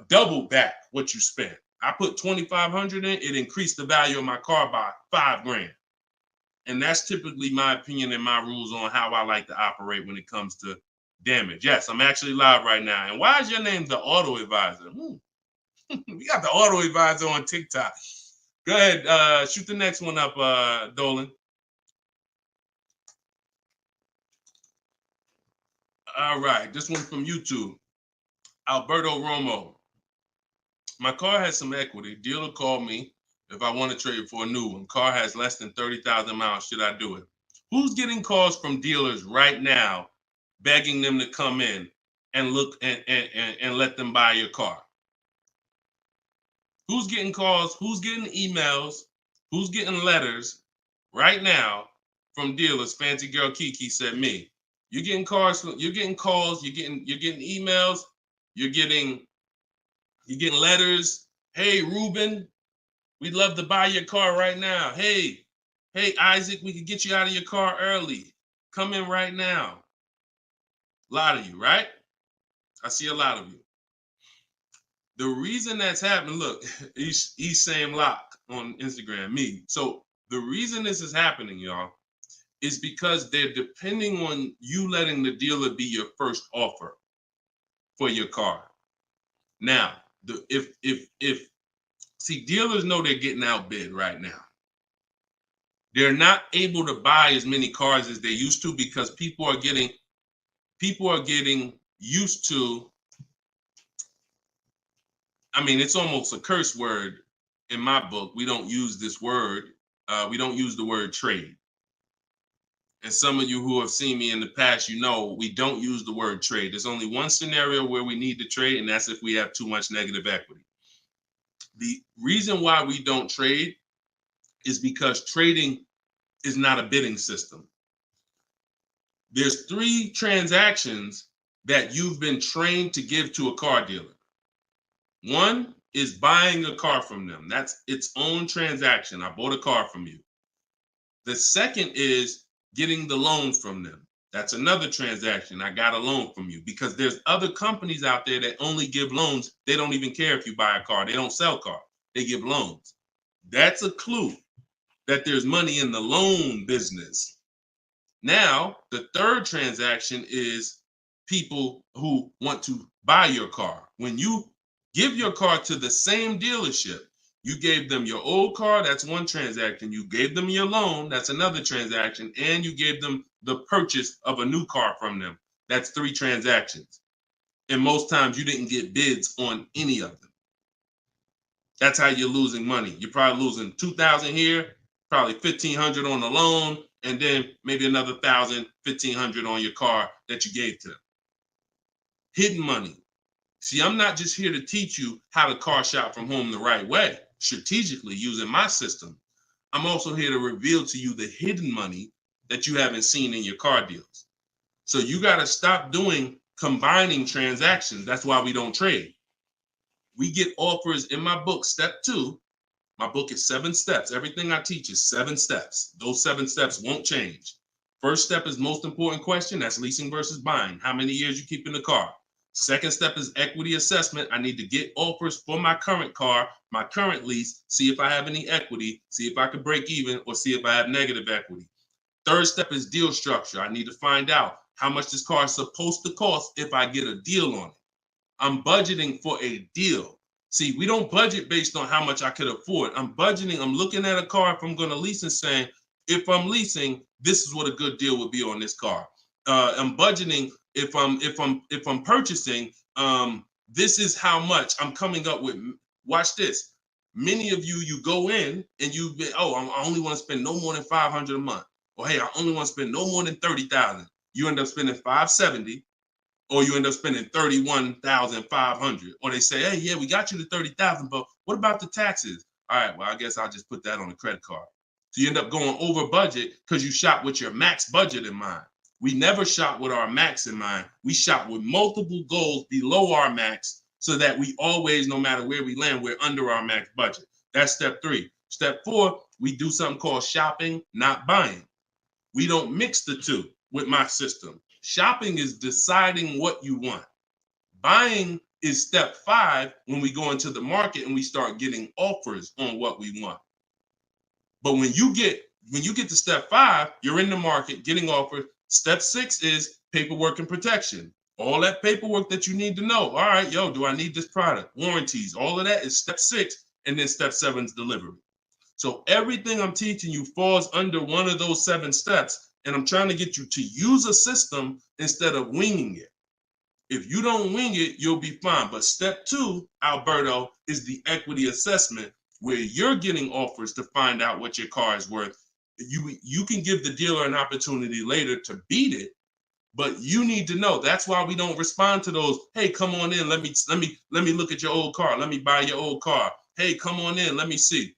double back what you spent. I put 2,500 in, it increased the value of my car by $5,000. And that's typically my opinion and my rules on how I like to operate when it comes to damage. Yes, I'm actually live right now. And why is your name the Auto Advisor? We got the Auto Advisor on TikTok. Go ahead, shoot the next one up, Dolan. All right, this one from YouTube. Alberto Romo. My car has some equity. Dealer called me if I want to trade it for a new one. Car has less than 30,000 miles. Should I do it? Who's getting calls from dealers right now begging them to come in and look and let them buy your car? Who's getting calls? Who's getting emails? Who's getting letters right now from dealers? Fancy Girl Kiki said me. You're getting calls, you're getting emails, you're getting letters. Hey, Ruben, we'd love to buy your car right now. Hey, Isaac, we could get you out of your car early. Come in right now. A lot of you, right? I see a lot of you. The reason that's happening, look, he's saying lock on Instagram, me. So the reason this is happening, y'all, is because they're depending on you letting the dealer be your first offer for your car. Now, see, dealers know they're getting outbid right now. They're not able to buy as many cars as they used to because people are getting used to, I mean, it's almost a curse word in my book. We don't use this word. We don't use the word trade. And some of you who have seen me in the past, you know we don't use the word trade. There's only one scenario where we need to trade, and that's if we have too much negative equity. The reason why we don't trade is because trading is not a bidding system. There's 3 transactions that you've been trained to give to a car dealer. One is buying a car from them. That's its own transaction. I bought a car from you. The second is getting the loan from them. That's another transaction. I got a loan from you, because there's other companies out there that only give loans. They don't even care if you buy a car. They don't sell cars. They give loans. That's a clue that there's money in the loan business. Now, the third transaction is people who want to buy your car. When you give your car to the same dealership, you gave them your old car, that's one transaction. You gave them your loan, that's another transaction. And you gave them the purchase of a new car from them. That's 3 transactions. And most times you didn't get bids on any of them. That's how you're losing money. You're probably losing $2,000 here, probably $1,500 on the loan, and then maybe another $1,000, $1,500 on your car that you gave to them. Hidden money. See, I'm not just here to teach you how to car shop from home the right way, strategically using my system. I'm also here to reveal to you the hidden money that you haven't seen in your car deals. So you got to stop combining transactions. That's why we don't trade. We get offers in my book, step 2. My book is 7 steps. Everything I teach is 7 steps. Those 7 steps won't change. First step is most important question. That's leasing versus buying. How many years you keep in the car? Second step is equity assessment. I need to get offers for my current car, my current lease, see if I have any equity, see if I can break even, or see if I have negative equity. Third step is deal structure. I need to find out how much this car is supposed to cost if I get a deal on it. I'm budgeting for a deal. See, we don't budget based on how much I could afford. I'm budgeting, I'm looking at a car if I'm going to lease and saying, if I'm leasing, this is what a good deal would be on this car. I'm budgeting if I'm purchasing, this is how much I'm coming up with. Watch this. Many of you, you go in and you've been, oh, I only want to spend no more than $500 a month. Or hey, I only want to spend no more than $30,000. You end up spending $570, or you end up spending $31,500. Or they say, hey, yeah, we got you to $30,000, but what about the taxes? All right, well, I guess I'll just put that on a credit card. So you end up going over budget because you shop with your max budget in mind. We never shop with our max in mind. We shop with multiple goals below our max so that we always, no matter where we land, we're under our max budget. That's step 3. Step 4, we do something called shopping, not buying. We don't mix the two with my system. Shopping is deciding what you want. Buying is step 5 when we go into the market and we start getting offers on what we want. But when you get to step 5, you're in the market getting offers. Step 6 is paperwork and protection. All that paperwork that you need to know. All right, yo, do I need this product? Warranties, all of that is step 6. And then step 7 is delivery. So everything I'm teaching you falls under one of those 7 steps. And I'm trying to get you to use a system instead of winging it. If you don't wing it, you'll be fine. But step 2, Alberto, is the equity assessment, where you're getting offers to find out what your car is worth. You can give the dealer an opportunity later to beat it, but you need to know. That's why we don't respond to those. Hey, come on in. Let me look at your old car. Let me buy your old car. Hey, come on in. Let me see.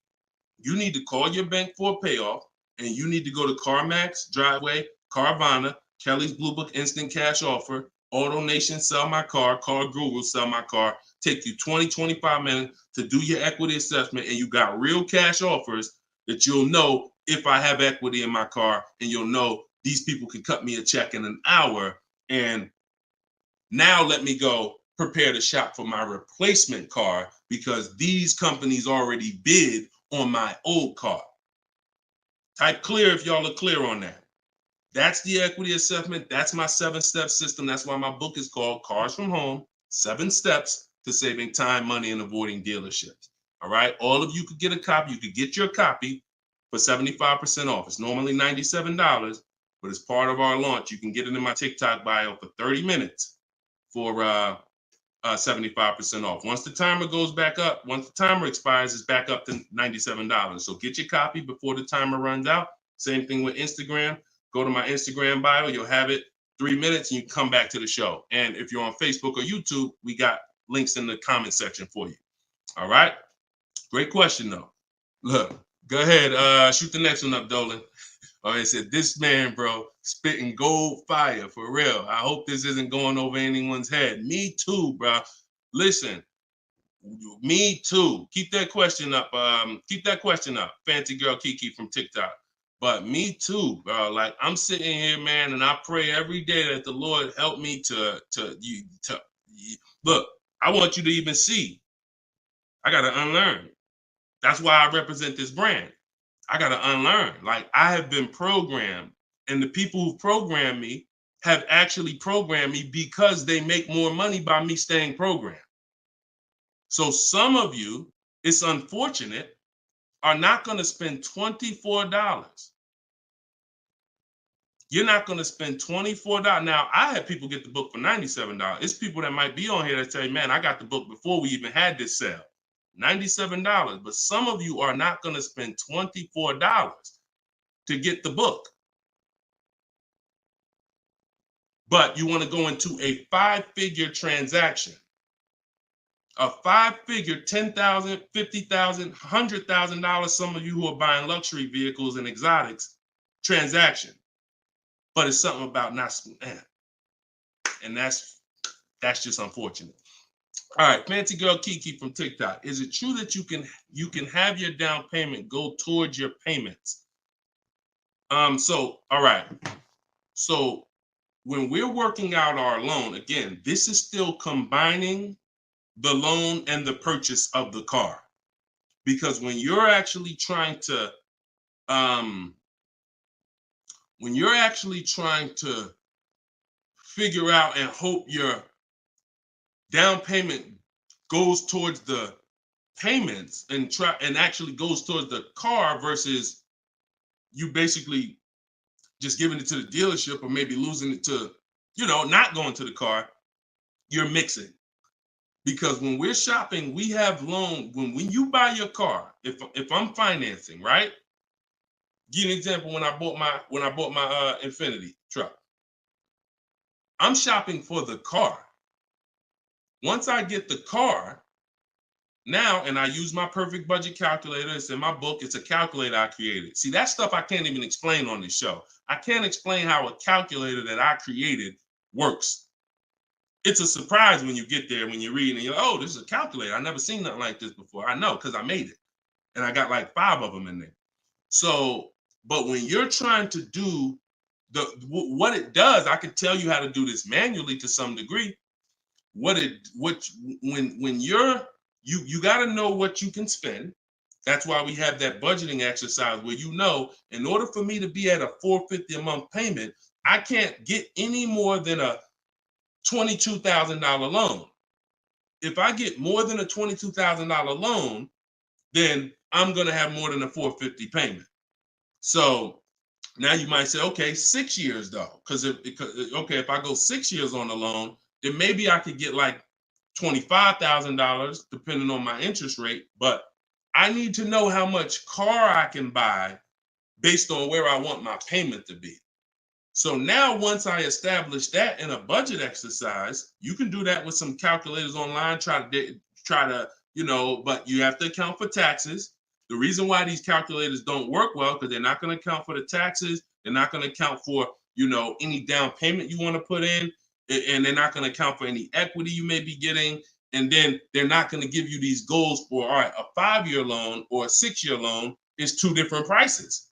You need to call your bank for a payoff, and you need to go to CarMax, Driveway, Carvana, Kelly's Blue Book Instant Cash Offer, AutoNation, Sell My Car, Car Guru, Sell My Car. Take you 20, 25 minutes to do your equity assessment, and you got real cash offers that you'll know if I have equity in my car, and you'll know these people can cut me a check in an hour. And now let me go prepare to shop for my replacement car because these companies already bid on my old car. Type clear if y'all are clear on that. That's the equity assessment. That's my 7-step system. That's why my book is called Cars from Home, 7 Steps to Saving Time, Money, and Avoiding Dealerships. All right. All of you could get a copy. You could get your copy for 75% off. It's normally $97, but as part of our launch, you can get it in my TikTok bio for 30 minutes for 75% off. Once the timer goes back up, once the timer expires, it's back up to $97. So get your copy before the timer runs out. Same thing with Instagram. Go to my Instagram bio. You'll have it 3 minutes and you come back to the show. And if you're on Facebook or YouTube, we got links in the comment section for you. All right. Great question, though. Look, go ahead. Shoot the next one up, Dolan. Oh, it said, this man, bro, spitting gold fire for real. I hope this isn't going over anyone's head. Me too, bro. Listen, me too. Keep that question up. Fancy girl Kiki from TikTok. But me too, bro. Like, I'm sitting here, man, and I pray every day that the Lord help me to look. I want you to even see. I gotta unlearn. That's why I represent this brand. I got to unlearn. Like, I have been programmed, and the people who programmed me have actually programmed me because they make more money by me staying programmed. So some of you, it's unfortunate, are not going to spend $24. You're not going to spend $24. Now, I had people get the book for $97. It's people that might be on here that say, man, I got the book before we even had this sale. $97. But some of you are not going to spend $24 to get the book. But you want to go into a 5-figure transaction. A 5-figure, $10,000, $50,000, $100,000, some of you who are buying luxury vehicles and exotics transaction. But it's something about not, and that's just unfortunate. All right, fancy girl Kiki from TikTok. Is it true that you can have your down payment go towards your payments? So all right. So when we're working out our loan, again, this is still combining the loan and the purchase of the car. Because when you're actually trying to figure out and hope your down payment goes towards the payments and actually goes towards the car versus you basically just giving it to the dealership or maybe losing it to, not going to the car, you're mixing. Because when we're shopping, we have loan. When you buy your car, if I'm financing, right? Give you an example. When I bought my Infiniti truck, I'm shopping for the car. Once I get the car, now, and I use my perfect budget calculator. It's in my book. It's a calculator I created. See, that stuff I can't even explain on this show. I can't explain how a calculator that I created works. It's a surprise when you get there, when you're reading and you're like, oh, this is a calculator. I've never seen nothing like this before. I know, because I made it. And I got like 5 of them in there. So, but when you're trying to do what it does, I can tell you how to do this manually to some degree. When you got to know what you can spend. That's why we have that budgeting exercise where in order for me to be at a $450 a month payment, I can't get any more than a $22,000 loan. If I get more than a $22,000 loan, then I'm going to have more than a $450 payment. So now you might say, okay, 6 years though, because if I go 6 years on the loan, then maybe I could get like $25,000 depending on my interest rate. But I need to know how much car I can buy based on where I want my payment to be. So now once I establish that in a budget exercise, you can do that with some calculators online, try to, but you have to account for taxes. The reason why these calculators don't work well, because they're not going to account for the taxes. They're not going to account for, any down payment you want to put in, and they're not going to account for any equity you may be getting. And then they're not going to give you these goals for, all right, a 5-year loan or a 6-year loan is 2 different prices.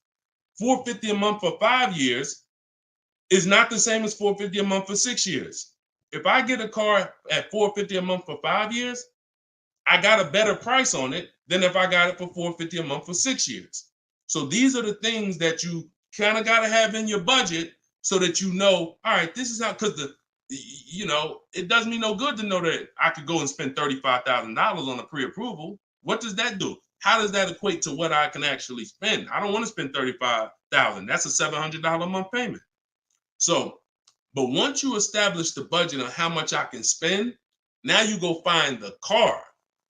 $450 a month for 5 years is not the same as $450 a month for 6 years. If I get a car at $450 a month for 5 years, I got a better price on it than if I got it for $450 a month for 6 years. So these are the things that you kind of got to have in your budget so that all right, this is how, because it does me no good to know that I could go and spend $35,000 on a pre-approval. What does that do? How does that equate to what I can actually spend? I don't want to spend $35,000. That's a $700 a month payment. So, but once you establish the budget on how much I can spend, now you go find the car.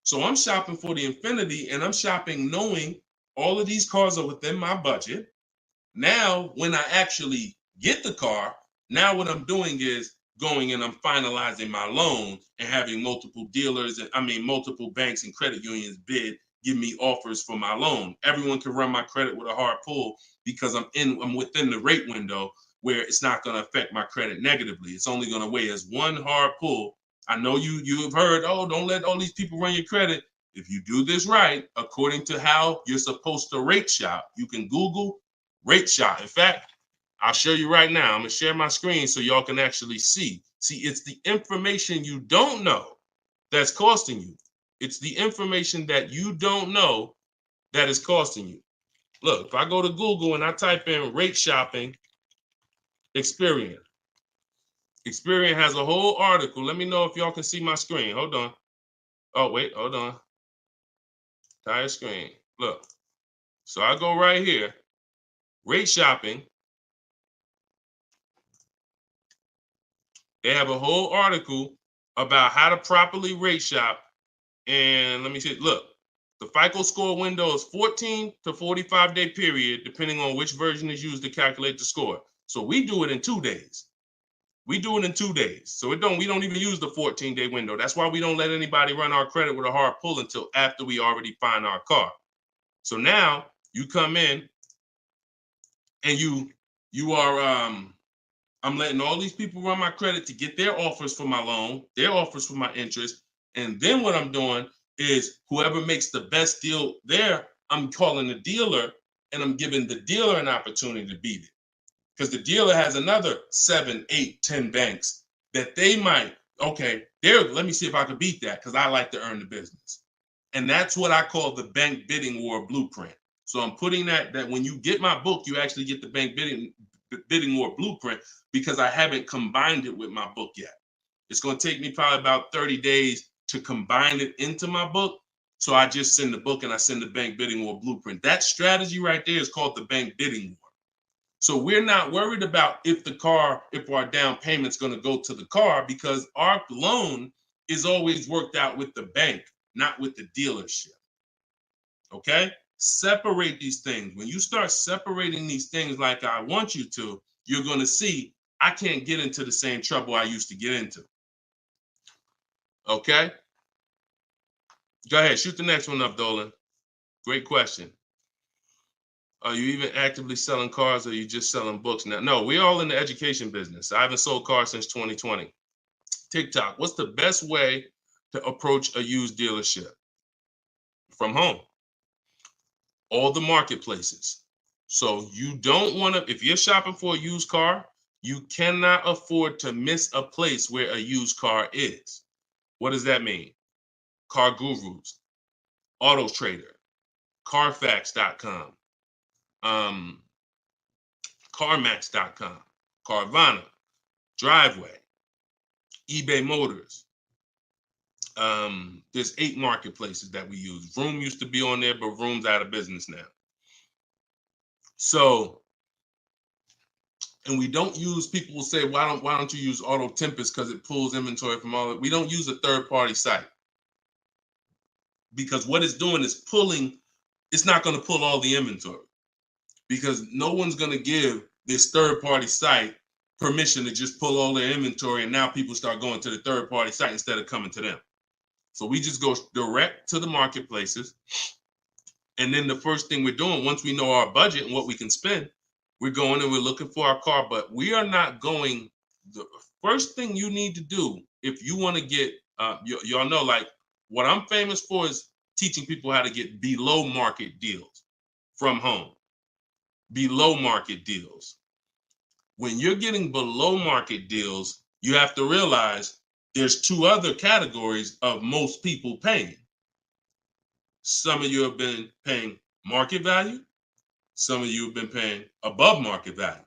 So I'm shopping for the Infiniti, and I'm shopping knowing all of these cars are within my budget. Now, when I actually get the car, now what I'm doing is going and I'm finalizing my loan and having multiple dealers, multiple banks and credit unions give me offers for my loan. Everyone can run my credit with a hard pull because I'm within the rate window where it's not going to affect my credit negatively. It's only going to weigh as one hard pull. I know you have heard, oh, don't let all these people run your credit. If you do this right, according to how you're supposed to rate shop, you can Google rate shop. In fact, I'll show you right now. I'm going to share my screen so y'all can actually see. See, it's the information you don't know that's costing you. It's the information that you don't know that is costing you. Look, if I go to Google and I type in rate shopping, Experian. Experian has a whole article. Let me know if y'all can see my screen. Hold on. Oh, wait, hold on. Entire screen. Look. So I go right here. Rate shopping. They have a whole article about how to properly rate shop. And let me see. Look, the FICO score window is 14 to 45-day period, depending on which version is used to calculate the score. So we do it in 2 days. We do it in 2 days. So we don't even use the 14-day window. That's why we don't let anybody run our credit with a hard pull until after we already find our car. So now you come in and you are I'm letting all these people run my credit to get their offers for my loan, their offers for my interest. And then what I'm doing is whoever makes the best deal there, I'm calling the dealer and I'm giving the dealer an opportunity to beat it. Because the dealer has another 7, 8, 10 banks that they might, let me see if I can beat that because I like to earn the business. And that's what I call the bank bidding war blueprint. So I'm putting that when you get my book, you actually get the bank bidding war blueprint because I haven't combined it with my book yet. It's going to take me probably about 30 days to combine it into my book. So I just send the book and I send the bank bidding war blueprint. That strategy right there is called the bank bidding war. So we're not worried about if our down payment's going to go to the car, because our loan is always worked out with the bank, not with the dealership. Okay? Separate these things. When you start separating these things like I want you to, you're going to see I can't get into the same trouble I used to get into. Okay? Go ahead. Shoot the next one up, Dolan. Great question. Are you even actively selling cars, or are you just selling books now? No, we're all in the education business. I haven't sold cars since 2020. TikTok, what's the best way to approach a used dealership? From home. All the marketplaces. So you don't want to, if you're shopping for a used car, you cannot afford to miss a place where a used car is. What does that mean? Car Gurus, Auto Trader, Carfax.com, CarMax.com, Carvana, Driveway, eBay Motors. There's 8 marketplaces that we use. Vroom used to be on there, but Vroom's out of business now. So, and we don't use, people will say, why don't you use Auto Tempest because it pulls inventory from all of it. We don't use a third-party site, because what it's doing is pulling, it's not going to pull all the inventory, because no one's going to give this third-party site permission to just pull all their inventory, and now people start going to the third-party site instead of coming to them. So we just go direct to the marketplaces. And then the first thing we're doing, once we know our budget and what we can spend, we're going and we're looking for our car. But we are not going, the first thing you need to do if you want to get, y'all know, like, what I'm famous for is teaching people how to get below market deals from home. Below market deals. When you're getting below market deals, you have to realize there's 2 other categories of most people paying. Some of you have been paying market value. Some of you have been paying above market value.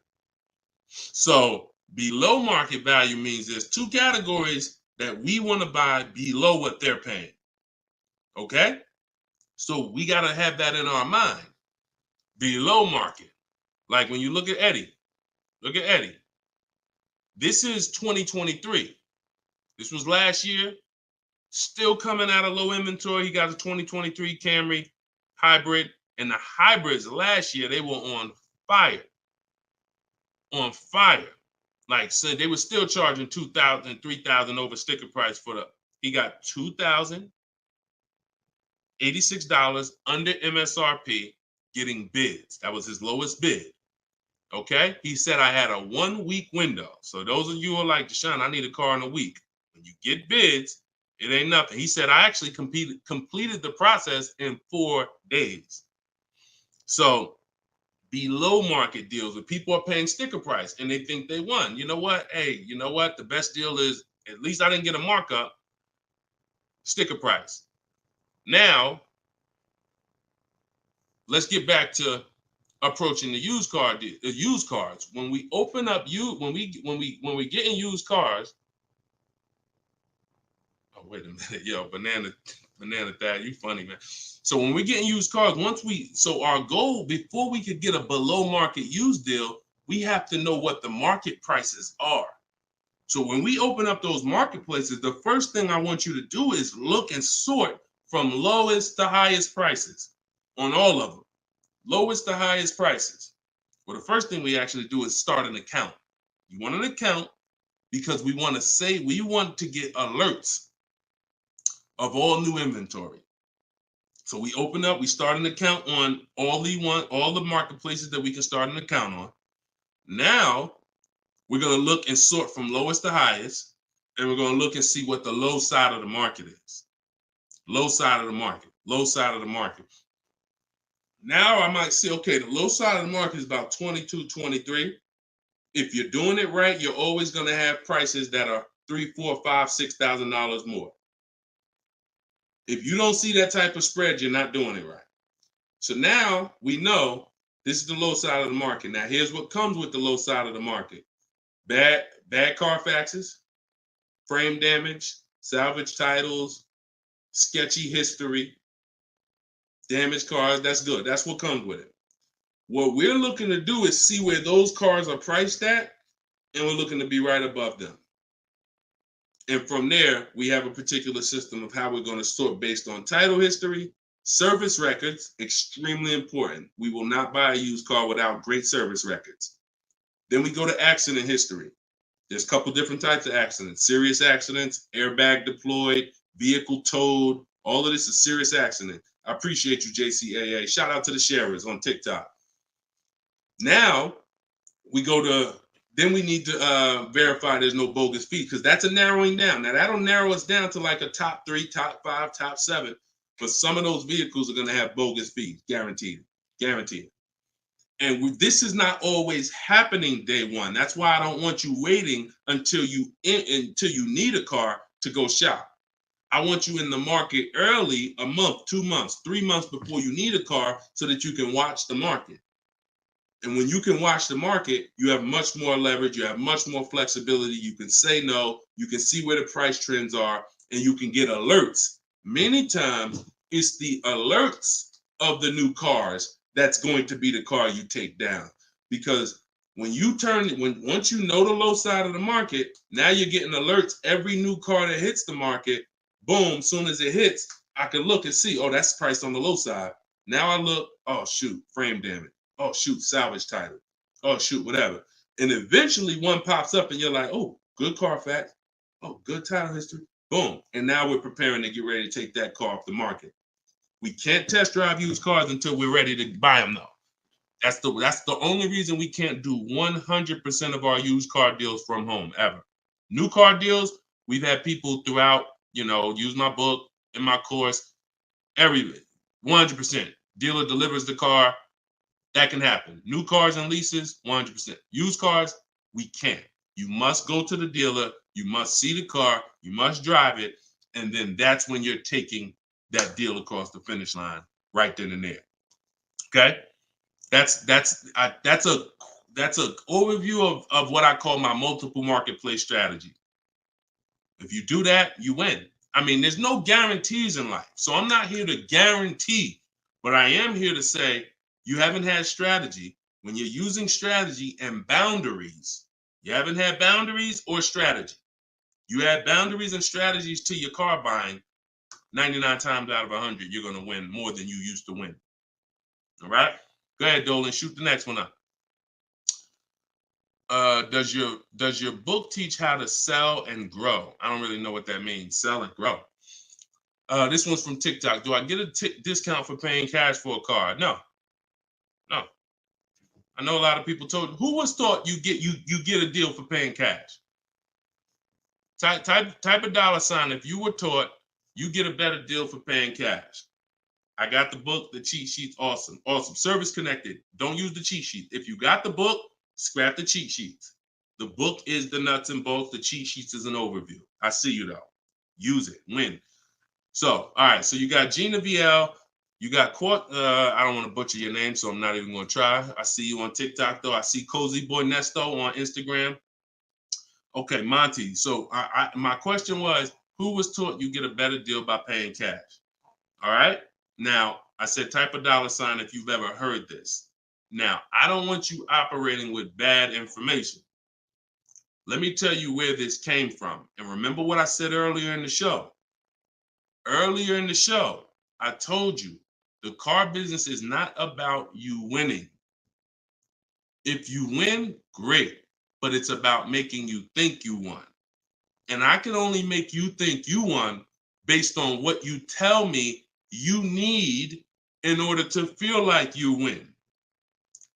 So below market value means there's 2 categories that we want to buy below what they're paying. Okay? So we got to have that in our mind. Below market. Like when you look at Eddie. Look at Eddie. This is 2023. This was last year. Still coming out of low inventory. He got a 2023 Camry hybrid. And the hybrids last year, they were on fire. On fire. Like, so they were still charging $2,000, $3,000 over sticker price for the, he got $2,086 under MSRP getting bids. That was his lowest bid. Okay? He said, I had a 1-week window. So those of you who are like, Deshone, I need a car in a week. When you get bids, it ain't nothing. He said, I actually completed the process in 4 days. So below market deals where people are paying sticker price and they think they won. You know what? Hey, you know what? The best deal is, at least I didn't get a markup, sticker price. Now, let's get back to approaching the used cars. When we open up when we get in used cars. Oh, wait a minute, yo, banana dad, you funny, man. So when we get in used cars, so our goal before we could get a below market used deal, we have to know what the market prices are. So when we open up those marketplaces, the first thing I want you to do is look and sort from lowest to highest prices on all of them. Lowest to highest prices. Well, the first thing we actually do is start an account. You want an account because we want to get alerts of all new inventory. So we start an account on all the marketplaces that we can start an account on. Now we're going to look and sort from lowest to highest, and we're going to look and see what the low side of the market is. Low side of the market, low side of the market. Now I might say, okay, the low side of the market is about 22, 23. If you're doing it right, you're always going to have prices that are $3,000, $4,000, $5,000, $6,000 more. If you don't see that type of spread, you're not doing it right. So now we know this is the low side of the market. Now here's what comes with the low side of the market. Bad Carfaxes, frame damage, salvage titles, sketchy history, Damaged cars, that's good. That's what comes with it. What we're looking to do is see where those cars are priced at, and we're looking to be right above them. And from there, we have a particular system of how we're going to sort based on title history, service records, extremely important. We will not buy a used car without great service records. Then we go to accident history. There's a couple different types of accidents: serious accidents, airbag deployed, vehicle towed. All of this is serious accident. I appreciate you, JCAA. Shout out to the sharers on TikTok. Now we go to, then we need to verify there's no bogus fees, because that's a narrowing down. Now that'll narrow us down to like a top 3, top 5, top 7. But some of those vehicles are going to have bogus fees, guaranteed, guaranteed. And this is not always happening day one. That's why I don't want you waiting until you need a car to go shop. I want you in the market early, a month, 2 months, 3 months before you need a car, so that you can watch the market. And when you can watch the market, you have much more leverage. You have much more flexibility. You can say no. You can see where the price trends are, and you can get alerts. Many times, it's the alerts of the new cars that's going to be the car you take down. Because when once you know the low side of the market, now you're getting alerts. Every new car that hits the market, boom, soon as it hits, I can look and see, oh, that's priced on the low side. Now I look, oh, shoot, frame damage. Oh, shoot, salvage title. Oh, shoot, whatever. And eventually one pops up and you're like, oh, good Carfax. Oh, good title history. Boom. And now we're preparing to get ready to take that car off the market. We can't test drive used cars until we're ready to buy them, though. That's the only reason we can't do 100% of our used car deals from home, ever. New car deals, we've had people throughout, use my book, in my course, everything. 100%. Dealer delivers the car. That can happen. New cars and leases, 100%. Used cars, we can't. You must go to the dealer. You must see the car. You must drive it. And then that's when you're taking that deal across the finish line right then and there. Okay? That's a overview of what I call my multiple marketplace strategy. If you do that, you win. I mean, there's no guarantees in life. So I'm not here to guarantee, but I am here to say, you haven't had strategy. When you're using strategy and boundaries, you haven't had boundaries or strategy. You add boundaries and strategies to your car buying, 99 times out of 100, you're going to win more than you used to win. All right? Go ahead, Dolan. Shoot the next one up. Does your book teach how to sell and grow? I don't really know what that means. Sell and grow. This one's from TikTok. Do I get a discount for paying cash for a car? No. I know a lot of people told. Who was taught you get a deal for paying cash? Type a $sign if you were taught you get a better deal for paying cash. I got the book, the cheat sheets, awesome. Service connected. Don't use the cheat sheet. If you got the book, scrap the cheat sheets. The book is the nuts and bolts. The cheat sheets is an overview. I see you though. Use it. Win. So, all right. So you got Gina VL. You got Court. I don't want to butcher your name, so I'm not even going to try. I see you on TikTok though. I see Cozy Boy Nesto on Instagram. Okay, Monty. So my question was, who was taught you get a better deal by paying cash? All right. Now, I said type a $sign if you've ever heard this. Now, I don't want you operating with bad information. Let me tell you where this came from. And remember what I said earlier in the show. Earlier in the show, I told you the car business is not about you winning. If you win, great. But it's about making you think you won. And I can only make you think you won based on what you tell me you need in order to feel like you win.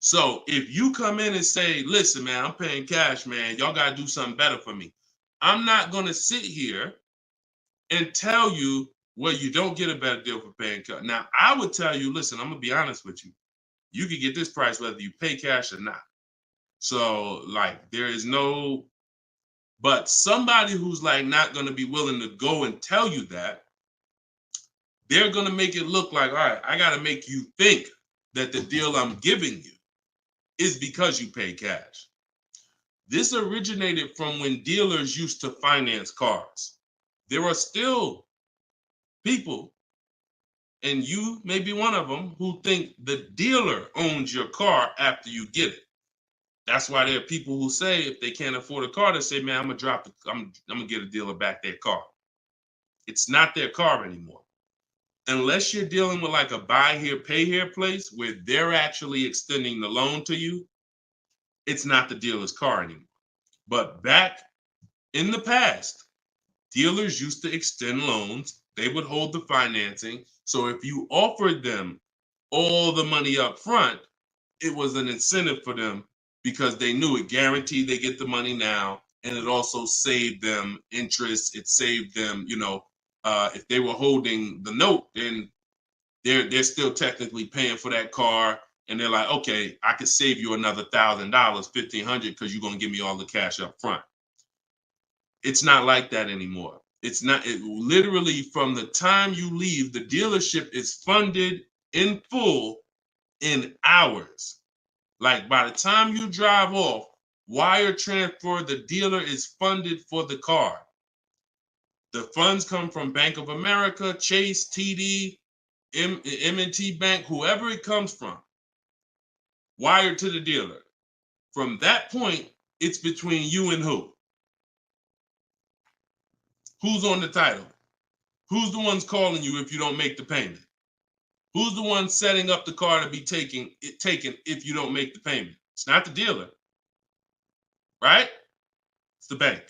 So if you come in and say, listen, man, I'm paying cash, man, y'all got to do something better for me. I'm not going to sit here and tell you, well, you don't get a better deal for paying cash. Now, I would tell you, listen, I'm going to be honest with you. You can get this price whether you pay cash or not. So, like, there is no, but somebody who's like not going to be willing to go and tell you that, they're going to make it look like, all right, I got to make you think that the deal I'm giving you is because you pay cash. This originated from when dealers used to finance cars. There are still people And you may be one of them who think the dealer owns your car after you get it. That's why there are people who say if they can't afford a car, they say, man, I'm gonna get a dealer back their car. It's not their car anymore. Unless you're dealing with like a buy here, pay here place where they're actually extending the loan to you, it's not the dealer's car anymore. But back in the past, dealers used to extend loans. They would hold the financing. So if you offered them all the money up front, it was an incentive for them because they knew it guaranteed they get the money now. And it also saved them interest. It saved them, if they were holding the note, then they're still technically paying for that car. And they're like, okay, I could save you another $1,000, $1,500 because you're going to give me all the cash up front. It's not like that anymore. It's not. It literally from the time you leave, the dealership is funded in full in hours. Like by the time you drive off, wire transfer, the dealer is funded for the car. The funds come from Bank of America, Chase, TD, M&T Bank, whoever it comes from, wired to the dealer. From that point, it's between you and who? Who's on the title? Who's the ones calling you if you don't make the payment? Who's the one setting up the car to be taken if you don't make the payment? It's not the dealer, right? It's the bank.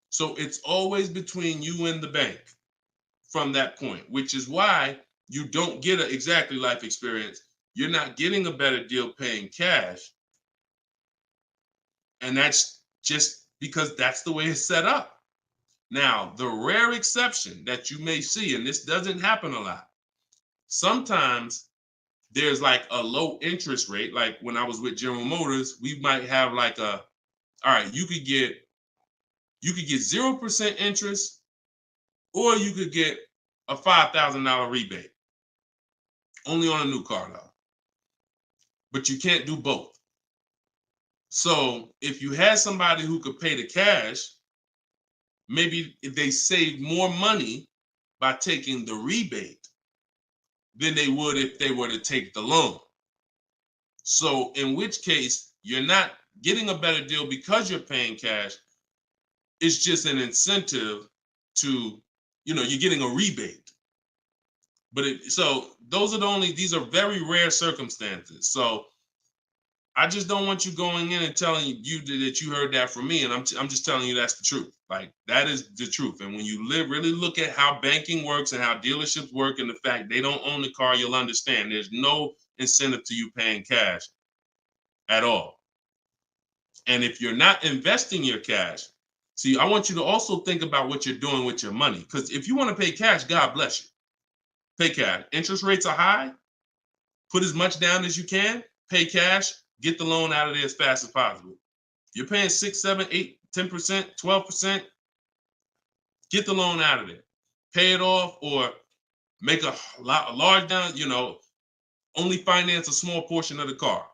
So it's always between you and the bank from that point, which is why you don't get an exactly life experience. You're not getting a better deal paying cash. And that's just because that's the way it's set up. Now, the rare exception that you may see, and this doesn't happen a lot, sometimes there's like a low interest rate. Like when I was with General Motors, we might have like all right, you could get 0% interest, or you could get a $5,000 rebate. Only on a new car though. But you can't do both. So if you had somebody who could pay the cash, maybe if they save more money by taking the rebate than they would if they were to take the loan. So in which case, you're not getting a better deal because you're paying cash. It's just an incentive to, you're getting a rebate. But so those are these are very rare circumstances. So I just don't want you going in and telling you that you heard that from me. And I'm just telling you that's the truth. Like that is the truth. And when you really look at how banking works and how dealerships work and the fact they don't own the car, you'll understand there's no incentive to you paying cash at all. And if you're not investing your cash, see, I want you to also think about what you're doing with your money. Because if you want to pay cash, God bless you. Pay cash. Interest rates are high. Put as much down as you can. Pay cash. Get the loan out of there as fast as possible. You're paying 6, 7, 8, 10%, 12%. Get the loan out of there. Pay it off or make a large down, only finance a small portion of the car.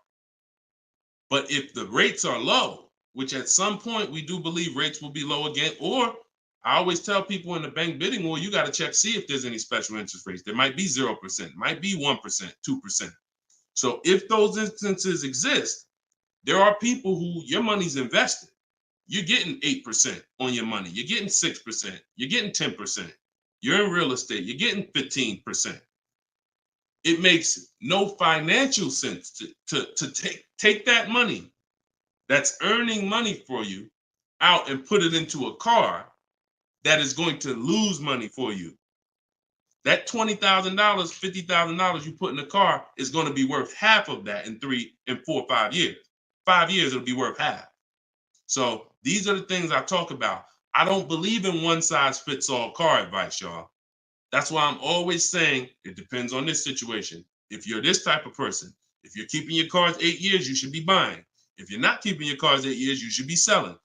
But if the rates are low, which at some point we do believe rates will be low again, or I always tell people in the bank bidding war, you got to check, see if there's any special interest rates. There might be 0%, might be 1%, 2%. So if those instances exist, there are people who your money's invested. You're getting 8% on your money. You're getting 6%. You're getting 10%. You're in real estate. You're getting 15%. It makes no financial sense to take that money that's earning money for you out and put it into a car that is going to lose money for you. That $20,000, $50,000 you put in the car is going to be worth half of that in 3 and 4, 5 years. 5 years, it'll be worth half. So these are the things I talk about. I don't believe in one size fits all car advice, y'all. That's why I'm always saying it depends on this situation. If you're this type of person, if you're keeping your cars 8 years, you should be buying. If you're not keeping your cars 8 years, you should be selling.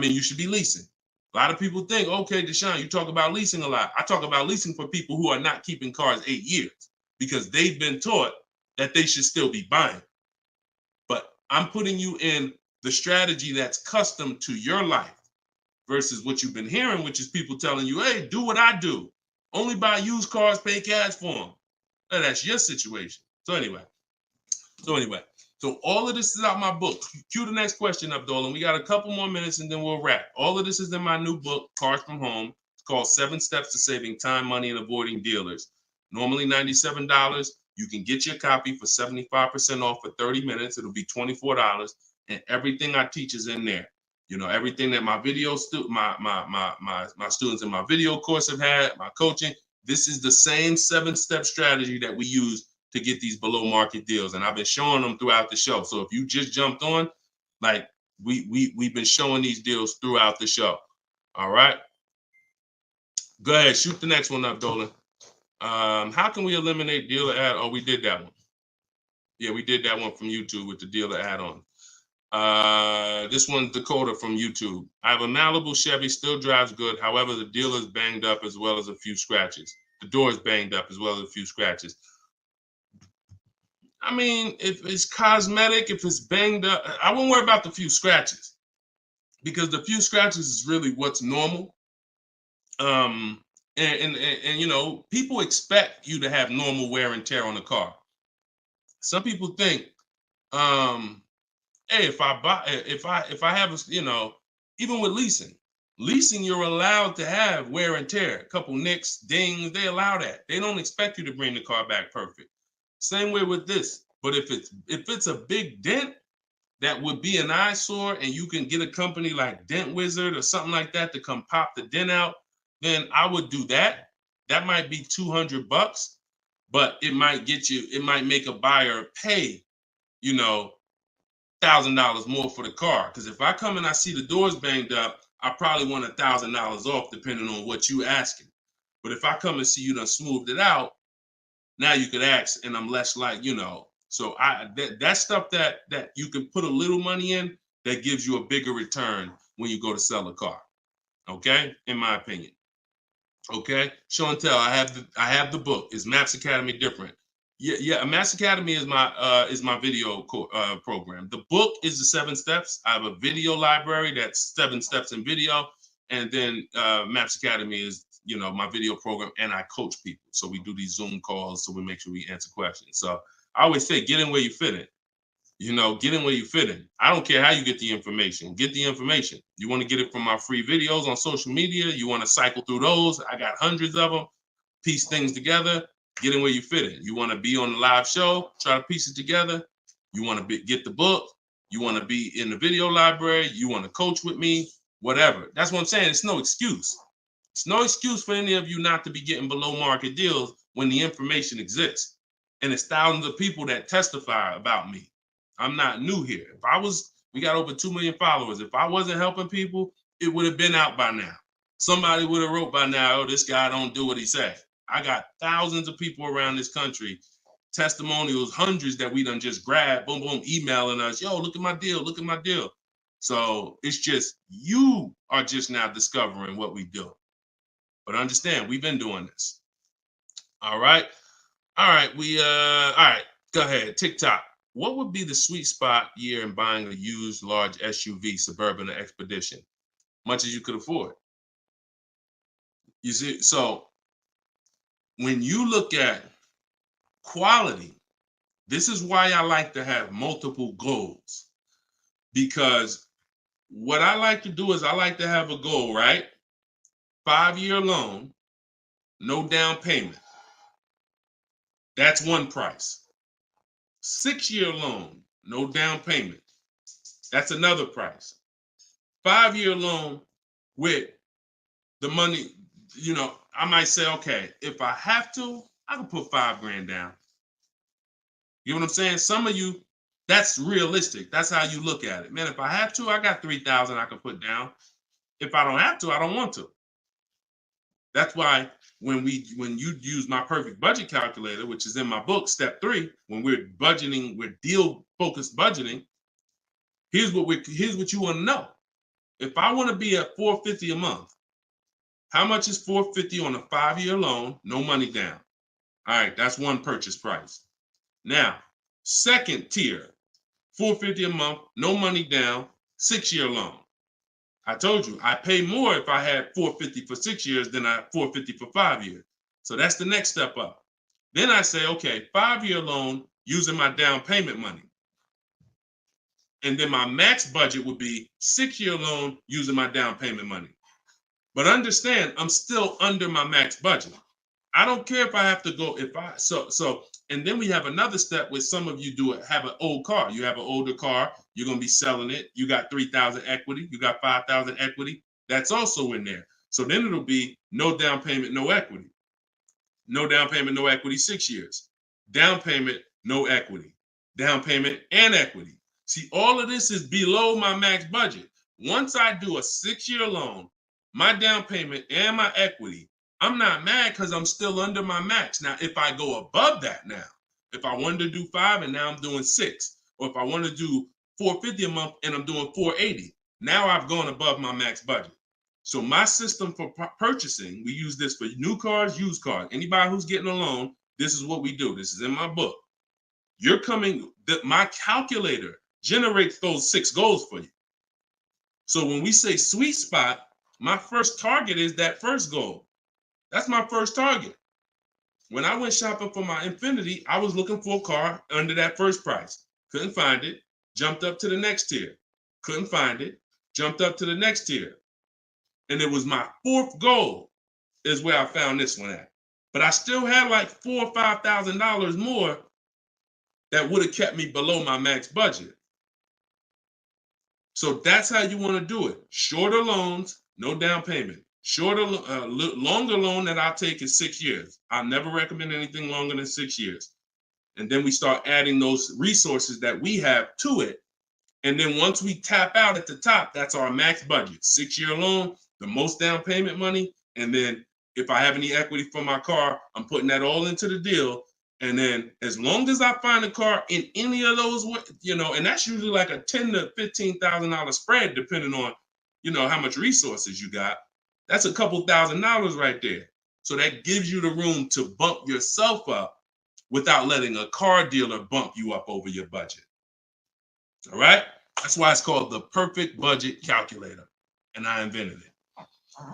You should be leasing. A lot of people think, okay, Deshone, you talk about leasing a lot. I talk about leasing for people who are not keeping cars 8 years because they've been taught that they should still be buying. But I'm putting you in the strategy that's custom to your life versus what you've been hearing, which is people telling you, hey, do what I do. Only buy used cars, pay cash for them. Now, that's your situation. So anyway, so all of this is out my book. Cue the next question up, Dolan. We got a couple more minutes and then we'll wrap. All of this is in my new book, Cars from Home. It's called 7 Steps to Saving Time, Money, and Avoiding Dealers. Normally $97. You can get your copy for 75% off for 30 minutes. It'll be $24. And everything I teach is in there. You know, everything that my video my students in my video course have had, my coaching. This is the same 7-step strategy that we use to get these below market deals. And I've been showing them throughout the show. So if you just jumped on, like we've been showing these deals throughout the show. All right. Go ahead, shoot the next one up, Dolan. How can we eliminate dealer add? Oh, we did that one. Yeah, we did that one from YouTube with the dealer add-on. This one's Dakota from YouTube. I have a Malibu Chevy, still drives good. However, the dealer is banged up as well as a few scratches. The door is banged up as well as a few scratches. I mean, if it's cosmetic, if it's banged up, I won't worry about the few scratches because the few scratches is really what's normal. And you know, people expect you to have normal wear and tear on the car. Some people think, hey, if I have a, you know, even with leasing, you're allowed to have wear and tear, a couple nicks, dings, they allow that. They don't expect you to bring the car back perfect. Same way with this. But if it's a big dent that would be an eyesore and you can get a company like Dent Wizard or something like that to come pop the dent out, then I would do that. That might be $200, but it might make a buyer pay, you know, $1,000 more for the car. Because if I come and I see the doors banged up, I probably want $1,000 off depending on what you asking. But if I come and see you done smoothed it out, now you could ask, and I'm less like, you know. So that stuff that you can put a little money in that gives you a bigger return when you go to sell a car. Okay, in my opinion. Okay, show and tell. I have the book. Is Maps Academy different? Yeah. Maps Academy is my video program. The book is the 7 steps. I have a video library that's 7 steps in video, and then Maps Academy is, you know, my video program, and I coach people. So we do these Zoom calls, so we make sure we answer questions. So I always say, get in where you fit in. You know, get in where you fit in. I don't care how you get the information. Get the information. You want to get it from my free videos on social media. You want to cycle through those. I got hundreds of them. Piece things together. Get in where you fit in. You want to be on the live show. Try to piece it together. You want to get the book. You want to be in the video library. You want to coach with me. Whatever. That's what I'm saying. It's no excuse. It's no excuse for any of you not to be getting below market deals when the information exists. And it's thousands of people that testify about me. I'm not new here. We got over 2 million followers. If I wasn't helping people, it would have been out by now. Somebody would have wrote by now, oh, this guy don't do what he said. I got thousands of people around this country, testimonials, hundreds that we done just grabbed, boom, boom, emailing us, yo, look at my deal, look at my deal. So it's just, you are just now discovering what we do. But understand, we've been doing this. All right. All right. All right. Go ahead. TikTok. What would be the sweet spot year in buying a used large SUV, Suburban or Expedition? Much as you could afford. You see, so when you look at quality, this is why I like to have multiple goals. Because what I like to do is I like to have a goal, right? 5-year loan, no down payment. That's one price. 6-year loan, no down payment. That's another price. 5-year loan with the money, you know, I might say, okay, if I have to, I can put $5,000 down. You know what I'm saying? Some of you, that's realistic. That's how you look at it. Man, if I have to, I got $3,000 I can put down. If I don't have to, I don't want to. That's why when you use my perfect budget calculator, which is in my book, step 3, when we're budgeting, we're deal focused budgeting. Here's what you want to know. If I want to be at $450 a month, how much is $450 on a 5-year loan, no money down? All right, that's one purchase price. Now, second tier, $450 a month, no money down, 6-year loan. I told you, I pay more if I had $450 for 6 years than I $450 for 5 years. So that's the next step up. Then I say, okay, 5-year loan using my down payment money. And then my max budget would be 6-year loan using my down payment money. But understand, I'm still under my max budget. I don't care if I have to go, and then we have another step where some of you have an old car. You have an older car, you're going to be selling it. You got 3,000 equity, you got 5,000 equity. That's also in there. So then it'll be no down payment, no equity. No down payment, no equity, 6 years. Down payment, no equity. Down payment and equity. See, all of this is below my max budget. Once I do a 6-year loan, my down payment and my equity, I'm not mad because I'm still under my max. Now, if I go above that now, if I wanted to do 5 and now I'm doing 6, or if I want to do $450 a month and I'm doing $480, now I've gone above my max budget. So my system for purchasing, we use this for new cars, used cars. Anybody who's getting a loan, this is what we do. This is in my book. My calculator generates those 6 goals for you. So when we say sweet spot, my first target is that first goal. That's my first target. When I went shopping for my Infiniti, I was looking for a car under that first price. Couldn't find it. Jumped up to the next tier. Couldn't find it. Jumped up to the next tier. And it was my 4th goal is where I found this one at. But I still had like $4,000 or $5,000 more that would have kept me below my max budget. So that's how you want to do it. Shorter loans, no down payment. Longer loan that I'll take is 6 years. I never recommend anything longer than 6 years. And then we start adding those resources that we have to it. And then once we tap out at the top, that's our max budget. 6-year loan, the most down payment money. And then if I have any equity for my car, I'm putting that all into the deal. And then as long as I find a car in any of those, and that's usually like a $10,000 to $15,000 spread, depending on, how much resources you got. That's a couple $1,000s right there. So that gives you the room to bump yourself up without letting a car dealer bump you up over your budget. All right? That's why it's called the perfect budget calculator. And I invented it.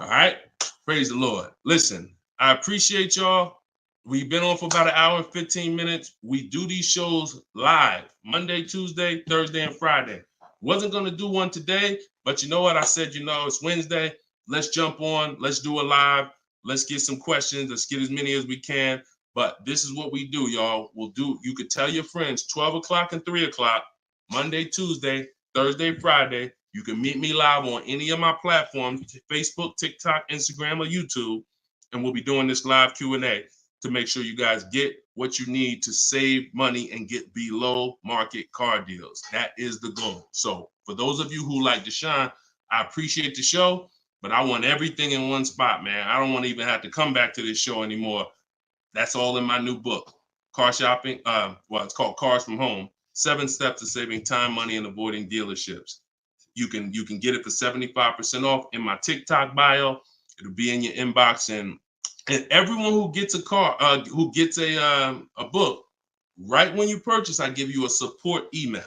All right? Praise the Lord. Listen, I appreciate y'all. We've been on for about 1 hour and 15 minutes. We do these shows live Monday, Tuesday, Thursday, and Friday. Wasn't going to do one today, but you know what? I said, it's Wednesday. Let's jump on. Let's do a live. Let's get some questions. Let's get as many as we can. But this is what we do, y'all. You could tell your friends 12 o'clock and 3 o'clock, Monday, Tuesday, Thursday, Friday. You can meet me live on any of my platforms, Facebook, TikTok, Instagram, or YouTube. And we'll be doing this live Q&A to make sure you guys get what you need to save money and get below market car deals. That is the goal. So for those of you who like Deshone, I appreciate the show, but I want everything in one spot, man. I don't want to even have to come back to this show anymore. That's all in my new book, Car Shopping. It's called Cars from Home, 7 Steps to Saving Time, Money, and Avoiding Dealerships. You can get it for 75% off in my TikTok bio. It'll be in your inbox, and everyone who gets a car, who gets a book, right when you purchase, I give you a support email.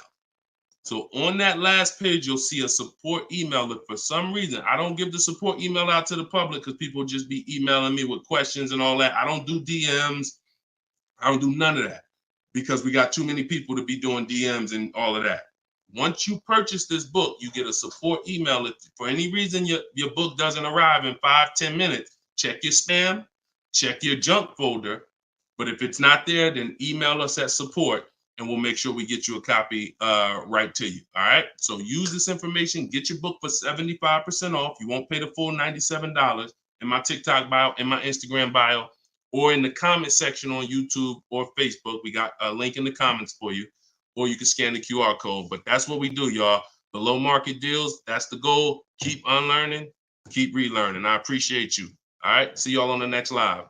So on that last page, you'll see a support email. If for some reason I don't give the support email out to the public because people just be emailing me with questions and all that, I don't do DMs. I don't do none of that because we got too many people to be doing DMs and all of that. Once you purchase this book, you get a support email. If for any reason your book doesn't arrive in 5-10 minutes, check your spam, check your junk folder. But if it's not there, then email us at support and we'll make sure we get you a copy right to you. All right. So use this information, get your book for 75% off. You won't pay the full $97 in my TikTok bio, in my Instagram bio, or in the comment section on YouTube or Facebook. We got a link in the comments for you, or you can scan the QR code. But that's what we do, y'all. Below market deals. That's the goal. Keep unlearning, keep relearning. I appreciate you. All right. See y'all on the next live.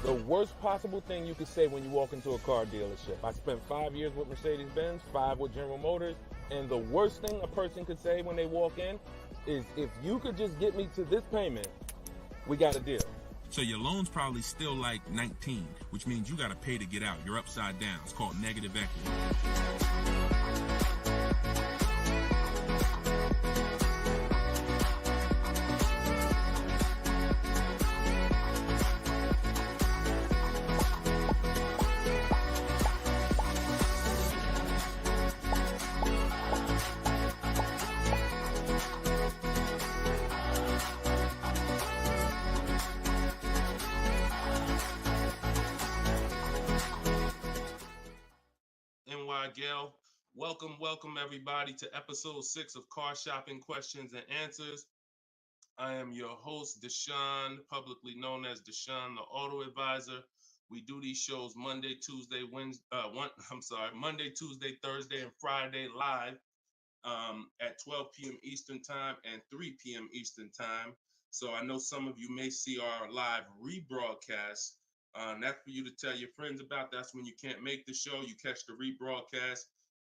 The worst possible thing you could say when you walk into a car dealership. I spent 5 years with Mercedes-Benz, 5 with General Motors, and the worst thing a person could say when they walk in is if you could just get me to this payment, we got a deal. So your loan's probably still like 19, which means you got to pay to get out. You're upside down. It's called negative equity. NY Gail, welcome everybody to episode 6 of Car Shopping Questions and Answers. I am your host, Deshone, publicly known as Deshone the Auto Advisor. We do these shows Monday, Tuesday, Monday, Tuesday, Thursday, and Friday live at 12 p.m. Eastern Time and 3 p.m. Eastern Time. So I know some of you may see our live rebroadcast. That's for you to tell your friends about. That's when you can't make the show, you catch the rebroadcast.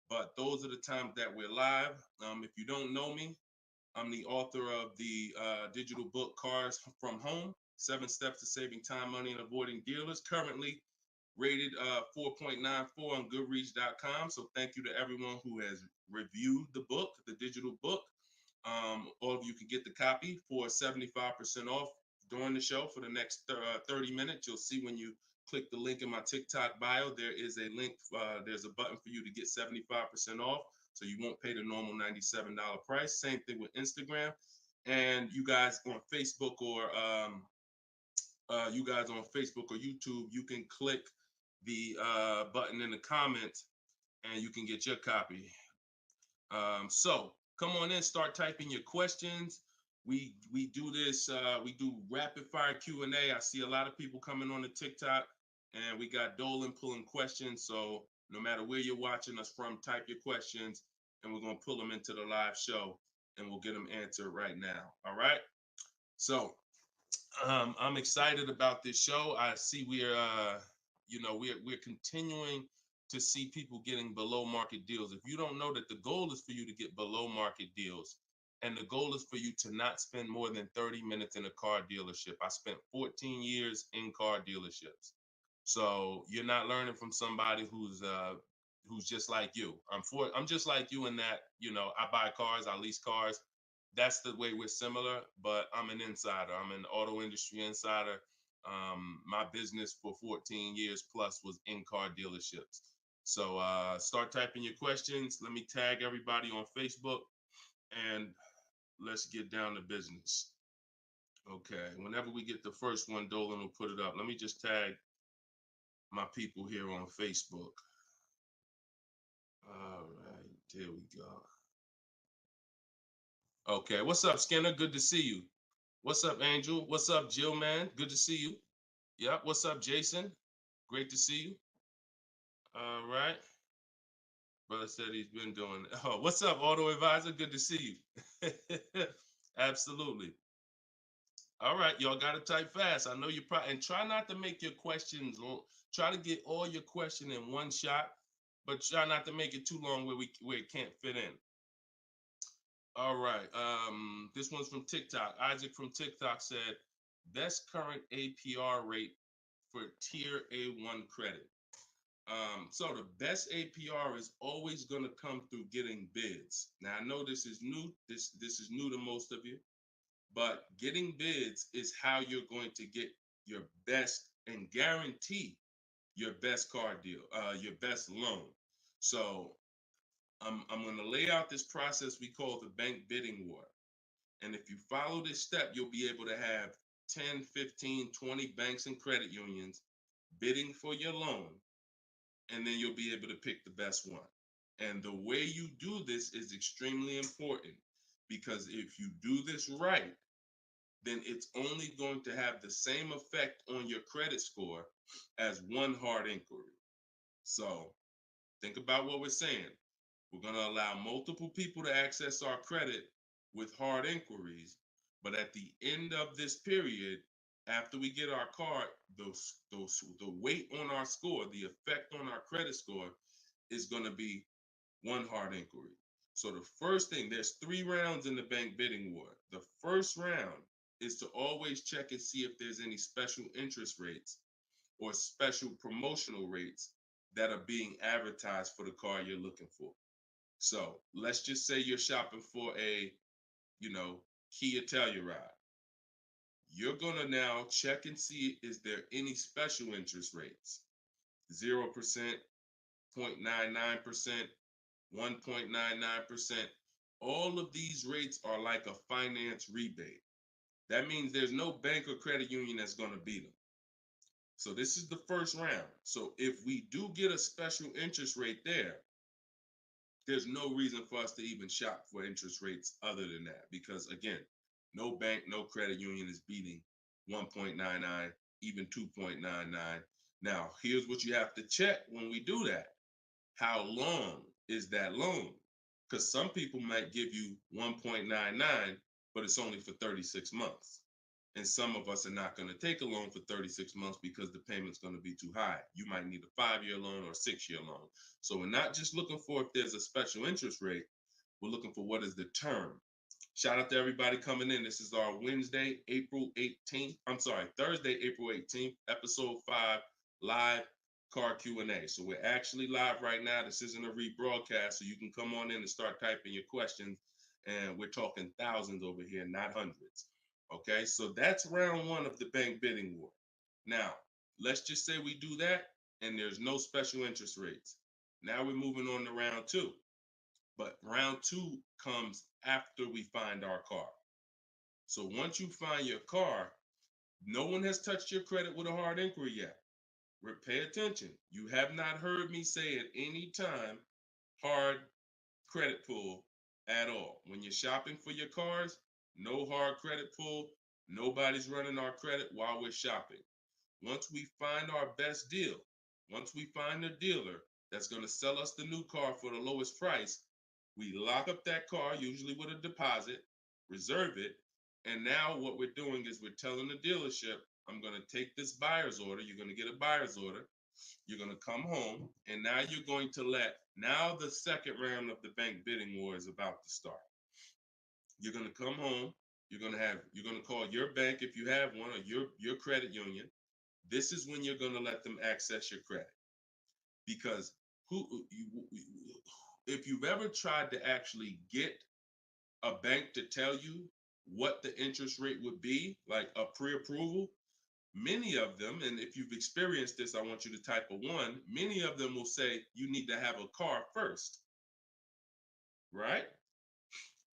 But those are the times that we're live. If you don't know me, I'm the author of the digital book Cars from Home, 7 Steps to Saving Time, Money, and Avoiding Dealers, currently rated 4.94 on Goodreads.com. So thank you to everyone who has reviewed the book, the digital book. All of you can get the copy for 75% off during the show for the next 30 minutes. You'll see when you click the link in my TikTok bio, there is a link, there's a button for you to get 75% off. So you won't pay the normal $97 price. Same thing with Instagram. And you guys on Facebook or YouTube, you can click the button in the comments and you can get your copy. So come on in, start typing your questions. We do this, we do rapid fire Q&A. I see a lot of people coming on the TikTok, and we got Dolan pulling questions. So no matter where you're watching us from, type your questions and we're going to pull them into the live show and we'll get them answered right now. All right. So I'm excited about this show. I see we're continuing to see people getting below market deals. If you don't know that the goal is for you to get below market deals, and the goal is for you to not spend more than 30 minutes in a car dealership. I spent 14 years in car dealerships. So you're not learning from somebody who's just like you. I'm just like you in that, I buy cars, I lease cars. That's the way we're similar, but I'm an insider. I'm an auto industry insider. My business for 14 years plus was in car dealerships. So start typing your questions. Let me tag everybody on Facebook and let's get down to business. Okay, whenever we get the first one, Dolan will put it up. Let me just tag my people here on Facebook. All right, there we go. Okay, what's up, Skinner? Good to see you. What's up, Angel? What's up, Jill, man? Good to see you. Yep, what's up, Jason? Great to see you. All right. Brother said he's been doing it. Oh, what's up, Auto Advisor? Good to see you. Absolutely. All right, y'all got to type fast. I know you probably, and try not to make your questions long. Try to get all your question in one shot, but try not to make it too long where it can't fit in. All right, this one's from TikTok. Isaac from TikTok said, best current APR rate for tier A1 credit. So the best APR is always going to come through getting bids. Now I know this is new. This is new to most of you. But getting bids is how you're going to get your best and guarantee your best car deal, your best loan. So I'm going to lay out this process we call the bank bidding war. And if you follow this step, you'll be able to have 10, 15, 20 banks and credit unions bidding for your loan. And then you'll be able to pick the best one. And the way you do this is extremely important, because if you do this right, then it's only going to have the same effect on your credit score as one hard inquiry. So think about what we're saying. We're going to allow multiple people to access our credit with hard inquiries, but at the end of this period, after we get our car, the weight on our score, the effect on our credit score is going to be one hard inquiry. So the first thing, there's 3 rounds in the bank bidding war. The first round is to always check and see if there's any special interest rates or special promotional rates that are being advertised for the car you're looking for. So let's just say you're shopping for a, Kia Telluride. You're gonna now check and see, is there any special interest rates? 0%, 0.99%, 1.99%. All of these rates are like a finance rebate. That means there's no bank or credit union that's gonna beat them. So this is the first round. So if we do get a special interest rate there's no reason for us to even shop for interest rates other than that. Because again, no bank, no credit union is beating 1.99, even 2.99. Now, here's what you have to check when we do that. How long is that loan? Because some people might give you 1.99, but it's only for 36 months. And some of us are not going to take a loan for 36 months because the payment's going to be too high. You might need a 5-year loan or a 6-year loan. So we're not just looking for if there's a special interest rate, we're looking for what is the term. Shout out to everybody coming in. This is our Thursday, April 18th, episode 5, live car Q&A. So we're actually live right now. This isn't a rebroadcast, so you can come on in and start typing your questions. And we're talking thousands over here, not hundreds. Okay, so that's round 1 of the bank bidding war. Now, let's just say we do that and there's no special interest rates. Now we're moving on to round 2. But round 2 comes after we find our car. So once you find your car, no one has touched your credit with a hard inquiry yet. Pay attention. You have not heard me say at any time hard credit pull at all. When you're shopping for your cars, no hard credit pull. Nobody's running our credit while we're shopping. Once we find our best deal, once we find a dealer that's going to sell us the new car for the lowest price, we lock up that car, usually with a deposit, reserve it. And now what we're doing is we're telling the dealership, I'm going to take this buyer's order. You're going to get a buyer's order. You're going to come home. And now you're going to now the second round of the bank bidding war is about to start. You're going to come home. You're going to call your bank if you have one, or your credit union. This is when you're going to let them access your credit. Because if you've ever tried to actually get a bank to tell you what the interest rate would be, like a pre-approval, many of them, and if you've experienced this, I want you to type a 1, many of them will say you need to have a car first, right?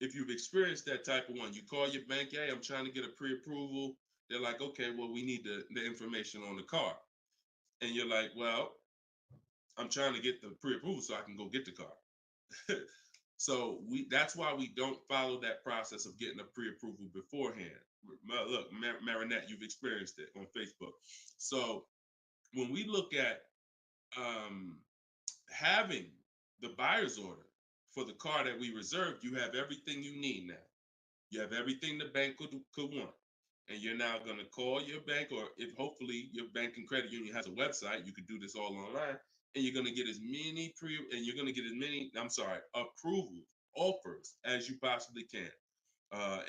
If you've experienced that type of 1, you call your bank, hey, I'm trying to get a pre-approval. They're like, okay, well, we need the information on the car. And you're like, well, I'm trying to get the pre-approval so I can go get the car. So that's why we don't follow that process of getting a pre-approval beforehand. Look, Marinette, you've experienced it on Facebook. So when we look at having the buyer's order for the car that we reserved, you have everything you need now. You have everything the bank could want. And you're now going to call your bank, or if hopefully your bank and credit union has a website, you could do this all online, and you're going to get as many approvals, offers as you possibly can.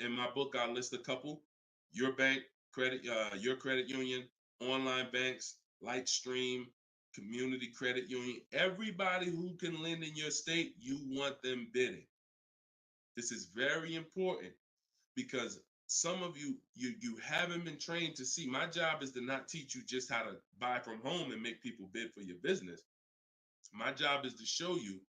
In my book, I list a couple: your bank, your credit union, online banks, Lightstream, community credit union, everybody who can lend in your state, you want them bidding. This is very important, because some of you haven't been trained to see. My job is to not teach you just how to buy from home and make people bid for your business. My job is to show you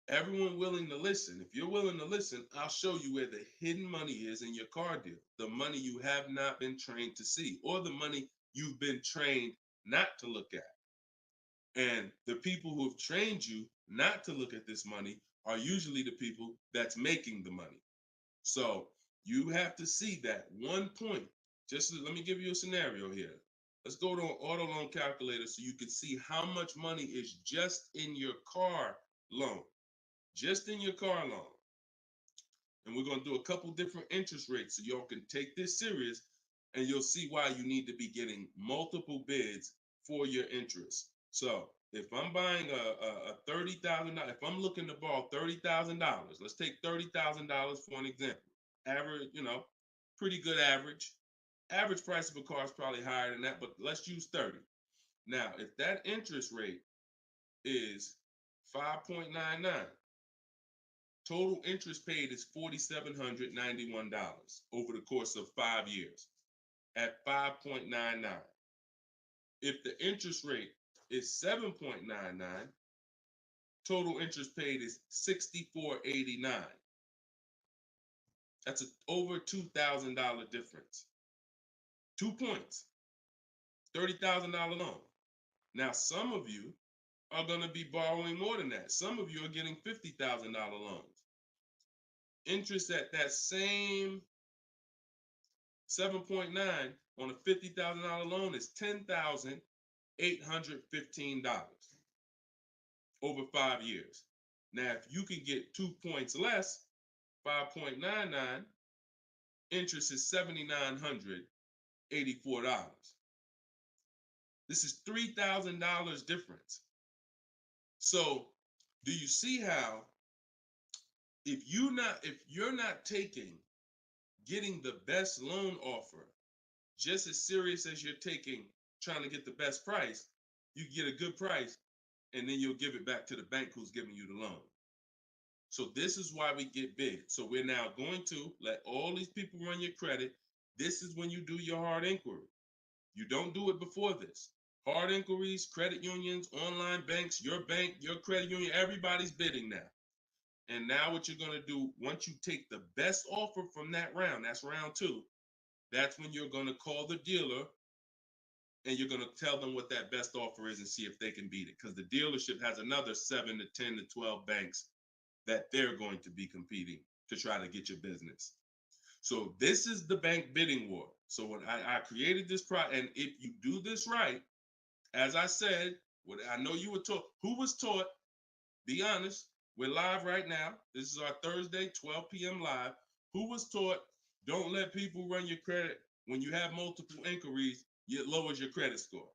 everyone willing to listen. If you're willing to listen, I'll show you where the hidden money is in your car deal, the money you have not been trained to see, or the money you've been trained not to look at. And the people who have trained you not to look at this money are usually the people that's making the money. So you have to see that one point. Let me give you a scenario here. Let's go to an auto loan calculator so you can see how much money is just in your car loan. Just in your car loan. And we're going to do a couple different interest rates so y'all can take this serious, and you'll see why you need to be getting multiple bids for your interest. So if I'm buying a $30,000, if I'm looking to borrow $30,000, let's take $30,000 for an example. Average, pretty good average. Average price of a car is probably higher than that, but let's use 30. Now, if that interest rate is 5.99, total interest paid is $4,791 over the course of 5 years at 5.99. If the interest rate is 7.99, total interest paid is $64.89. That's over $2,000 difference. 2 points, $30,000 loan. Now, some of you are going to be borrowing more than that. Some of you are getting $50,000 loans. Interest at that same 7.9 on a $50,000 loan is $10,815 over 5 years. Now, if you can get 2 points less, 5.99, interest is $7,984. This is $3,000 difference. So, do you see how if you're not getting the best loan offer just as serious as you're taking trying to get the best price, you get a good price and then you'll give it back to the bank who's giving you the loan. So this is why we get big. So we're now going to let all these people run your credit. This is when you do your hard inquiry. You don't do it before this. Hard inquiries, credit unions, online banks, your bank, your credit union, everybody's bidding now. And now what you're going to do, once you take the best offer from that round, that's round 2, that's when you're going to call the dealer and you're going to tell them what that best offer is and see if they can beat it. Because the dealership has another 7 to 10 to 12 banks that they're going to be competing to try to get your business. So this is the bank bidding war. So when I created this product, and if you do this right, as I said, what I know you were taught, who was taught, be honest, we're live right now. This is our Thursday, 12 p.m. live. Who was taught, don't let people run your credit. When you have multiple inquiries, it lowers your credit score.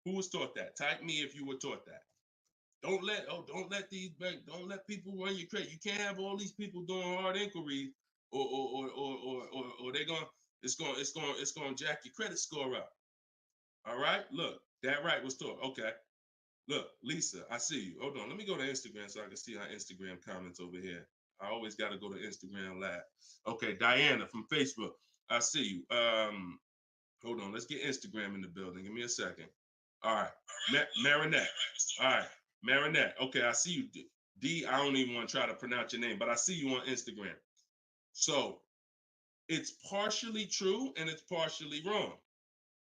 Who was taught that? Type me if you were taught that. Don't let these banks, don't let people run your credit. You can't have all these people doing hard inquiries, or they're going, it's going to jack your credit score up. All right, look, that right was taught. Okay, look, Lisa, I see you. Hold on, let me go to Instagram so I can see our Instagram comments over here. I always got to go to Instagram Live. Okay, Diana from Facebook, I see you. Hold on, let's get Instagram in the building. Give me a second. All right, Marinette. All right, Marinette. Okay, I see you. D, I don't even want to try to pronounce your name, but I see you on Instagram. So it's partially true and it's partially wrong.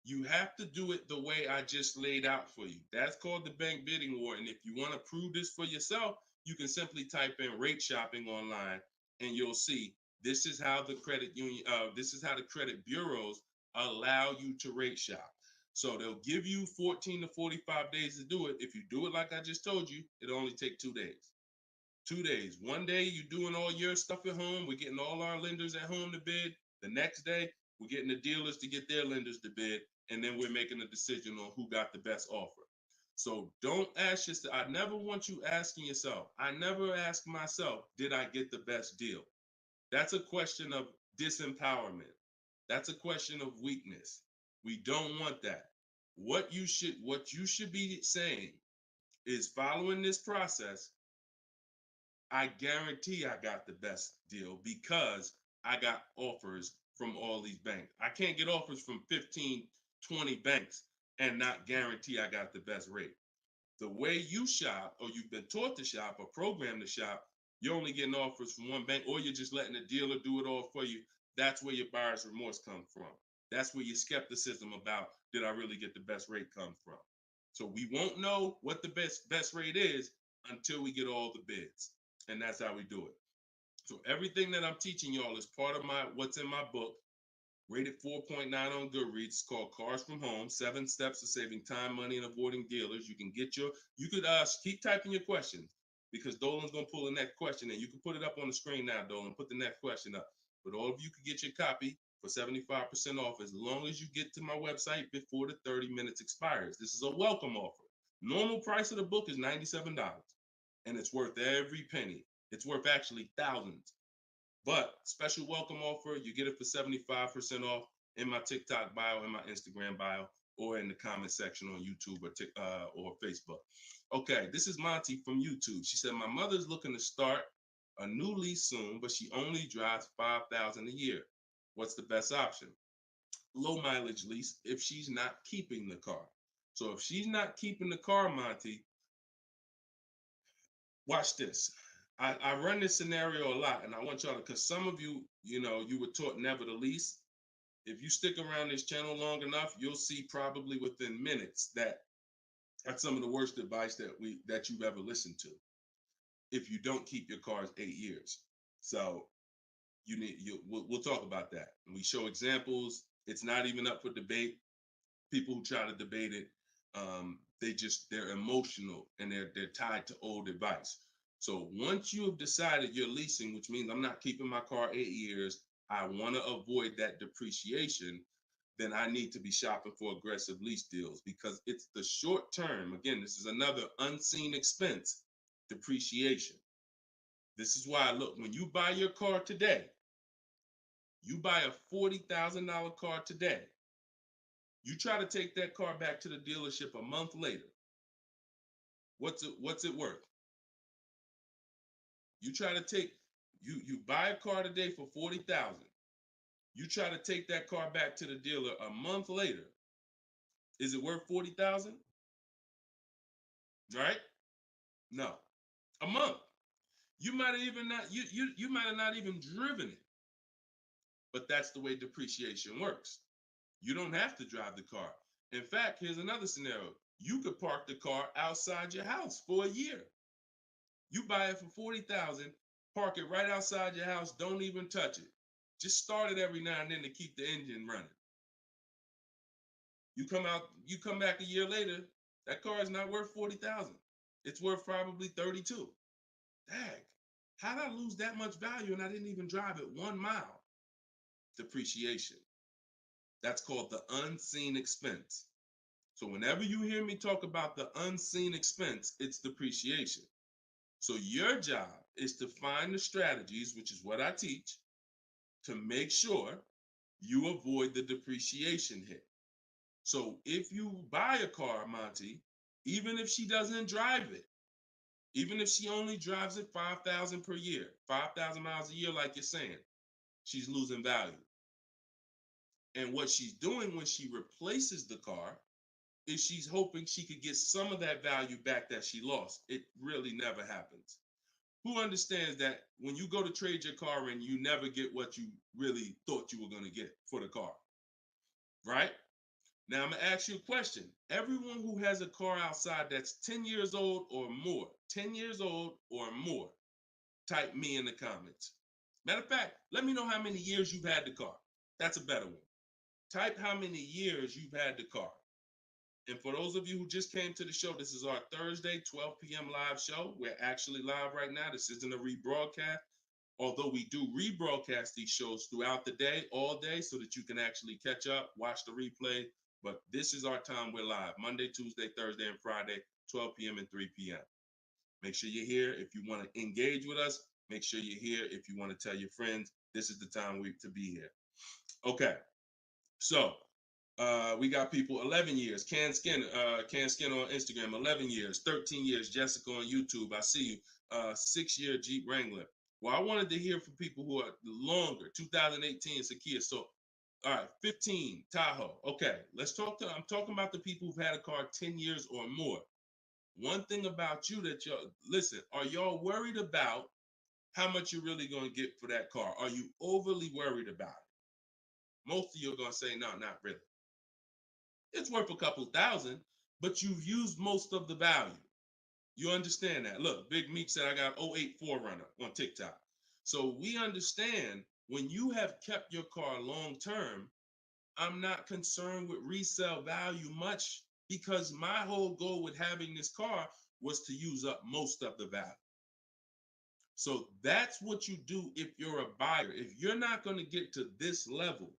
You have to do it the way I just laid out for you. That's called the bank bidding war. And if you want to prove this for yourself, you can simply type in rate shopping online and you'll see this is how the credit union, this is how the credit bureaus allow you to rate shop. So they'll give you 14 to 45 days to do it. If you do it like I just told you, it'll only take 2 days. 2 days. One day you're doing all your stuff at home. We're getting all our lenders at home to bid. The next day, we're getting the dealers to get their lenders to bid. And then we're making a decision on who got the best offer. So don't ask yourself. I never want you asking yourself. I never ask myself, did I get the best deal? That's a question of disempowerment. That's a question of weakness. We don't want that. What you should be saying is, following this process, I guarantee I got the best deal because I got offers from all these banks. I can't get offers from 15, 20 banks and not guarantee I got the best rate. The way you shop, or you've been taught to shop or programmed to shop, you're only getting offers from one bank, or you're just letting the dealer do it all for you. That's where your buyer's remorse comes from. That's where your skepticism about, did I really get the best rate, come from. So we won't know what the best rate is until we get all the bids. And that's how we do it. So everything that I'm teaching y'all is part of what's in my book, rated 4.9 on Goodreads. It's called Cars from Home, 7 Steps to Saving Time, Money, and Avoiding Dealers. You could keep typing your questions because Dolan's going to pull the next question and you can put it up on the screen now, Dolan. Put the next question up. But all of you can get your copy for 75% off as long as you get to my website before the 30 minutes expires. This is a welcome offer. Normal price of the book is $97, and it's worth every penny. It's worth actually thousands. But special welcome offer, you get it for 75% off in my TikTok bio, in my Instagram bio, or in the comment section on YouTube or Facebook. Okay, this is Monty from YouTube. She said, my mother's looking to start a new lease soon, but she only drives 5,000 a year. What's the best option? Low mileage lease if she's not keeping the car. So if she's not keeping the car, Monty, watch this. I run this scenario a lot, and I want y'all to, because some of you, you were taught never to lease. If you stick around this channel long enough, you'll see probably within minutes that that's some of the worst advice that you've ever listened to. If you don't keep your cars 8 years, so we'll talk about that. And we show examples. It's not even up for debate. People who try to debate it, they're emotional and they're tied to old advice. So once you have decided you're leasing, which means I'm not keeping my car 8 years, I want to avoid that depreciation, then I need to be shopping for aggressive lease deals, because it's the short term. Again, this is another unseen expense, depreciation. This is why, look, when you buy your car today, you buy a $40,000 car today. You try to take that car back to the dealership a month later. What's it worth? You try to take, you buy a car today for $40,000. You try to take that car back to the dealer a month later. Is it worth $40,000? Right? No. A month. You might have even not you might have not even driven it. But that's the way depreciation works. You don't have to drive the car. In fact, here's another scenario. You could park the car outside your house for a year. You buy it for $40,000, park it right outside your house, don't even touch it. Just start it every now and then to keep the engine running. You come back a year later, that car is not worth $40,000. It's worth probably $32,000. Dang, how did I lose that much value and I didn't even drive it 1 mile? Depreciation. That's called the unseen expense. So whenever you hear me talk about the unseen expense, it's depreciation. So your job is to find the strategies, which is what I teach, to make sure you avoid the depreciation hit. So if you buy a car, Monty, even if she doesn't drive it, even if she only drives it 5,000 per year, 5,000 miles a year, like you're saying, she's losing value. And what she's doing when she replaces the car is she's hoping she could get some of that value back that she lost. It really never happens. Who understands that when you go to trade your car in, you never get what you really thought you were going to get for the car, right? Now I'm going to ask you a question. Everyone who has a car outside that's 10 years old or more, 10 years old or more, type me in the comments. Matter of fact, let me know how many years you've had the car. That's a better one. Type how many years you've had the car. And for those of you who just came to the show, this is our Thursday, 12 p.m. live show. We're actually live right now. This isn't a rebroadcast, although we do rebroadcast these shows throughout the day, all day, so that you can actually catch up, watch the replay. But this is our time. We're live Monday, Tuesday, Thursday, and Friday, 12 p.m. and 3 p.m. Make sure you're here. If you want to engage with us, make sure you're here. If you want to tell your friends, this is the time to be here. Okay. So we got people 11 years. Can Skin on Instagram, 11 years, 13 years. Jessica on YouTube, I see you. 6-year Jeep Wrangler. Well, I wanted to hear from people who are longer. 2018 Sakia. So, all right, 15 Tahoe. Okay, I'm talking about the people who've had a car 10 years or more. One thing about you that listen, are y'all worried about how much you're really going to get for that car? Are you overly worried about it? Most of you are going to say, no, not really. It's worth a couple thousand, but you've used most of the value. You understand that? Look, Big Meek said I got 08 4Runner on TikTok. So we understand when you have kept your car long term, I'm not concerned with resale value much, because my whole goal with having this car was to use up most of the value. So that's what you do if you're a buyer. If you're not going to get to this level,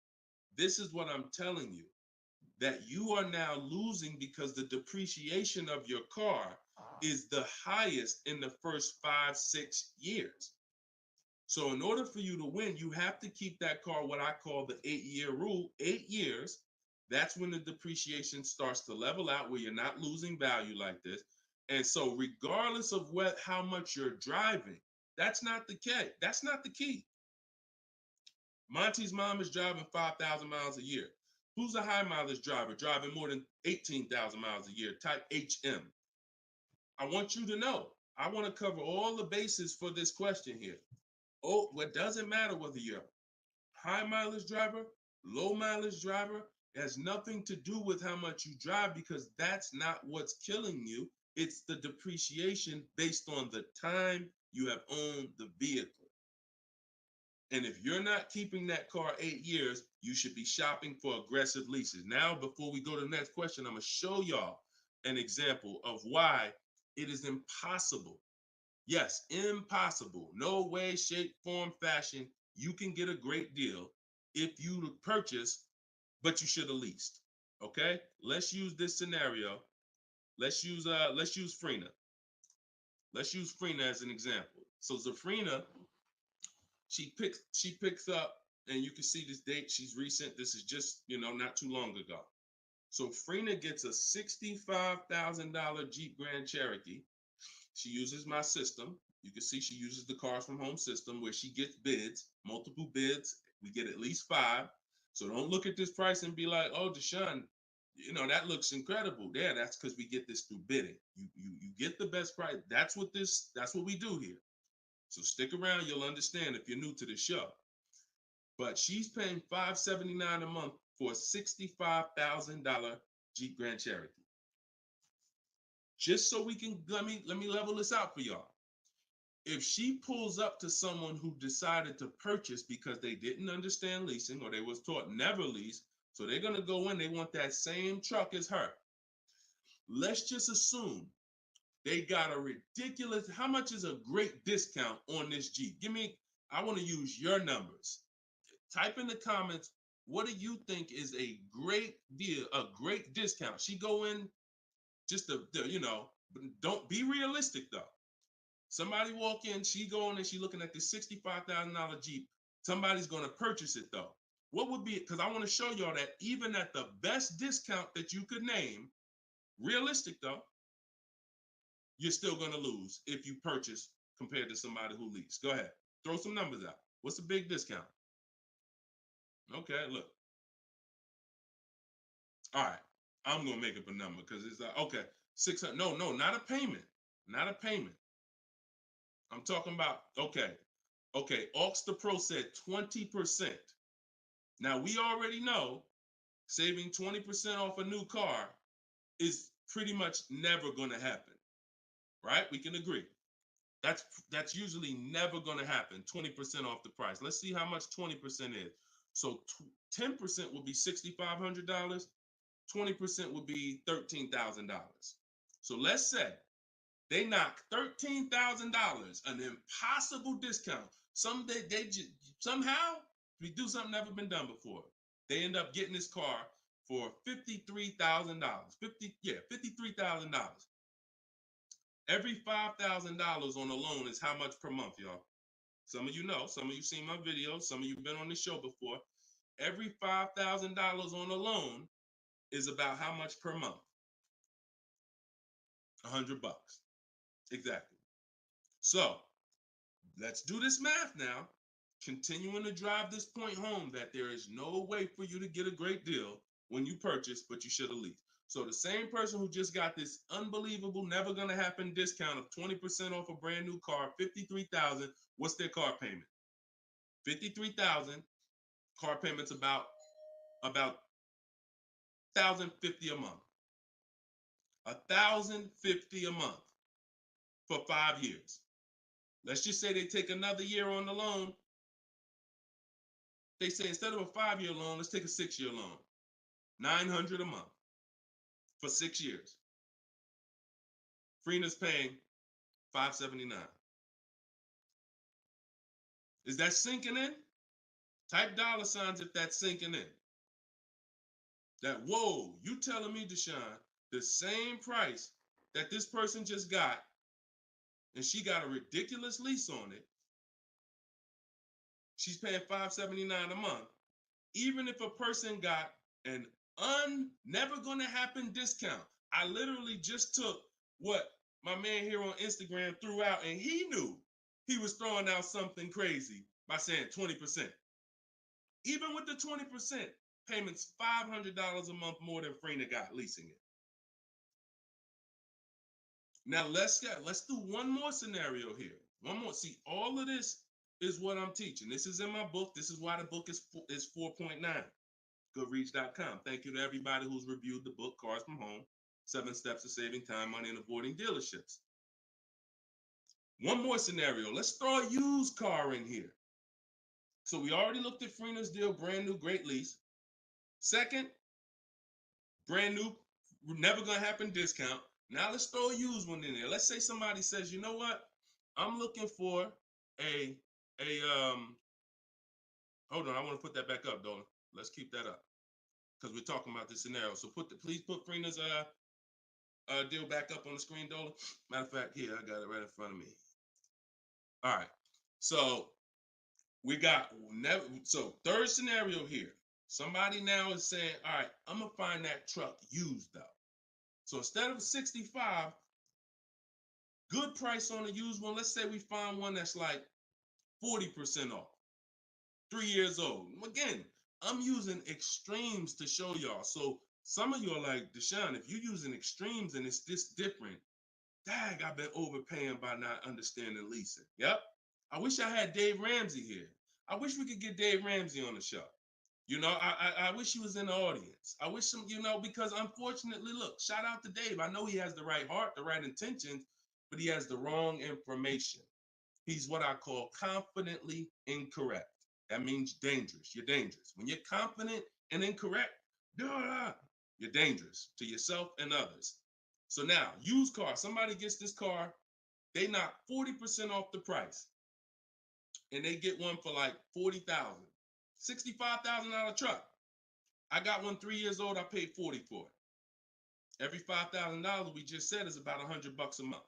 this is what I'm telling you. that you are now losing because the depreciation of your car is the highest in the first 5-6 years. So in order for you to win, you have to keep that car, what I call the 8-year rule. 8 years, that's when the depreciation starts to level out, where you're not losing value like this. And so regardless of how much you're driving, that's not the key. That's not the key. Monty's mom is driving 5,000 miles a year. Who's a high mileage driver driving more than 18,000 miles a year, type HM? I want you to know, I want to cover all the bases for this question here. Oh, what doesn't matter whether you're a high mileage driver, low mileage driver, it has nothing to do with how much you drive, because that's not what's killing you. It's the depreciation based on the time you have owned the vehicle. And if you're not keeping that car 8 years, you should be shopping for aggressive leases. Now, before we go to the next question, I'm going to show y'all an example of why it is impossible. Yes, impossible. No way, shape, form, fashion. You can get a great deal if you purchase, but you should have leased. Okay? Let's use this scenario. Let's use Frina. Let's use Frina as an example. So Zafrina, she picks up, and you can see this date. She's recent. This is just, not too long ago. So Frina gets a $65,000 Jeep Grand Cherokee. She uses my system. You can see she uses the Cars from Home system, where she gets bids, multiple bids. We get at least 5. So don't look at this price and be like, oh, Deshone, that looks incredible. Yeah, that's because we get this through bidding. You get the best price. That's what we do here. So stick around, you'll understand if you're new to the show. But she's paying $579 a month for a $65,000 Jeep Grand Cherokee. Just so we can, let me level this out for y'all. If she pulls up to someone who decided to purchase because they didn't understand leasing, or they was taught never lease, so they're gonna go in, they want that same truck as her. Let's just assume they got a ridiculous, how much is a great discount on this Jeep? I want to use your numbers. Type in the comments, what do you think is a great deal, a great discount? She go in just don't be realistic though. Somebody walk in, she go in and she looking at this $65,000 Jeep. Somebody's going to purchase it though. What would be, because I want to show y'all that even at the best discount that you could name, realistic though, you're still going to lose if you purchase compared to somebody who leased. Go ahead. Throw some numbers out. What's a big discount? Okay, look. All right. I'm going to make up a number because it's like, okay, 600. No, not a payment. Not a payment. I'm talking about, okay. Aux the Pro said 20%. Now, we already know saving 20% off a new car is pretty much never going to happen, right? We can agree. That's usually never going to happen, 20% off the price. Let's see how much 20% is. So 10% would be $6,500. 20% would be $13,000. So let's say they knock $13,000, an impossible discount. Somehow we do something never been done before. They end up getting this car for $53,000. $53,000. Every $5,000 on a loan is how much per month, y'all? Some of you know, some of you seen my videos, some of you been on the show before. Every $5,000 on a loan is about how much per month? $100. Exactly. So let's do this math now. Continuing to drive this point home that there is no way for you to get a great deal when you purchase, but you should have leased. So the same person who just got this unbelievable, never gonna happen discount of 20% off a brand new car, $53,000, what's their car payment? $53,000, car payment's about $1,050 a month. $1,050 a month for 5 years. Let's just say they take another year on the loan. They say instead of a 5-year loan, let's take a 6-year loan. $900 a month for 6 years. Freena's paying $579. Is that sinking in? Type $ if that's sinking in. that, whoa, you telling me, Deshone, the same price that this person just got, and she got a ridiculous lease on it, she's paying $579 a month, even if a person got an never gonna happen discount. I literally just took what my man here on Instagram threw out, and he knew he was throwing out something crazy by saying 20%. Even with the 20%, payments $500 a month more than Freener got leasing it. Now let's do one more scenario here. One more. See, all of this is what I'm teaching. This is in my book. This is why the book is 4.9. Goodreads.com. Thank you to everybody who's reviewed the book, Cars from Home, 7 Steps to Saving Time, Money, and Avoiding Dealerships. One more scenario. Let's throw a used car in here. So we already looked at Freener's deal, brand new, great lease. Second, brand new, never gonna happen discount. Now let's throw a used one in there. Let's say somebody says, you know what? I'm looking for a hold on, I want to put that back up, Dolan. Let's keep that up because we're talking about this scenario. So please put Freener's deal back up on the screen, Dolan. Matter of fact, here, I got it right in front of me. All right. So we got third scenario here. Somebody now is saying, all right, I'm gonna find that truck used though. So instead of 65, good price on a used one. Let's say we find one that's like 40% off, 3 years old. Again, I'm using extremes to show y'all. So some of you are like, Deshone, if you're using extremes and it's this different, dang, I've been overpaying by not understanding leasing. Yep. I wish I had Dave Ramsey here. I wish we could get Dave Ramsey on the show. You know, I wish he was in the audience. I wish him, because unfortunately, look, shout out to Dave. I know he has the right heart, the right intentions, but he has the wrong information. He's what I call confidently incorrect. That means dangerous. You're dangerous. When you're confident and incorrect, you're dangerous to yourself and others. So now, used car, somebody gets this car, they knock 40% off the price, and they get one for like $40,000, $65,000 truck. I got one 3 years old. I paid $40 for it. Every $5,000 we just said is about $100 a month.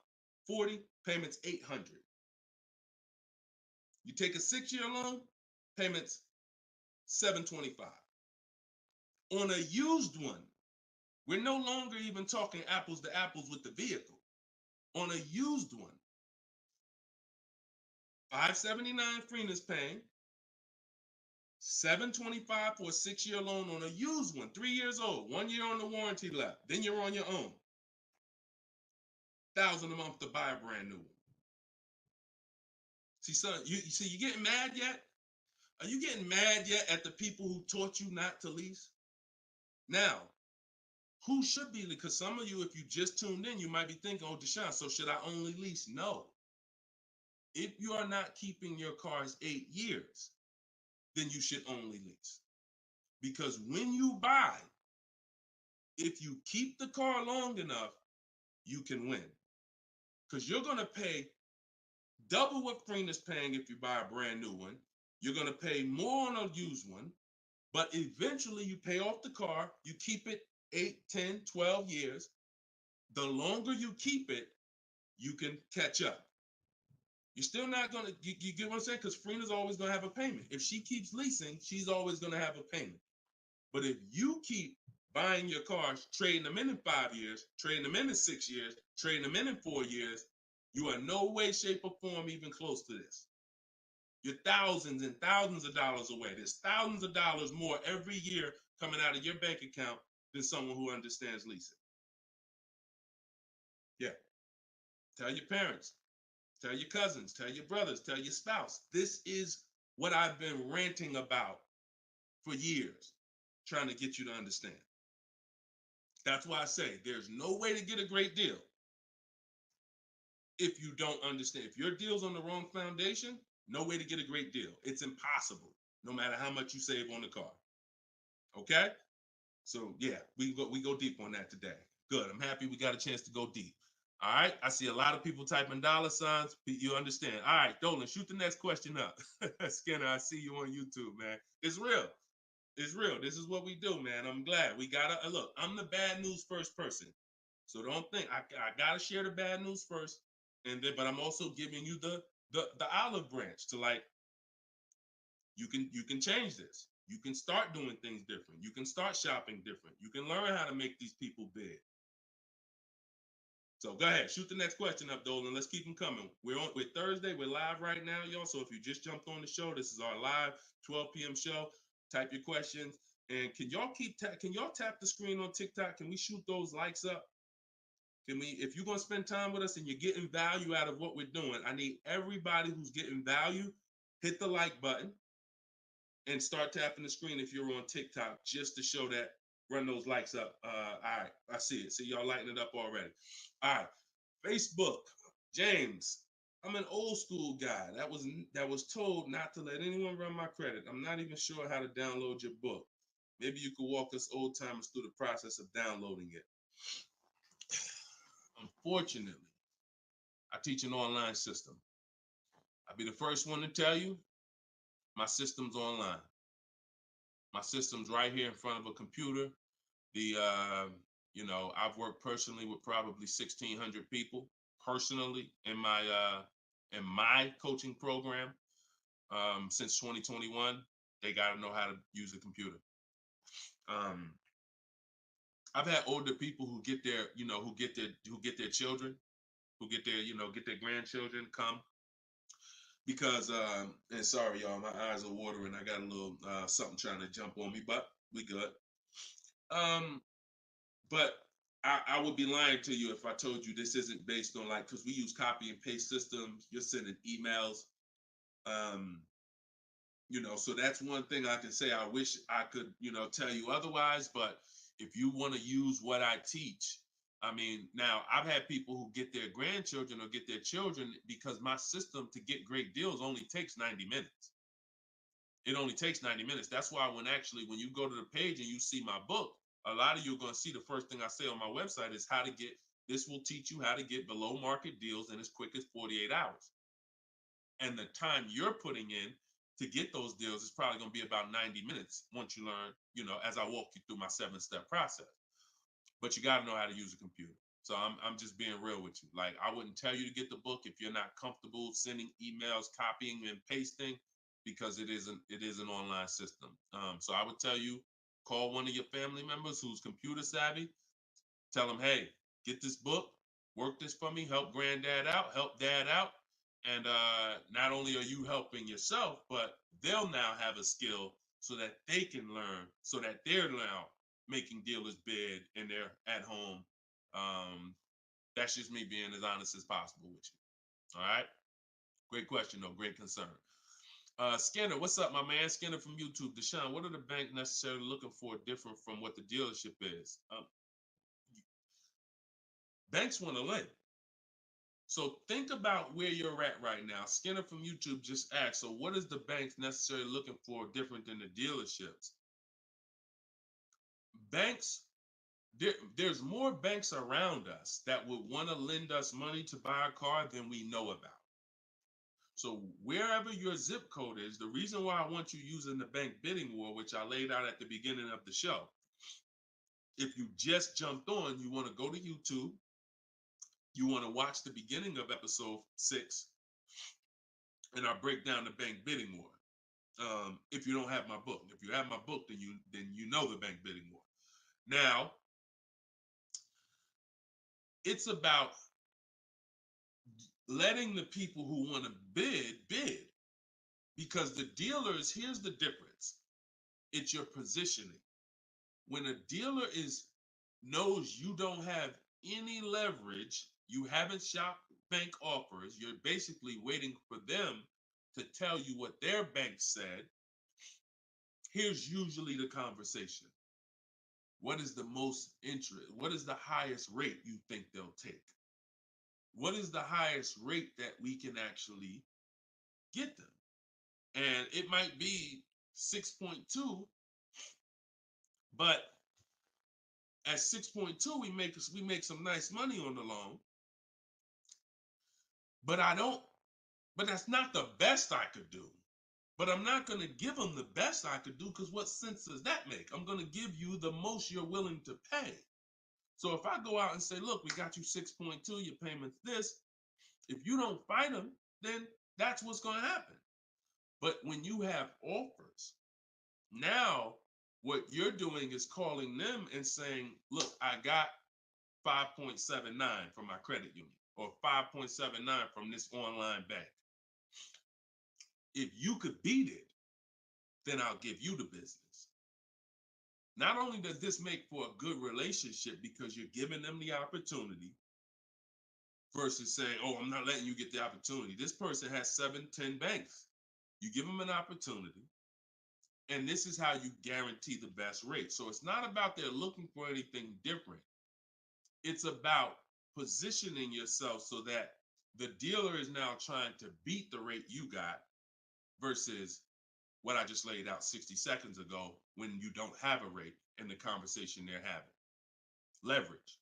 40 payments, $800. You take a 6-year loan, payments $725. On a used one, we're no longer even talking apples to apples with the vehicle. On a used one, $579 Freener's paying, $725 for a 6-year loan on a used one, 3 years old, 1 year on the warranty left. Then you're on your own. $1,000 a month to buy a brand new one. See, son, you getting mad yet? Are you getting mad yet at the people who taught you not to lease? Now, who should be? Because some of you, if you just tuned in, you might be thinking, oh, Deshone, so should I only lease? No. If you are not keeping your cars 8 years, then you should only lease. Because when you buy, if you keep the car long enough, you can win. Because you're going to pay double what Freener's paying if you buy a brand new one. You're going to pay more on a used one, but eventually you pay off the car, you keep it 8, 10, 12 years. The longer you keep it, you can catch up. You're still not going to, you get what I'm saying? Because Freener's always going to have a payment. If she keeps leasing, she's always going to have a payment. But if you keep buying your cars, trading them in 5 years, trading them in 6 years, trading them in 4 years, you are no way, shape, or form even close to this. You're thousands and thousands of dollars away. There's thousands of dollars more every year coming out of your bank account than someone who understands leasing. Yeah. Tell your parents, tell your cousins, tell your brothers, tell your spouse. This is what I've been ranting about for years, trying to get you to understand. That's why I say there's no way to get a great deal if you don't understand. If your deal's on the wrong foundation, no way to get a great deal. It's impossible, no matter how much you save on the car. Okay? So yeah, we go deep on that today. Good. I'm happy we got a chance to go deep. All right. I see a lot of people typing $signs. You understand. All right, Dolan, shoot the next question up. Skinner, I see you on YouTube, man. It's real. It's real. This is what we do, man. I'm glad we gotta look. I'm the bad news first person, so don't think I gotta share the bad news first, and then but I'm also giving you the olive branch to like you can change this. You can start doing things different. You can start shopping different. You can learn how to make these people bid. So go ahead, shoot the next question up, Dolan. Let's keep them coming. We're Thursday. We're live right now, y'all. So if you just jumped on the show, this is our live 12 p.m. show. Type your questions, and can y'all tap the screen on TikTok? Can we shoot those likes up? Can we? If you're gonna spend time with us and you're getting value out of what we're doing, I need everybody who's getting value hit the like button and start tapping the screen if you're on TikTok just to show that. Run those likes up. All right, I see it. See y'all lighting it up already. All right, Facebook, James. I'm an old school guy that was told not to let anyone run my credit. I'm not even sure how to download your book. Maybe you could walk us old timers through the process of downloading it. Unfortunately, I teach an online system. I'll be the first one to tell you my system's online. My system's right here in front of a computer. I've worked personally with probably 1,600 people personally in my coaching program since 2021. They got to know how to use a computer. I've had older people who get their children, who get their grandchildren come because and sorry y'all, my eyes are watering. I got a little something trying to jump on me, but we good. But I would be lying to you if I told you this isn't based on because we use copy and paste systems. You're sending emails, so that's one thing I can say. I wish I could, tell you otherwise. But if you want to use what I teach, I mean, now I've had people who get their grandchildren or get their children because my system to get great deals only takes 90 minutes. It only takes 90 minutes. That's why when you go to the page and you see my book, a lot of you are going to see the first thing I say on my website is this will teach you how to get below market deals in as quick as 48 hours. And the time you're putting in to get those deals is probably going to be about 90 minutes once you learn, as I walk you through my 7-step process. But you got to know how to use a computer. So I'm just being real with you. Like, I wouldn't tell you to get the book if you're not comfortable sending emails, copying and pasting, because it is an online system. So I would tell you, call one of your family members who's computer savvy. Tell them, hey, get this book, work this for me, help granddad out, help dad out. And not only are you helping yourself, but they'll now have a skill so that they can learn, so that they're now making dealers bid and they're at home. That's just me being as honest as possible with you. All right. Great question, though. Great concern. Skinner, what's up, my man? Skinner from YouTube. Deshone, what are the bank necessarily looking for different from what the dealership is? Banks want to lend. So think about where you're at right now. Skinner from YouTube just asked, so what is the banks necessarily looking for different than the dealerships? Banks, there's more banks around us that would want to lend us money to buy a car than we know about. So wherever your zip code is, the reason why I want you using the bank bidding war, which I laid out at the beginning of the show, if you just jumped on, you want to go to YouTube, you want to watch the beginning of episode 6, and I break down the bank bidding war. If you don't have my book, if you have my book, then you know the bank bidding war. Now, it's about letting the people who want to bid, because the dealers, here's the difference. It's your positioning. When a dealer knows you don't have any leverage, you haven't shopped bank offers, you're basically waiting for them to tell you what their bank said. Here's usually the conversation. What is the most interest? What is the highest rate you think they'll take? What is the highest rate that we can actually get them? And it might be 6.2, but at 6.2, we make some nice money on the loan. But that's not the best I could do. But I'm not going to give them the best I could do, because what sense does that make? I'm going to give you the most you're willing to pay. So if I go out and say, look, we got you 6.2, your payment's this. If you don't fight them, then that's what's going to happen. But when you have offers, now what you're doing is calling them and saying, look, I got 5.79 from my credit union, or 5.79 from this online bank. If you could beat it, then I'll give you the business. Not only does this make for a good relationship because you're giving them the opportunity versus saying, oh, I'm not letting you get the opportunity. This person has 7, 10 banks. You give them an opportunity, and this is how you guarantee the best rate. So it's not about they're looking for anything different. It's about positioning yourself so that the dealer is now trying to beat the rate you got versus what I just laid out 60 seconds ago when you don't have a rate in the conversation they're having. Leverage,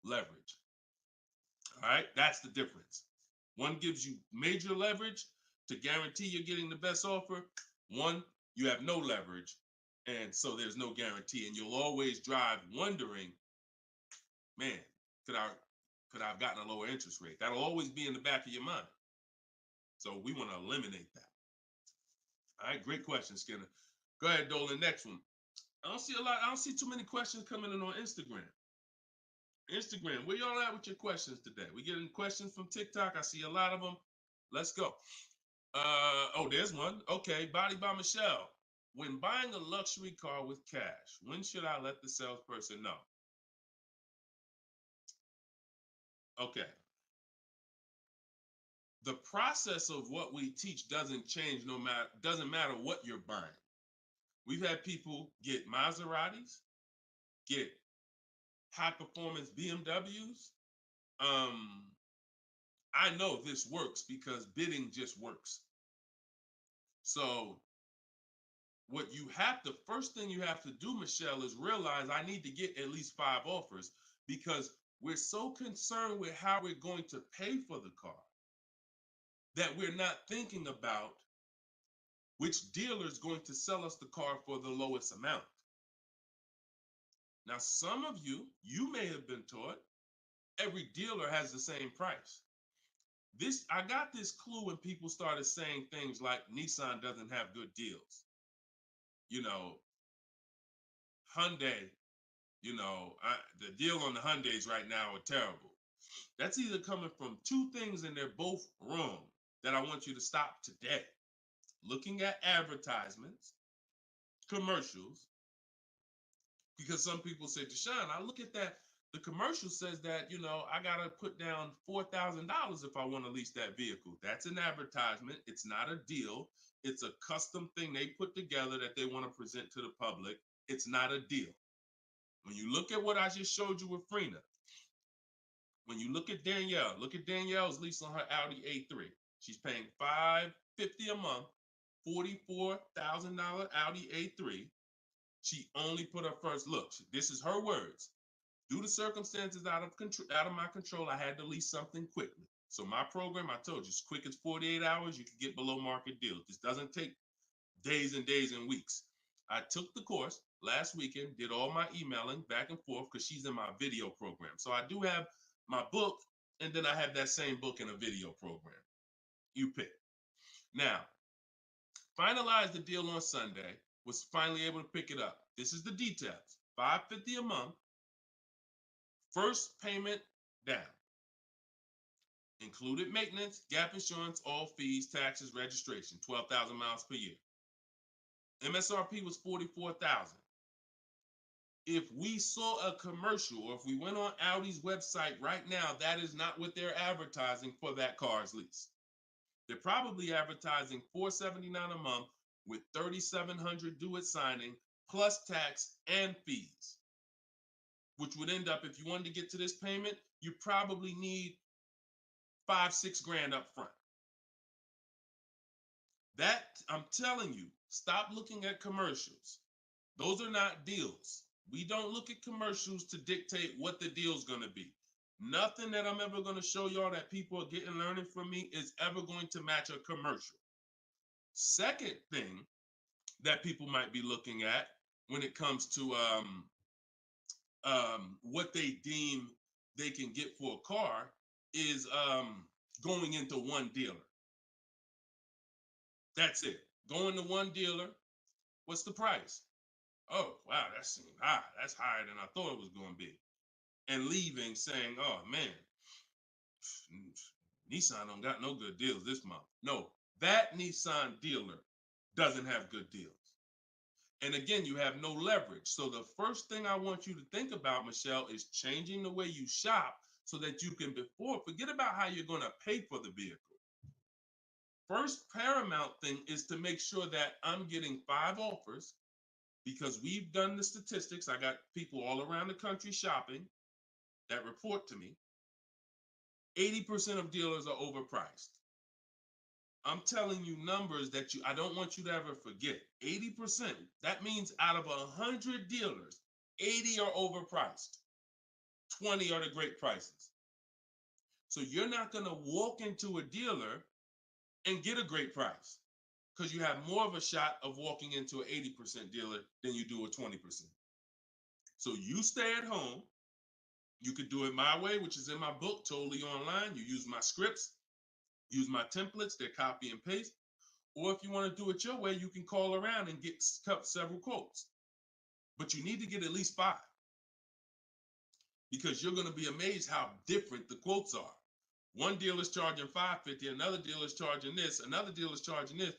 leverage. All right, that's the difference. One gives you major leverage to guarantee you're getting the best offer. One, you have no leverage, and so there's no guarantee. And you'll always drive wondering, man, could I have gotten a lower interest rate? That'll always be in the back of your mind. So we want to eliminate that. All right, great question, Skinner. Go ahead, Dolan. Next one. I don't see too many questions coming in on Instagram. Instagram, where y'all at with your questions today? We getting questions from TikTok. I see a lot of them. Let's go. Oh, there's one. Okay, Body by Michelle. When buying a luxury car with cash, when should I let the salesperson know? Okay. The process of what we teach doesn't change doesn't matter what you're buying. We've had people get Maseratis, get high performance BMWs. I know this works because bidding just works. So first thing you have to do, Michelle, is realize I need to get at least 5 offers, because we're so concerned with how we're going to pay for the car that we're not thinking about which dealer is going to sell us the car for the lowest amount. Now, some of you may have been taught every dealer has the same price. I got this clue when people started saying things like Nissan doesn't have good deals. Hyundai, the deal on the Hyundais right now are terrible. That's either coming from 2 things and they're both wrong that I want you to stop today. Looking at advertisements, commercials, because some people say, Deshone, I look at that. The commercial says that, I got to put down $4,000 if I want to lease that vehicle. That's an advertisement. It's not a deal. It's a custom thing they put together that they want to present to the public. It's not a deal. When you look at what I just showed you with Frina, when you look at Danielle's lease on her Audi A3. She's paying $550 a month, $44,000 Audi A3. She only put her first look. This is her words. Due to circumstances out of my control, I had to lease something quickly. So my program, I told you, as quick as 48 hours, you can get below market deals. This doesn't take days and days and weeks. I took the course last weekend, did all my emailing back and forth because she's in my video program. So I do have my book, and then I have that same book in a video program. You pick. Now, finalized the deal on Sunday, was finally able to pick it up. This is the details. $550 a month, first payment down. Included maintenance, gap insurance, all fees, taxes, registration, 12,000 miles per year. MSRP was $44,000. If we saw a commercial, or if we went on Audi's website right now, that is not what they're advertising for that car's lease. They're probably advertising $479 a month with $3,700 due at signing, plus tax and fees, which would end up, if you wanted to get to this payment, you probably need $5-6 grand up front. That, I'm telling you, stop looking at commercials. Those are not deals. We don't look at commercials to dictate what the deal's going to be. Nothing that I'm ever going to show y'all that people are getting learning from me is ever going to match a commercial. Second thing that people might be looking at when it comes to what they deem they can get for a car is going into one dealer. That's it. Going to one dealer. What's the price? Oh, wow, that seems high. That's higher than I thought it was going to be. And leaving saying, oh, man, Nissan don't got no good deals this month. No, that Nissan dealer doesn't have good deals. And again, you have no leverage. So the first thing I want you to think about, Michelle, is changing the way you shop so that you can forget about how you're going to pay for the vehicle. First paramount thing is to make sure that I'm getting 5 offers, because we've done the statistics. I got people all around the country shopping that report to me. 80% of dealers are overpriced. I'm telling you numbers that I don't want you to ever forget. 80%. That means out of 100 dealers, 80 are overpriced. 20 are the great prices. So you're not going to walk into a dealer and get a great price, because you have more of a shot of walking into an 80% dealer than you do a 20%. So you stay at home. You could do it my way, which is in my book, totally online. You use my scripts, use my templates, they're copy and paste. Or if you want to do it your way, you can call around and get several quotes. But you need to get at least 5, because you're going to be amazed how different the quotes are. One dealer's charging $550, another dealer's charging this, another dealer's charging this.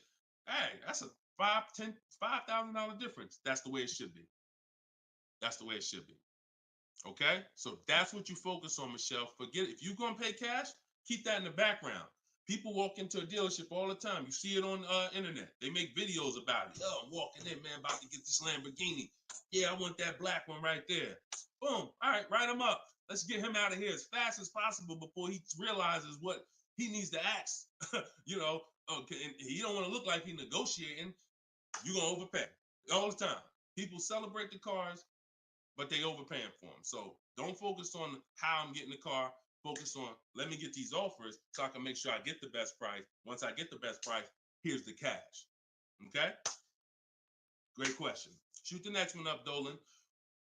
Hey, that's a $5,000 difference. That's the way it should be. That's the way it should be. Okay? So that's what you focus on, Michelle. Forget it. If you're going to pay cash, keep that in the background. People walk into a dealership all the time. You see it on internet. They make videos about it. Oh, I'm walking in, man, about to get this Lamborghini. Yeah, I want that black one right there. Boom. All right, write him up. Let's get him out of here as fast as possible before he realizes what he needs to ask. Okay, and he don't want to look like he's negotiating. You're going to overpay all the time. People celebrate the cars, but they overpaying for them. So don't focus on how I'm getting the car. Focus on, let me get these offers so I can make sure I get the best price. Once I get the best price, here's the cash. Okay? Great question. Shoot the next one up, Dolan.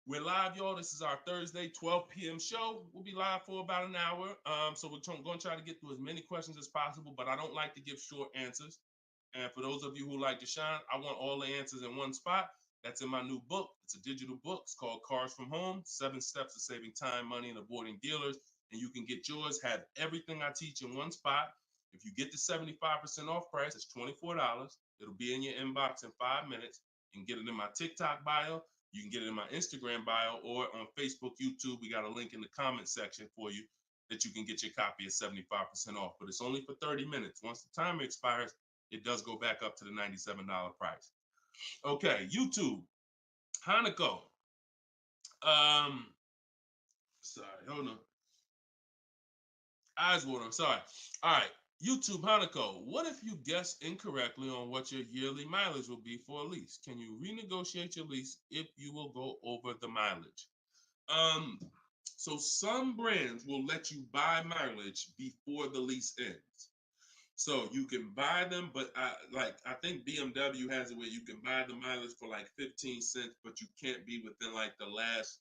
We're live, y'all. This is our Thursday, 12 p.m. show. We'll be live for about an hour. So we're going to try to get through as many questions as possible, but I don't like to give short answers. And for those of you who like to shine, I want all the answers in one spot. That's in my new book. It's a digital book. It's called Cars from Home, 7 Steps to Saving Time, Money, and Avoiding Dealers. And you can get yours, have everything I teach in one spot. If you get the 75% off price, it's $24. It'll be in your inbox in 5 minutes. You can get it in my TikTok bio. You can get it in my Instagram bio, or on Facebook, YouTube. We got a link in the comment section for you that you can get your copy at 75% off. But it's only for 30 minutes. Once the timer expires, it does go back up to the $97 price. Okay, YouTube, Hanako. Sorry, hold on. Eyes water, I'm sorry. All right, YouTube, Hanako. What if you guess incorrectly on what your yearly mileage will be for a lease? Can you renegotiate your lease if you will go over the mileage? So some brands will let you buy mileage before the lease ends. So you can buy them, but I think BMW has it where you can buy the mileage for like 15 cents, but you can't be within like the last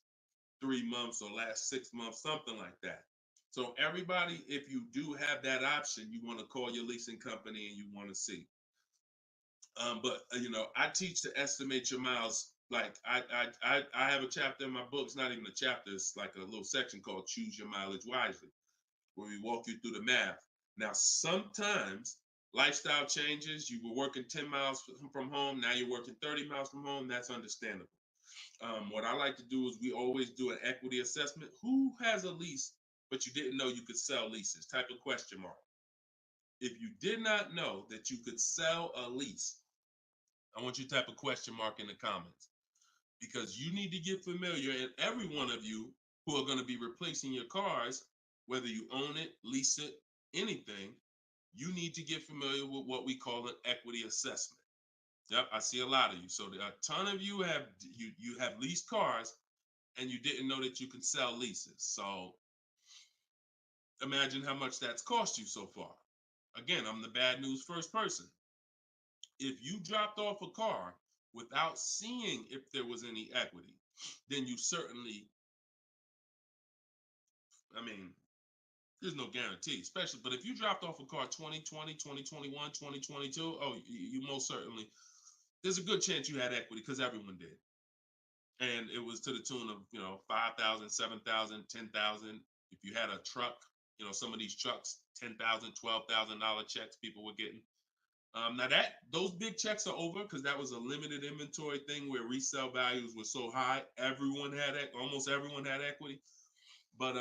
3 months or last 6 months, something like that. So everybody, if you do have that option, you want to call your leasing company and you want to see. But I teach to estimate your miles. Like I have a chapter in my book. It's not even a chapter. It's like a little section called Choose Your Mileage Wisely, where we walk you through the math. Now, sometimes lifestyle changes. You were working 10 miles from home. Now you're working 30 miles from home. That's understandable. What I like to do is we always do an equity assessment. Who has a lease, but you didn't know you could sell leases? Type of question mark. If you did not know that you could sell a lease, I want you to type a question mark in the comments, because you need to get familiar, and every one of you who are going to be replacing your cars, whether you own it, lease it, anything, you need to get familiar with what we call an equity assessment. Yep, I see a lot of you. So a ton of you have leased cars and you didn't know that you can sell leases. So imagine how much that's cost you so far. Again, I'm the bad news first person. If you dropped off a car without seeing if there was any equity, then you certainly, I mean, there's no guarantee, especially, but if you dropped off a car 2020, 2021, 2022, oh, you most certainly, there's a good chance you had equity because everyone did. And it was to the tune of, 5,000, 7,000, 10,000. If you had a truck, some of these trucks, $10,000, $12,000 checks people were getting. Now those big checks are over because that was a limited inventory thing where resale values were so high. Almost everyone had equity. But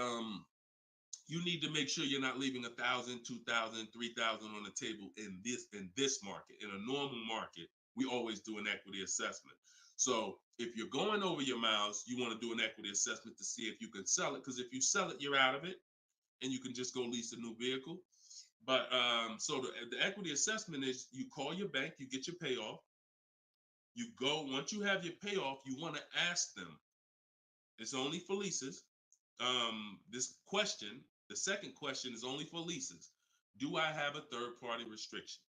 you need to make sure you're not leaving 1,000, 2,000, 3,000 on the table in this market. In a normal market, we always do an equity assessment. So if you're going over your miles, you want to do an equity assessment to see if you can sell it. Because if you sell it, you're out of it, and you can just go lease a new vehicle. But so the equity assessment is you call your bank, you get your payoff. You go, once you have your payoff, you want to ask them. It's only for leases. The second question is only for leases. Do I have a third party restriction?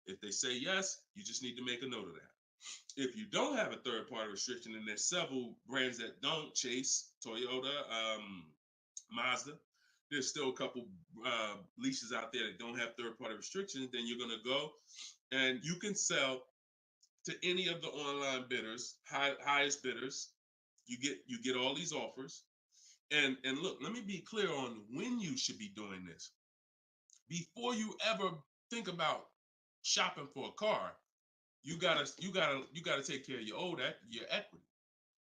If they say yes, you just need to make a note of that. If you don't have a third party restriction, and there's several brands that don't, Chase, Toyota, Mazda, there's still a couple leases out there that don't have third party restrictions, then you're going to go and you can sell to any of the online bidders, highest bidders. You get all these offers. And look, let me be clear on when you should be doing this. Before you ever think about shopping for a car, you gotta take care of your equity.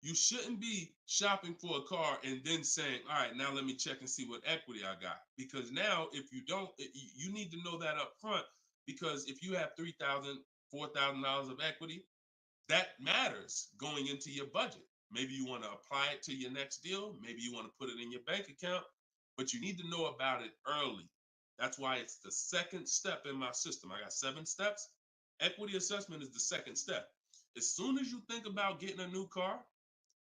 You shouldn't be shopping for a car and then saying, all right, now let me check and see what equity I got. Because now if you don't, you need to know that up front, because if you have $3,000, $4,000 of equity, that matters going into your budget. Maybe you want to apply it to your next deal. Maybe you want to put it in your bank account, but you need to know about it early. That's why it's the second step in my system. I got 7 steps. Equity assessment is the second step. As soon as you think about getting a new car,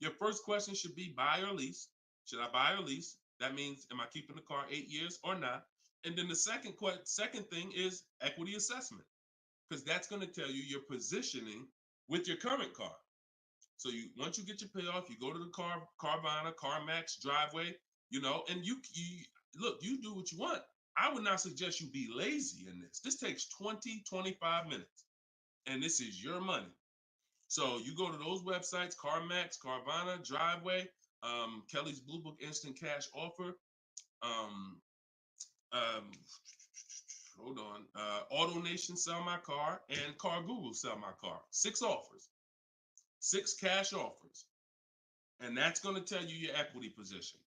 your first question should be buy or lease. Should I buy or lease? That means, am I keeping the car 8 years or not? And then the second thing is equity assessment, because that's going to tell you your positioning with your current car. So once you get your payoff, you go to the Carvana, CarMax, Driveway, and you look, you do what you want. I would not suggest you be lazy in this. This takes 20, 25 minutes, and this is your money. So you go to those websites, CarMax, Carvana, Driveway, Kelly's Blue Book Instant Cash Offer, hold on, AutoNation Sell My Car, and Car Google Sell My Car. 6 offers. 6 cash offers, and that's going to tell you your equity position.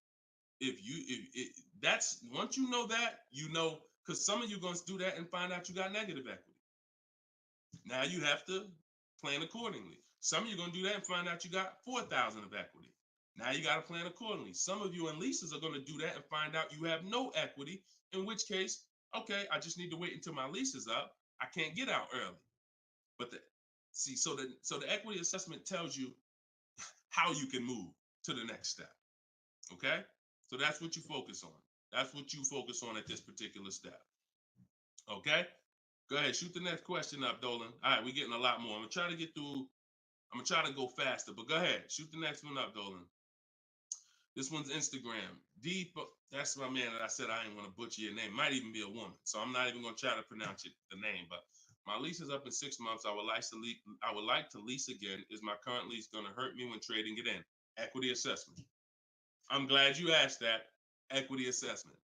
That's once you know that, because some of you are going to do that and find out you got negative equity. Now you have to plan accordingly. Some of you are going to do that and find out you got 4,000 of equity. Now you got to plan accordingly. Some of you in leases are going to do that and find out you have no equity, in which case, okay, I just need to wait until my lease is up. I can't get out early. But so the equity assessment tells you how you can move to the next step. Okay? So that's what you focus on. That's what you focus on at this particular step. Okay? Go ahead, shoot the next question up, Dolan. All right, we're getting a lot more. I'm gonna try to get through. I'm gonna try to go faster, but go ahead, shoot the next one up, Dolan. This one's Instagram. That's my man that I said I didn't want to butcher your name. Might even be a woman, so I'm not even gonna try to pronounce the name. But my lease is up in 6 months. I would like to lease again. Is my current lease gonna hurt me when trading it in? Equity assessment. I'm glad you asked that. Equity assessment.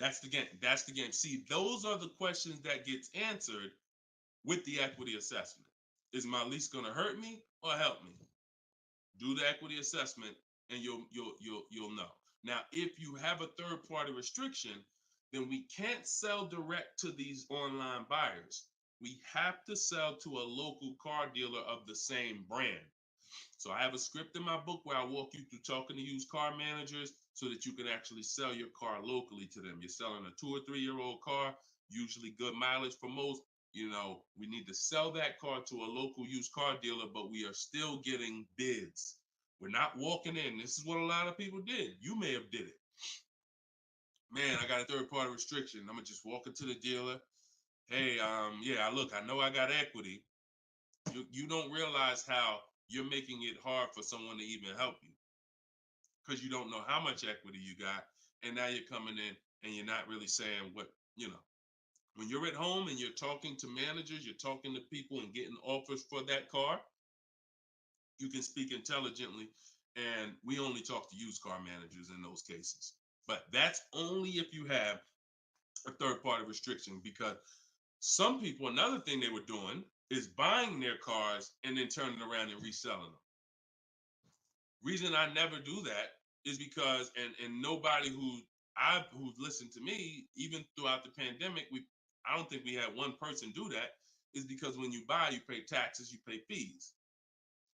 That's the game. That's the game. See, those are the questions that gets answered with the equity assessment. Is my lease gonna hurt me or help me? Do the equity assessment and you'll know. Now, if you have a third party restriction, then we can't sell direct to these online buyers. We have to sell to a local car dealer of the same brand. So I have a script in my book where I walk you through talking to used car managers so that you can actually sell your car locally to them. You're selling a 2 or 3 year old car, usually good mileage for most. We need to sell that car to a local used car dealer, but we are still getting bids. We're not walking in. This is what a lot of people did. You may have did it. Man, I got a third party restriction. I'm gonna just walk into the dealer. hey, yeah, look, I know I got equity. You don't realize how you're making it hard for someone to even help you because you don't know how much equity you got, and now you're coming in and you're not really saying what you know. When you're at home and you're talking to managers, you're talking to people and getting offers for that car, you can speak intelligently. And we only talk to used car managers in those cases. But that's only if you have a third party restriction, because some people, another thing they were doing is buying their cars and then turning around and reselling them. Reason I never do that is because, and nobody who's listened to me, even throughout the pandemic, I don't think we had one person do that, is because when you buy, you pay taxes, you pay fees.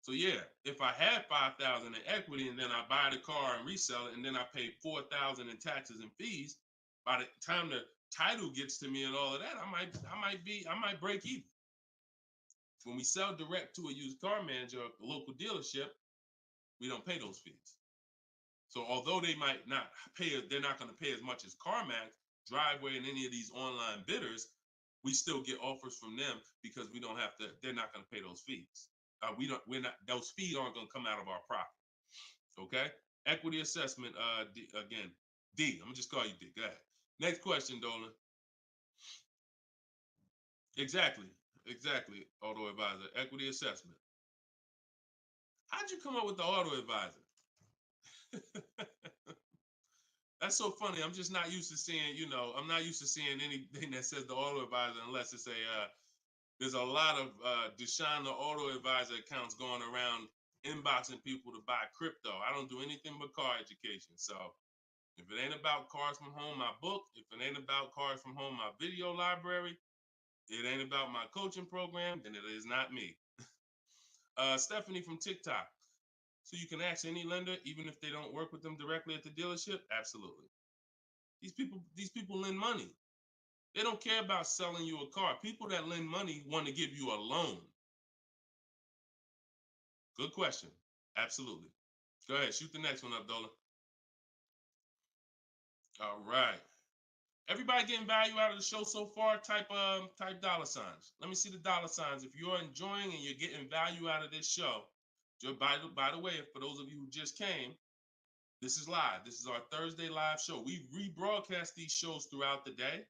So yeah, if I had 5,000 in equity and then I buy the car and resell it and then I pay 4,000 in taxes and fees, by the time the title gets to me and all of that, I might break even. When we sell direct to a used car manager, a local dealership, we don't pay those fees. So although they might not pay, they're not going to pay as much as CarMax, Driveway, and any of these online bidders, we still get offers from them because we don't have to. They're not going to pay those fees. We're not. Those fees aren't going to come out of our profit. Okay. Equity assessment. Again, D. I'm gonna just call you D. Go ahead. Next question, Dolan. Exactly. Exactly. Auto advisor. Equity assessment. How'd you come up with the auto advisor? That's so funny. I'm just not used to seeing, I'm not used to seeing anything that says the auto advisor unless it's there's a lot of Deshone the Auto Advisor accounts going around inboxing people to buy crypto. I don't do anything but car education. So if it ain't about Cars from Home, my book, if it ain't about Cars from Home, my video library, it ain't about my coaching program, then it is not me. Stephanie from TikTok. So you can ask any lender, even if they don't work with them directly at the dealership? Absolutely. These people lend money. They don't care about selling you a car. People that lend money want to give you a loan. Good question. Absolutely. Go ahead. Shoot the next one up, Dola. All right. Everybody getting value out of the show so far? Type dollar signs. Let me see the dollar signs. If you're enjoying and you're getting value out of this show, by the way, for those of you who just came, this is live. This is our Thursday live show. We rebroadcast these shows throughout the day,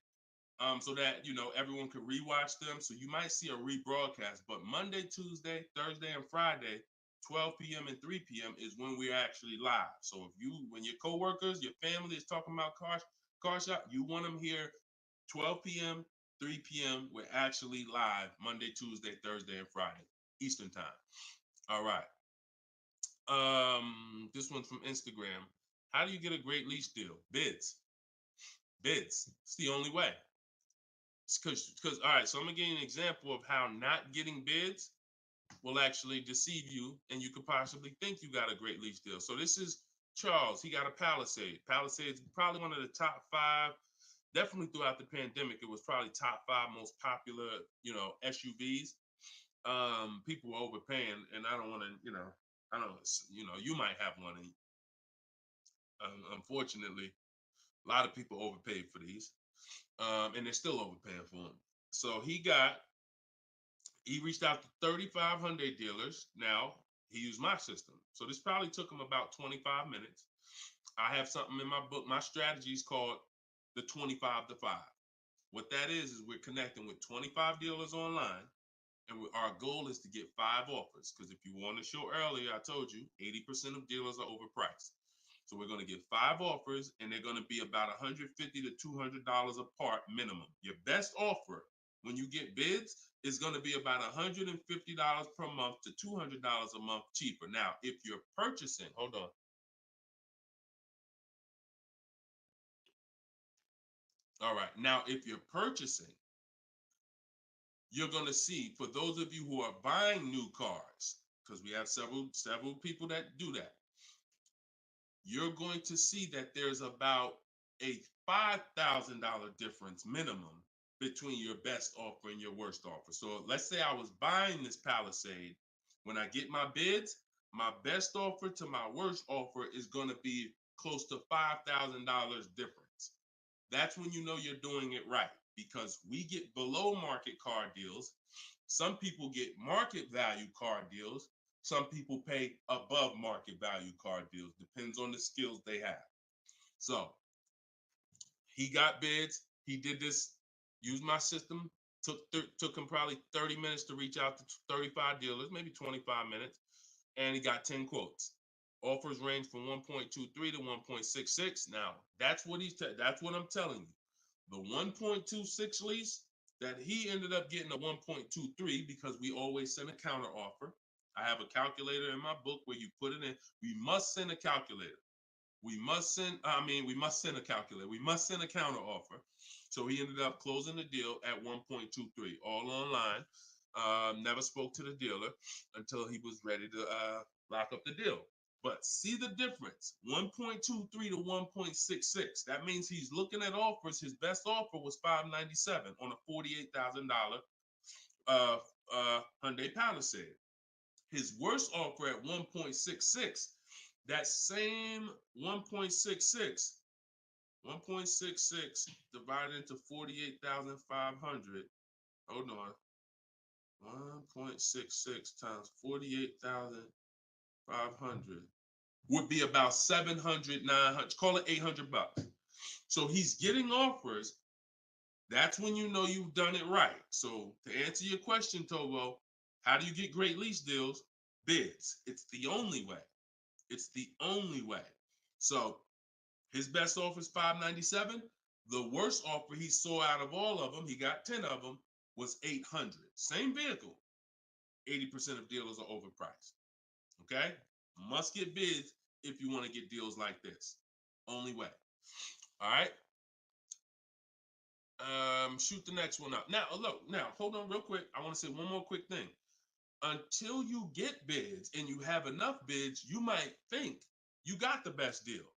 so that everyone can rewatch them. So you might see a rebroadcast, but Monday, Tuesday, Thursday, and Friday, 12 p.m. and 3 p.m. is when we're actually live. So when your coworkers, your family is talking about car shop, you want them here 12 p.m., 3 p.m. We're actually live Monday, Tuesday, Thursday, and Friday, Eastern time. All right. This one's from Instagram. How do you get a great lease deal? Bids. It's the only way. Because all right, so I'm gonna give you an example of how not getting bids will actually deceive you, and you could possibly think you got a great lease deal. So this is Charles. He got a Palisade. Palisade is probably one of the top 5. Definitely throughout the pandemic, it was probably top 5 most popular, SUVs. People were overpaying, and I don't want to, I don't, you might have one. And unfortunately, a lot of people overpaid for these, and they're still overpaying for them. So he reached out to 3,500 dealers. Now he used my system. So this probably took him about 25 minutes. I have something in my book. My strategy is called the 25 to 5. What that is we're connecting with 25 dealers online. And our goal is to get 5 offers. Because if you want to show earlier, I told you 80% of dealers are overpriced. So we're going to get 5 offers, and they're going to be about $150 to $200 apart minimum. Your best offer when you get bids is going to be about $150 per month to $200 a month cheaper. Now, if you're purchasing, hold on. All right. Now, if you're purchasing, you're going to see, for those of you who are buying new cars, because we have several people that do that, you're going to see that there's about a $5,000 difference minimum between your best offer and your worst offer. So let's say I was buying this Palisade. When I get my bids, my best offer to my worst offer is going to be close to $5,000 difference. That's when you know you're doing it right. because we get below market car deals. Some people get market value car deals. Some people pay above market value car deals. Depends on the skills they have. So he got bids. He did this, used my system. Took him probably 30 minutes to reach out to 35 dealers, maybe 25 minutes, and he got 10 quotes. Offers range from 1.23 to 1.66. Now, that's what that's what I'm telling you. The 1.26 lease that he ended up getting a 1.23 because we always send a counter offer. I have a calculator in my book where you put it in. We must send a calculator. We must send a calculator. We must send a counter offer. So he ended up closing the deal at 1.23, all online. Never spoke to the dealer until he was ready to lock up the deal. But see the difference, 1.23 to 1.66. That means he's looking at offers. His best offer was $597 on a $48,000 Hyundai Palisade. His worst offer at 1.66, that same 1.66 divided into 48,500. Hold on. 1.66 times 48,500 would be about 700, 900, call it 800 bucks. So he's getting offers. That's when you know you've done it right. So to answer your question, Tobo, how do you get great lease deals? Bids. It's the only way. It's the only way. So his best offer is $597. The worst offer he saw out of all of them, he got 10 of them, was $800. Same vehicle. 80% of dealers are overpriced. Okay? Must get bids if you want to get deals like this. Only way. All right? Shoot the next one up. Now, look, hold on real quick. I want to say one more quick thing. Until you get bids and you have enough bids, you might think you got the best deal,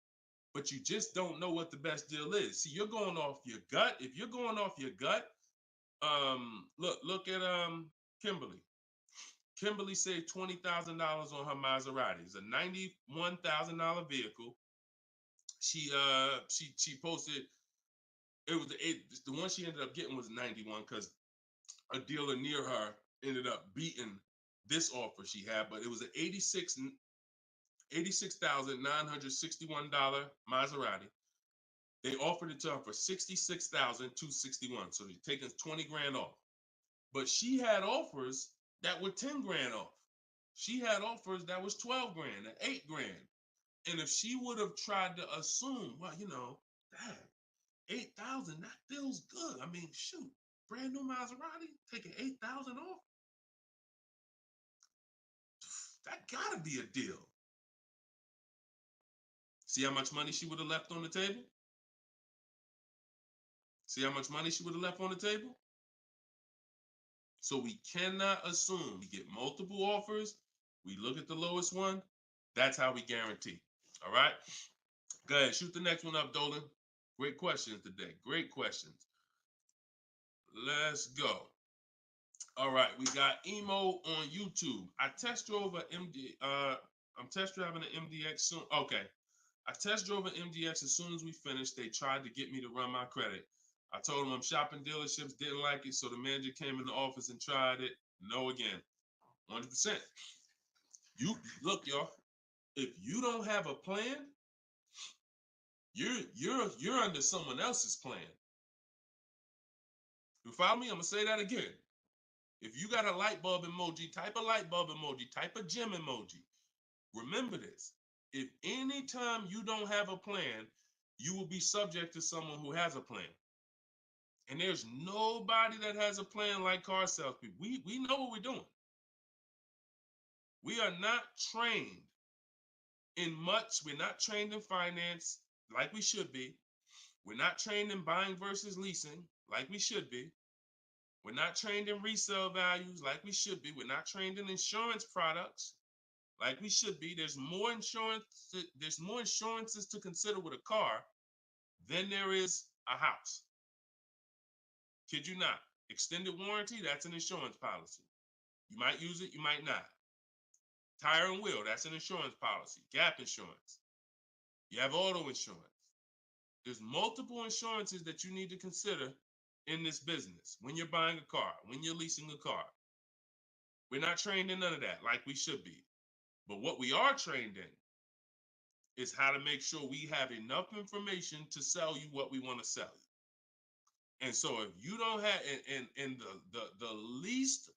but you just don't know what the best deal is. See, you're going off your gut. If you're going off your gut, look at Kimberly. Kimberly saved $20,000 on her Maserati. It's a $91,000 vehicle. She posted, the one she ended up getting was 91 because a dealer near her ended up beating this offer she had, but it was an $86,961 Maserati. They offered it to her for $66,261. So they're taking 20 grand off. But she had offers that were 10 grand off. She had offers that was 12 grand and 8 grand. And if she would have tried to assume, well, damn, 8,000, that feels good. I mean, shoot, brand new Maserati, taking 8,000 off. That gotta be a deal. See how much money she would have left on the table? See how much money she would have left on the table? So we cannot assume. We get multiple offers. We look at the lowest one. That's how we guarantee. All right? Go ahead. Shoot the next one up, Dolan. Great questions today. Great questions. Let's go. All right. We got Emo on YouTube. I test drove an MD. I'm test driving an MDX soon. Okay. I test drove an MDX as soon as we finished. They tried to get me to run my credit. I told them I'm shopping dealerships, didn't like it, so the manager came in the office and tried it. No again. 100%. You look, y'all. If you don't have a plan, you're under someone else's plan. You follow me? I'm gonna say that again. If you got a light bulb emoji, type a light bulb emoji, type a gem emoji. Remember this. If anytime you don't have a plan, you will be subject to someone who has a plan. And there's nobody that has a plan like car salespeople. We know what we're doing. We are not trained in much. We're not trained in finance like we should be. We're not trained in buying versus leasing like we should be. We're not trained in resale values like we should be. We're not trained in insurance products like we should be. There's more insurances to consider with a car than there is a house. Kid you not. Extended warranty, that's an insurance policy. You might use it, you might not. Tire and wheel, that's an insurance policy. Gap insurance. You have auto insurance. There's multiple insurances that you need to consider in this business, when you're buying a car, when you're leasing a car. We're not trained in none of that like we should be. But what we are trained in is how to make sure we have enough information to sell you what we want to sell you. And so if you don't have, and the least,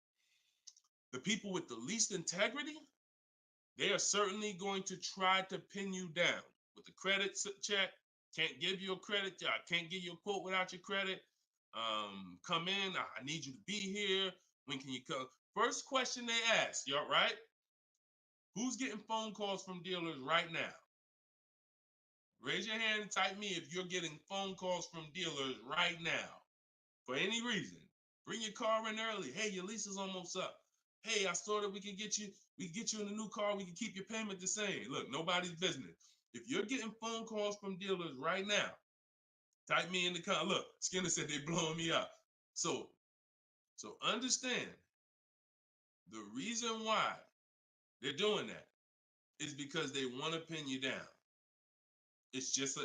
the people with the least integrity, they are certainly going to try to pin you down with the credit check. Can't give you a credit. I can't give you a quote without your credit. Come in. I need you to be here. When can you come? First question they ask, y'all, right? Who's getting phone calls from dealers right now? Raise your hand and type me if you're getting phone calls from dealers right now for any reason. Bring your car in early. Hey, your lease is almost up. Hey, I saw that we can get you in a new car. We can keep your payment the same. Look, nobody's business. If you're getting phone calls from dealers right now, type me in the comment. Look, Skinner said they blowing me up. So understand the reason why they're doing that is because they want to pin you down. It's just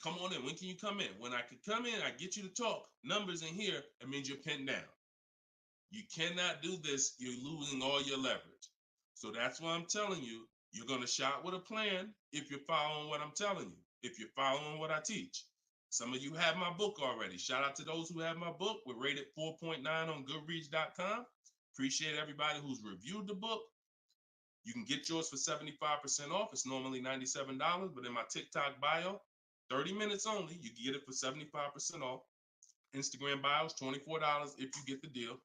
come on in. When can you come in? When I can come in, I get you to talk. Numbers in here, it means you're pinned down. You cannot do this. You're losing all your leverage. So that's why I'm telling you, you're going to shop with a plan if you're following what I'm telling you, if you're following what I teach. Some of you have my book already. Shout out to those who have my book. We're rated 4.9 on Goodreads.com. Appreciate everybody who's reviewed the book. You can get yours for 75% off. It's normally $97, but in my TikTok bio, 30 minutes only, you can get it for 75% off. Instagram bio is $24 if you get the deal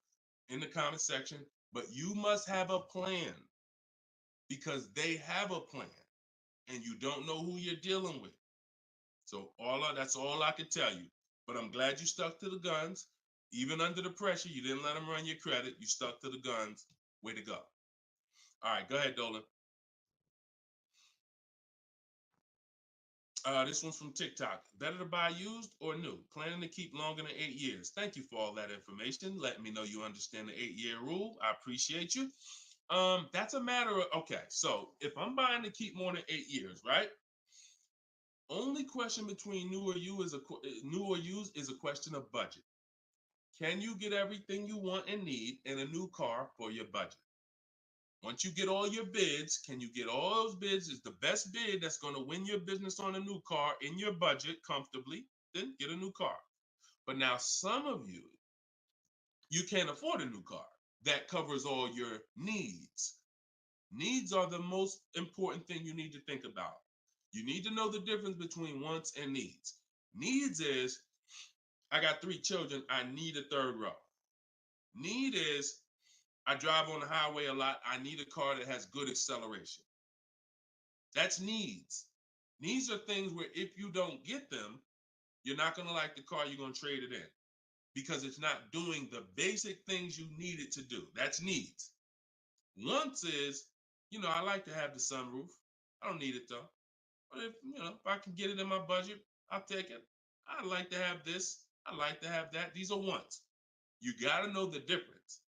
in the comment section. But you must have a plan because they have a plan and you don't know who you're dealing with. So that's all I can tell you. But I'm glad you stuck to the guns. Even under the pressure, you didn't let them run your credit. You stuck to the guns. Way to go. All right, go ahead, Dolan. This one's from TikTok. Better to buy used or new? Planning to keep longer than 8 years. Thank you for all that information. Letting me know you understand the 8-year rule. I appreciate you. That's a matter of, okay, so if I'm buying to keep more than 8 years, right? Only question between new or used is a question of budget. Can you get everything you want and need in a new car for your budget? Once you get all your bids, can you get all those bids? Is the best bid that's going to win your business on a new car in your budget comfortably, then get a new car. But now some of you can't afford a new car that covers all your needs. Needs are the most important thing you need to think about. You need to know the difference between wants and needs. Needs is, I got 3 children, I need a third row. Need is, I drive on the highway a lot. I need a car that has good acceleration. That's needs. Needs are things where if you don't get them, you're not going to like the car, you're going to trade it in because it's not doing the basic things you need it to do. That's needs. Wants is, I like to have the sunroof. I don't need it though. But if I can get it in my budget, I'll take it. I like to have this. I like to have that. These are wants. You got to know the difference.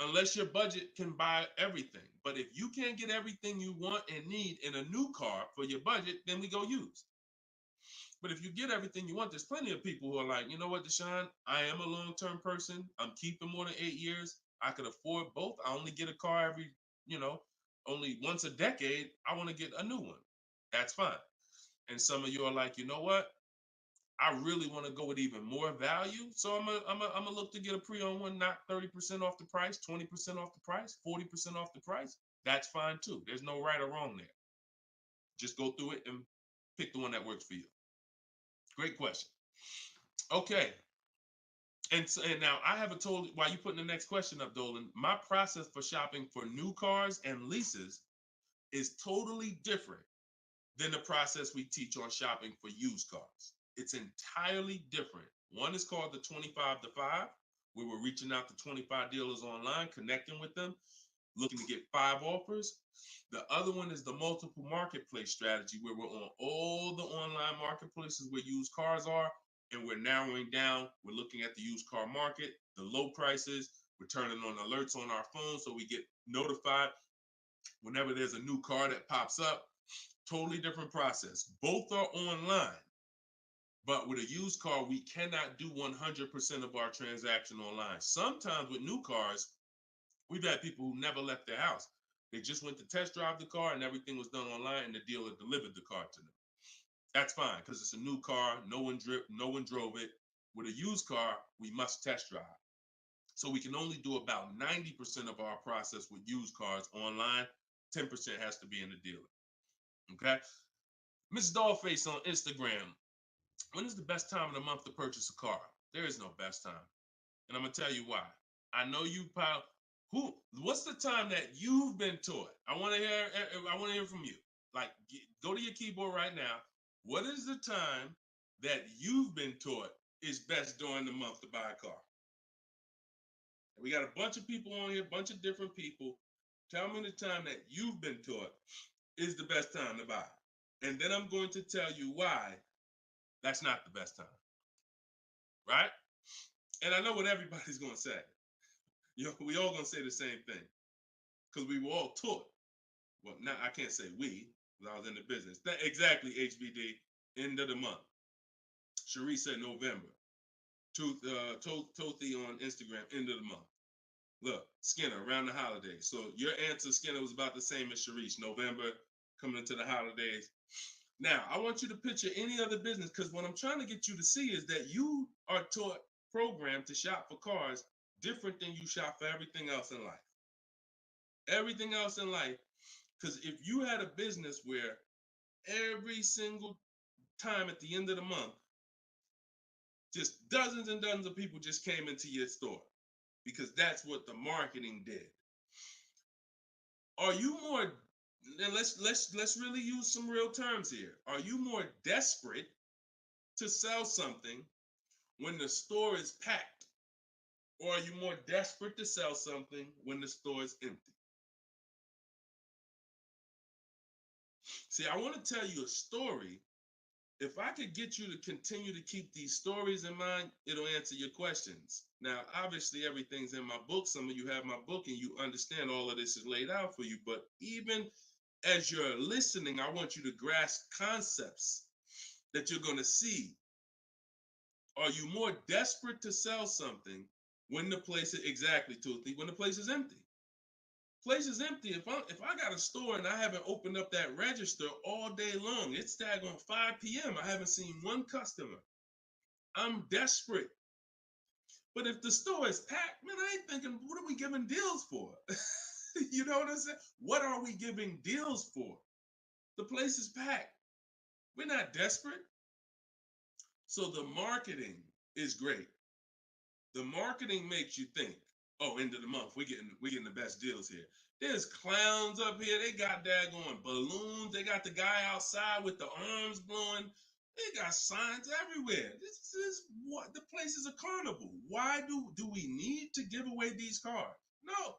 Unless your budget can buy everything. But if you can't get everything you want and need in a new car for your budget, then we go used. But if you get everything you want, there's plenty of people who are like, you know what, Deshone, I am a long-term person. I'm keeping more than 8 years. I could afford both. I only get a car every, only once a decade. I want to get a new one. That's fine. And some of you are like, you know what? I really want to go with even more value. So I'm gonna look to get a pre-owned one, not 30% off the price, 20% off the price, 40% off the price. That's fine too. There's no right or wrong there. Just go through it and pick the one that works for you. Great question. Okay. And now I have while you putting the next question up, Dolan, my process for shopping for new cars and leases is totally different than the process we teach on shopping for used cars. It's entirely different. One is called the 25 to 5, where we're reaching out to 25 dealers online, connecting with them, looking to get 5 offers. The other one is the multiple marketplace strategy, where we're on all the online marketplaces where used cars are, and we're narrowing down. We're looking at the used car market, the low prices. We're turning on alerts on our phone so we get notified whenever there's a new car that pops up. Totally different process. Both are online, But with a used car, we cannot do 100% of our transaction online. Sometimes with new cars, we've had people who never left their house. They just went to test drive the car and everything was done online and the dealer delivered the car to them. That's fine because it's a new car. No one drove it. With a used car, we must test drive. So we can only do about 90% of our process with used cars online. 10% has to be in the dealer. Okay. Miss Dollface on Instagram. When is the best time of the month to purchase a car? There is no best time. And I'm gonna tell you why. I know you pal. What's the time that you've been taught? I want to hear from you. Like, go to your keyboard right now. What is the time that you've been taught is best during the month to buy a car? And we got a bunch of people on here, a bunch of different people. Tell me the time that you've been taught is the best time to buy. And then I'm going to tell you why that's not the best time. Right? And I know what everybody's going to say. We all going to say the same thing because we were all taught. Well, now I can't say we because I was in the business. Exactly, HBD, end of the month. Cherie said November. Tothy on Instagram, end of the month. Look, Skinner, around the holidays. So your answer, Skinner, was about the same as Sharice. November, coming into the holidays. Now, I want you to picture any other business because what I'm trying to get you to see is that you are taught, programmed to shop for cars different than you shop for everything else in life. Everything else in life, because if you had a business where every single time at the end of the month, just dozens and dozens of people just came into your store because that's what the marketing did. Are you more, and let's really use some real terms here. Are you more desperate to sell something when the store is packed? Or are you more desperate to sell something when the store is empty? See, I want to tell you a story. If I could get you to continue to keep these stories in mind, it'll answer your questions. Now, obviously, everything's in my book. Some of you have my book and you understand all of this is laid out for you. But even as you're listening, I want you to grasp concepts that you're going to see. Are you more desperate to sell something when the place is exactly, Toothy, when the place is empty? Place is empty. If I got a store and I haven't opened up that register all day long, it's daggone 5 p.m. I haven't seen one customer. I'm desperate. But if the store is packed, man, I ain't thinking, what are we giving deals for? You know what I'm saying? What are we giving deals for? The place is packed. We're not desperate. So the marketing is great. The marketing makes you think, oh, end of the month, we're getting the best deals here. There's clowns up here. They got daggone balloons. They got the guy outside with the arms blowing. They got signs everywhere. This is what the place is a carnival. Why do we need to give away these cars? No.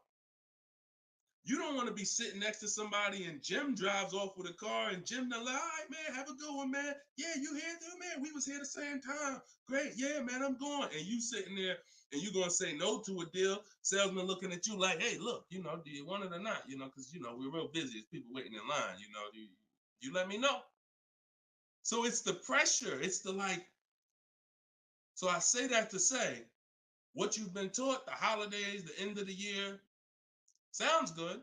You don't want to be sitting next to somebody and Jim drives off with a car and Jim like, all right, man, have a good one, man. Yeah, you here too, man. We was here the same time. Great. Yeah, man, I'm going. And you sitting there and you going to say no to a deal. Salesman looking at you like, hey, look, do you want it or not? Because, we're real busy. It's people waiting in line. Do you let me know? So it's the pressure. It's the like. So I say that to say what you've been taught, the holidays, the end of the year, sounds good.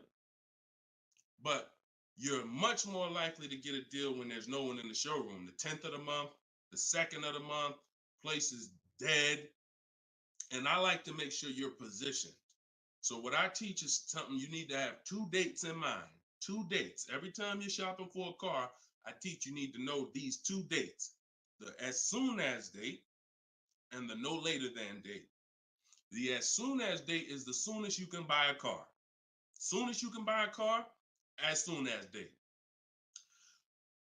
But you're much more likely to get a deal when there's no one in the showroom. The 10th of the month, the 2nd of the month, place is dead. And I like to make sure you're positioned. So what I teach is something you need to have 2 dates in mind. 2 dates. Every time you're shopping for a car, I teach you need to know these 2 dates. The as soon as date and the no later than date. The as soon as date is the soonest you can buy a car. Soon as you can buy a car, as soon as date.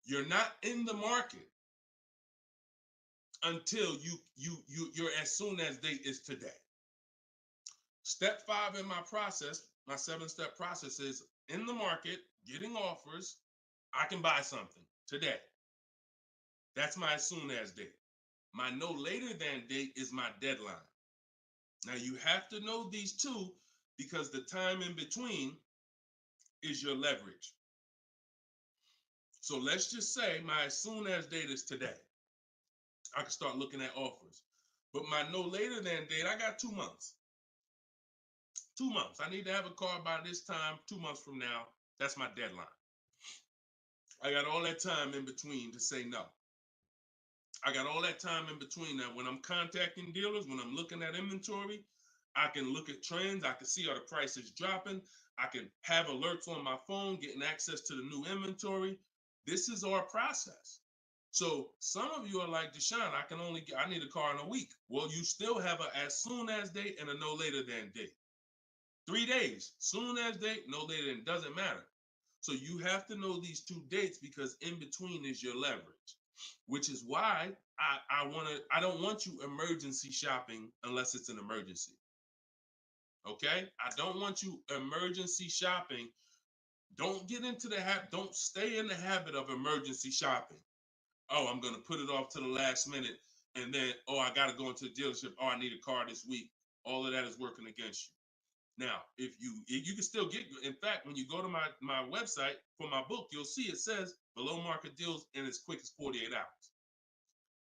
You're not in the market until you're as soon as date is today. Step 5 in my process, my 7-step process is in the market, getting offers. I can buy something today. That's my as soon as date. My no later than date is my deadline. Now you have to know these 2 because the time in between is your leverage. So let's just say my as soon as date is today. I can start looking at offers. But my no later than date, I got 2 months. 2 months. I need to have a car by this time, 2 months from now. That's my deadline. I got all that time in between to say no. I got all that time in between. Now, when I'm contacting dealers, when I'm looking at inventory, I can look at trends. I can see are the prices dropping. I can have alerts on my phone, getting access to the new inventory. This is our process. So some of you are like, Deshone, I need a car in a week. Well, you still have a as soon as date and a no later than date. 3 days, soon as date, no later than, doesn't matter. So you have to know these 2 dates because in between is your leverage, which is why I don't want you emergency shopping unless it's an emergency. Okay? I don't want you emergency shopping. Don't get into the habit, don't stay in the habit of emergency shopping. Oh, I'm going to put it off to the last minute. And then, oh, I got to go into the dealership. Oh, I need a car this week. All of that is working against you. Now, if you can still get, in fact, when you go to my website for my book, you'll see it says below market deals in as quick as 48 hours.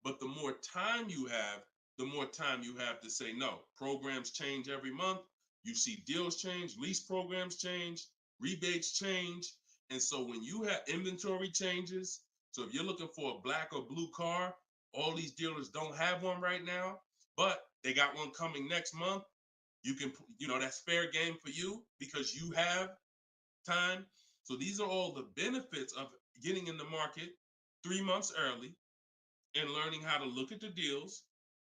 But the more time you have, the more time you have to say no. Programs change every month. You see deals change, lease programs change, rebates change. And so when you have inventory changes, so if you're looking for a black or blue car, all these dealers don't have one right now, but they got one coming next month. You can, that's fair game for you because you have time. So these are all the benefits of getting in the market 3 months early and learning how to look at the deals.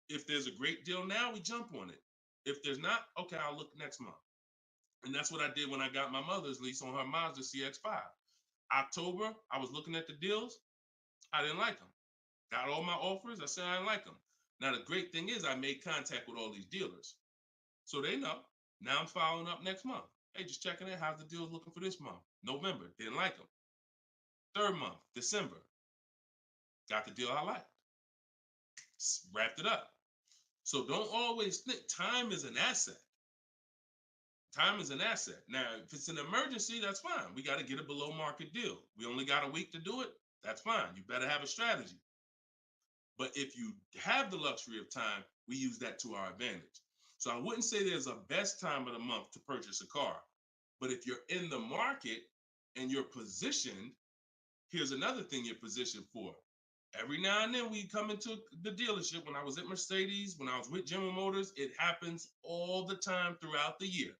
If there's a great deal now, we jump on it. If there's not, okay, I'll look next month. And that's what I did when I got my mother's lease on her Mazda CX-5. October, I was looking at the deals. I didn't like them. Got all my offers. I said I didn't like them. Now, the great thing is I made contact with all these dealers. So they know. Now I'm following up next month. Hey, just checking in. How's the deals looking for this month? November, didn't like them. 3rd month, December, got the deal I liked. Wrapped it up. So don't always think time is an asset. Time is an asset. Now, if it's an emergency, that's fine. We got to get a below market deal. We only got a week to do it. That's fine. You better have a strategy. But if you have the luxury of time, we use that to our advantage. So I wouldn't say there's a best time of the month to purchase a car. But if you're in the market and you're positioned, here's another thing you're positioned for. Every now and then we come into the dealership. When I was at Mercedes, when I was with General Motors, it happens all the time throughout the year.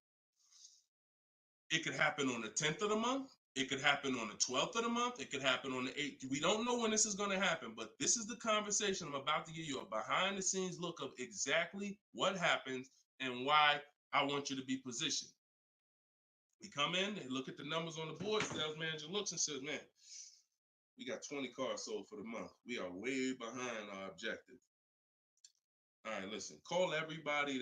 It could happen on the 10th of the month. It could happen on the 12th of the month. It could happen on the 8th. We don't know when this is going to happen, but this is the conversation I'm about to give you a behind the scenes look of exactly what happens and why I want you to be positioned. We come in, they look at the numbers on the board. Sales manager looks and says, man, we got 20 cars sold for the month. We are way behind our objective. All right, listen, call everybody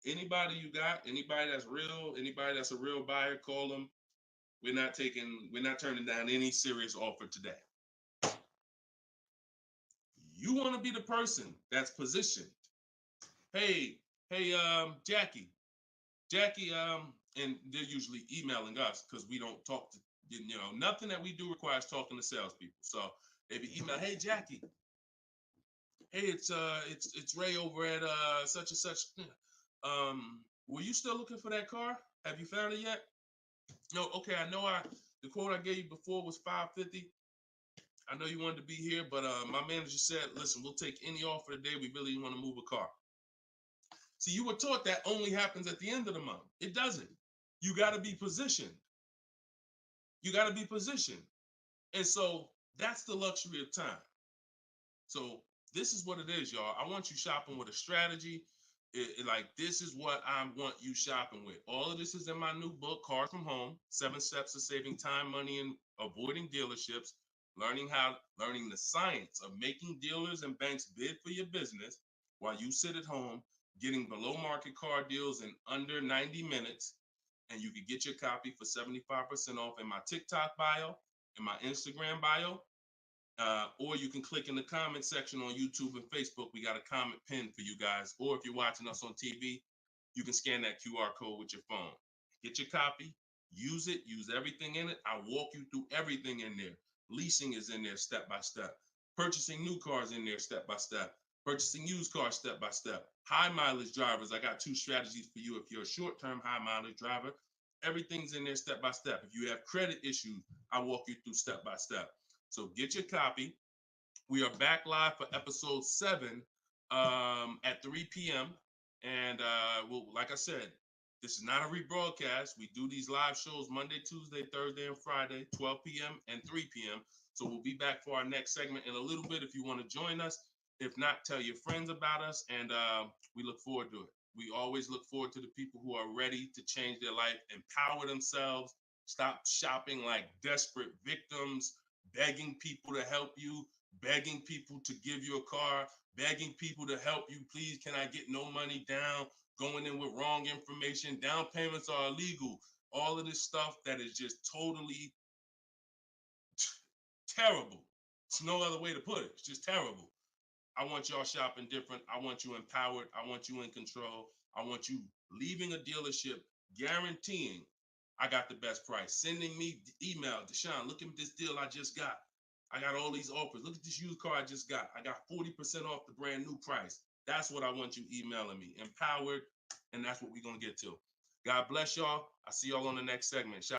anybody you got, anybody that's real, anybody that's a real buyer, call them. We're not turning down any serious offer today. You want to be the person that's positioned. Hey, Jackie, and they're usually emailing us because we don't talk to, nothing that we do requires talking to salespeople. So they be email, hey Jackie, hey, it's Ray over at such and such. Were you still looking for that car? Have you found it yet? No, okay, I know the quote I gave you before was $550. I know you wanted to be here, but my manager said, listen, we'll take any offer today. We really want to move a car. See, you were taught that only happens at the end of the month. It doesn't. You got to be positioned. You got to be positioned. And so that's the luxury of time. So this is what it is, y'all. I want you shopping with a strategy. Like, this is what I want you shopping with. All of this is in my new book, Cars from Home, 7 Steps to Saving Time, Money, and Avoiding Dealerships. Learning the science of making dealers and banks bid for your business while you sit at home, getting below market car deals in under 90 minutes. And you can get your copy for 75% off in my TikTok bio, in my Instagram bio, or you can click in the comment section on YouTube and Facebook. We got a comment pinned for you guys. Or if you're watching us on TV, you can scan that QR code with your phone. Get your copy, use it, use everything in it. I'll walk you through everything in there. Leasing is in there step by step. Purchasing new cars in there step by step. Purchasing used cars step by step. High mileage drivers, I got 2 strategies for you. If you're a short-term high mileage driver, everything's in there step by step. If you have credit issues, I walk you through step by step. So get your copy. We are back live for episode 7 at 3 p.m. And well, like I said, this is not a rebroadcast. We do these live shows Monday, Tuesday, Thursday, and Friday, 12 p.m. and 3 p.m. So we'll be back for our next segment in a little bit if you want to join us. If not, tell your friends about us, and we look forward to it. We always look forward to the people who are ready to change their life, empower themselves, stop shopping like desperate victims, begging people to help you, begging people to give you a car, begging people to help you. Please, can I get no money down? Going in with wrong information. Down payments are illegal. All of this stuff that is just totally terrible. It's no other way to put it. It's just terrible. I want y'all shopping different. I want you empowered. I want you in control. I want you leaving a dealership guaranteeing I got the best price. Sending me email, Deshone, look at this deal I just got. I got all these offers. Look at this used car I just got. I got 40% off the brand new price. That's what I want you emailing me. Empowered, and that's what we're going to get to. God bless y'all. I see y'all on the next segment.